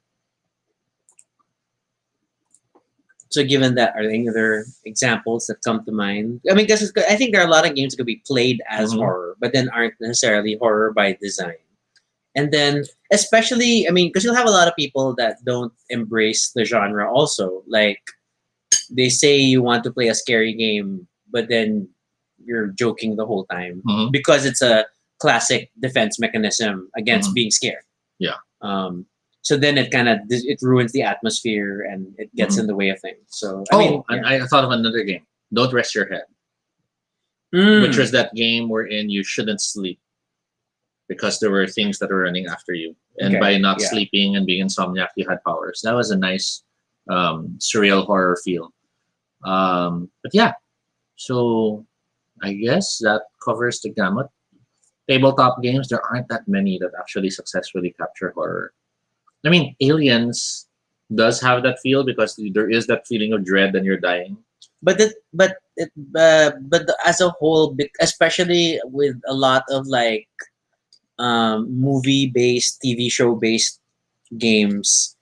Speaker 2: So given that, are there any other examples that come to mind? I mean, because I think there are a lot of games that could be played as horror, but then aren't necessarily horror by design. And then, especially, I mean, because you'll have a lot of people that don't embrace the genre also. Like, they say you want to play a scary game, but then you're joking the whole time because it's a classic defense mechanism against being scared.
Speaker 1: Yeah.
Speaker 2: So then it ruins the atmosphere and it gets in the way of things. So
Speaker 1: and I thought of another game. Don't Rest Your Head, which was that game wherein you shouldn't sleep because there were things that were running after you, and by not sleeping and being insomniac, you had powers. That was a nice surreal horror feel. But yeah, so I guess that covers the gamut. Tabletop games, there aren't that many that actually successfully capture horror. I mean, Aliens does have that feel because there is that feeling of dread and you're dying.
Speaker 2: But as a whole, especially with a lot of like movie based, TV show based games,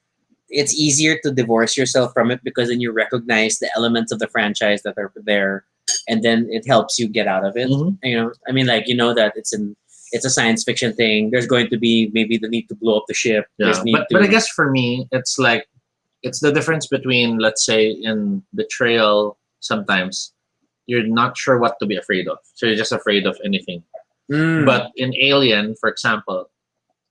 Speaker 2: it's easier to divorce yourself from it because then you recognize the elements of the franchise that are there, and then it helps you get out of it. You know, I mean, like, you know that it's a science fiction thing. There's going to be maybe the need to blow up the ship.
Speaker 1: Yeah, but I guess for me, it's like it's the difference between, let's say, in Betrayal. Sometimes you're not sure what to be afraid of, so you're just afraid of anything. But in Alien, for example,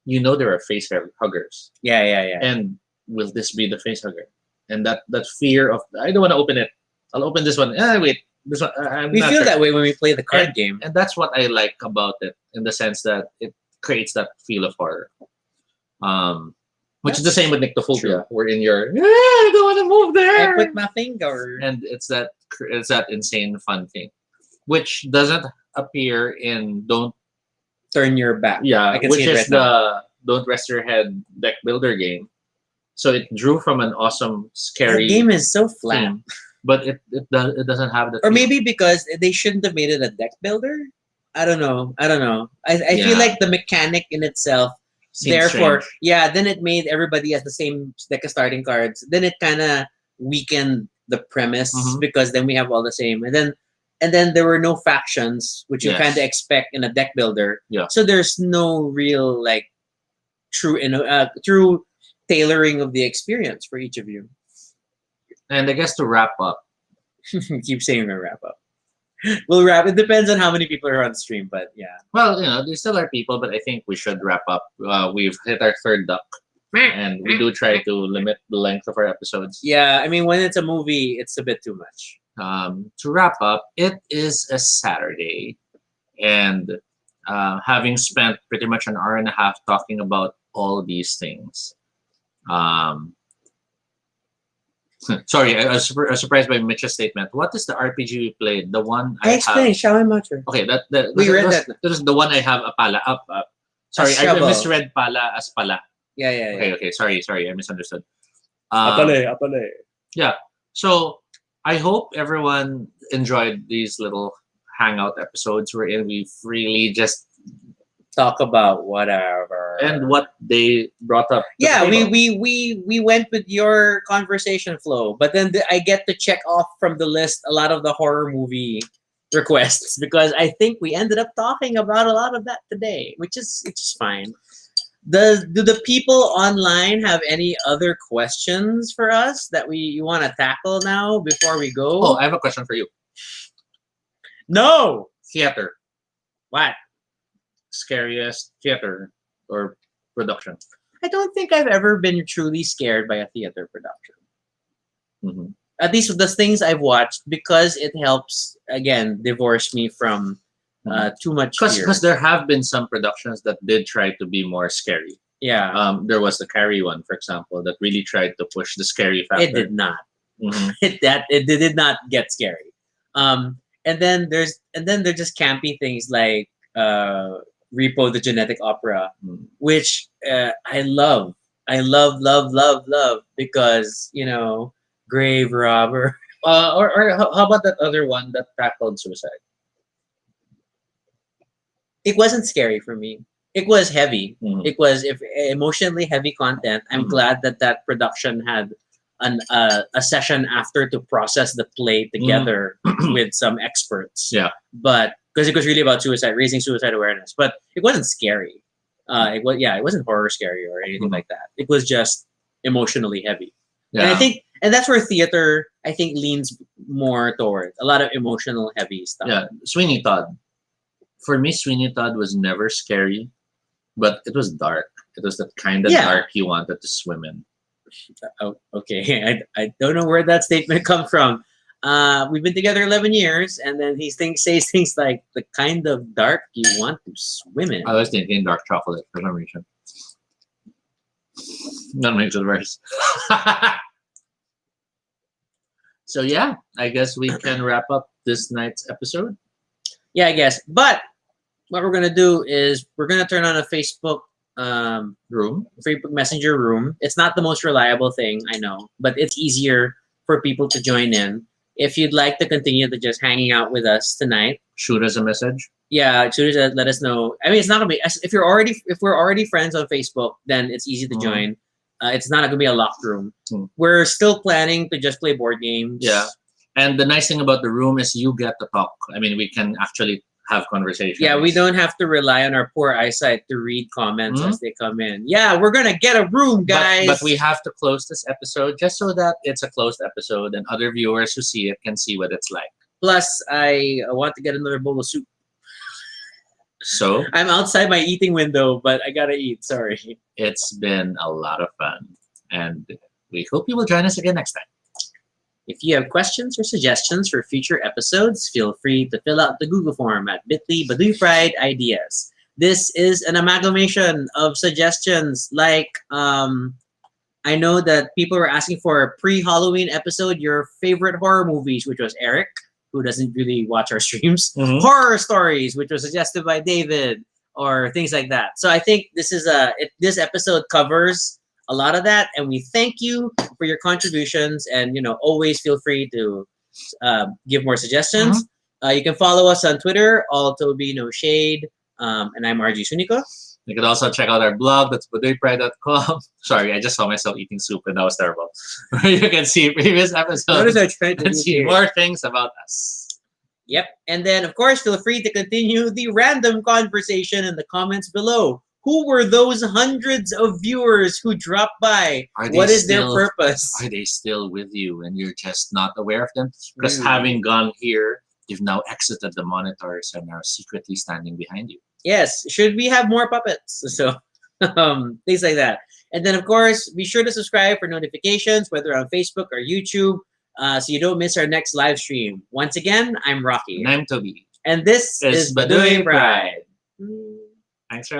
Speaker 1: you know there are face huggers.
Speaker 2: Yeah.
Speaker 1: And will this be the face hugger? And that fear of, I don't want to open it. I'll open this one. Wait, this one.
Speaker 2: We feel that way when we play the card game,
Speaker 1: and that's what I like about it, in the sense that it creates that feel of horror. Which is the same with Nyctophobia, wherein you're, I don't want to move there.
Speaker 2: I put my finger,
Speaker 1: and it's that insane fun thing, which doesn't appear in Don't
Speaker 2: Turn Your Back.
Speaker 1: Yeah,
Speaker 2: I can
Speaker 1: which
Speaker 2: see it
Speaker 1: is the Don't Rest Your Head deck builder game. So it drew from an awesome, scary.
Speaker 2: The game is so flat,
Speaker 1: theme, but it doesn't have that.
Speaker 2: Or maybe because they shouldn't have made it a deck builder. I don't know. I feel like the mechanic in itself. Therefore,
Speaker 1: strange.
Speaker 2: Then it made everybody has the same deck of starting cards. Then it kind of weakened the premise because then we have all the same, and then there were no factions, which you kind of expect in a deck builder.
Speaker 1: Yeah.
Speaker 2: So there's no real like true tailoring of the experience for each of you.
Speaker 1: And I guess to wrap up,
Speaker 2: keep saying we're gonna wrap up. We'll wrap. It depends on how many people are on stream, but yeah.
Speaker 1: Well, there still are people, but I think we should wrap up. We've hit our third duck, and we do try to limit the length of our episodes.
Speaker 2: Yeah, I mean, when it's a movie, it's a bit too much.
Speaker 1: To wrap up, it is a Saturday, and having spent pretty much an hour and a half talking about all these things, sorry, I was surprised by Mitch's statement. What is the RPG we played? The one
Speaker 2: I explained, Shaolin Master.
Speaker 1: Okay,
Speaker 2: we read that.
Speaker 1: That is the one I have. Pala up. Sorry, I misread Pala as Pala.
Speaker 2: Yeah.
Speaker 1: Okay. Sorry, I misunderstood.
Speaker 2: Apale.
Speaker 1: Yeah. So I hope everyone enjoyed these little hangout episodes wherein we freely just
Speaker 2: talk about whatever
Speaker 1: and what they brought up.
Speaker 2: Yeah, we went with your conversation flow, but then I get to check off from the list a lot of the horror movie requests because I think we ended up talking about a lot of that today, which is fine. Do the people online have any other questions for us that you want to tackle now before we go?
Speaker 1: Oh, I have a question for you.
Speaker 2: No!
Speaker 1: Theater.
Speaker 2: What?
Speaker 1: Scariest theater or production?
Speaker 2: I don't think I've ever been truly scared by a theater production. At least with the things I've watched, because it helps, again, divorce me from too much fear.
Speaker 1: Because there have been some productions that did try to be more scary.
Speaker 2: Yeah.
Speaker 1: There was the Carrie one, for example, that really tried to push the scary factor.
Speaker 2: It did not. It did not get scary. And then there's just campy things like Repo the Genetic Opera, which I love. I love because, grave robber.
Speaker 1: Or how about that other one that tackled suicide?
Speaker 2: It wasn't scary for me. It was heavy. It was emotionally heavy content. I'm glad that production had a session after to process the play together with some experts.
Speaker 1: Yeah.
Speaker 2: But because it was really about suicide, raising suicide awareness. But it wasn't scary. It wasn't horror scary or anything like that. It was just emotionally heavy.
Speaker 1: Yeah.
Speaker 2: And that's where theater I think leans more toward a lot of emotional heavy stuff.
Speaker 1: Yeah. Sweeney Todd. For me, Sweeney Todd was never scary, but it was dark. It was the kind of
Speaker 2: Yeah.
Speaker 1: dark you wanted to swim in.
Speaker 2: Oh, okay. I don't know where that statement comes from. We've been together 11 years, and then he says things like the kind of dark you want to swim in.
Speaker 1: I was thinking dark chocolate for some reason. That makes it worse. So yeah, I guess we can wrap up this night's episode.
Speaker 2: Yeah, I guess. But what we're gonna do is we're gonna turn on a Facebook
Speaker 1: Room.
Speaker 2: Facebook Messenger room. It's not the most reliable thing, I know, but it's easier for people to join in. If you'd like to continue to just hanging out with us tonight,
Speaker 1: Shoot us a message.
Speaker 2: yeah, shoot us, let us know. I mean, it's not gonna be if we're already friends on Facebook, then it's easy to join. It's not gonna be a locked room. We're still planning to just play board games.
Speaker 1: Yeah. And the nice thing about the room is you get to talk. I mean, we can actually have conversations.
Speaker 2: Yeah, we don't have to rely on our poor eyesight to read comments as they come in. Yeah, we're gonna get a room, guys.
Speaker 1: But we have to close this episode just so that it's a closed episode and other viewers who see it can see what it's like.
Speaker 2: Plus, I want to get another bowl of soup.
Speaker 1: So
Speaker 2: I'm outside my eating window, but I gotta eat. Sorry.
Speaker 1: it's been a lot of fun, and we hope you will join us again next time.
Speaker 2: If you have questions or suggestions for future episodes, feel free to fill out the Google form at bit.ly Baduy Pride Ideas. This is an amalgamation of suggestions like I know that people were asking for a pre-Halloween episode, your favorite horror movies, which was Eric, who doesn't really watch our streams. Horror stories, which was suggested by David, or things like that. So I think this is this episode covers a lot of that, and we thank you for your contributions. And always feel free to give more suggestions. You can follow us on Twitter, all Toby No Shade, and I'm RG Sunico.
Speaker 1: You can also check out our blog, that's baduypride.com. Sorry, I just saw myself eating soup and that was terrible. You can see previous episodes and see more things about us.
Speaker 2: Yep. And then, of course, feel free to continue the random conversation in the comments below. Who were those hundreds of viewers who dropped by? What is their purpose?
Speaker 1: Are they still with you and you're just not aware of them? Because having gone here, you've now exited the monitors and are secretly standing behind you.
Speaker 2: Yes. Should we have more puppets? So things like that. And then, of course, be sure to subscribe for notifications, whether on Facebook or YouTube, so you don't miss our next live stream. Once again, I'm Rocky.
Speaker 1: And I'm Toby.
Speaker 2: And this is Baduy Pride.
Speaker 1: Thanks for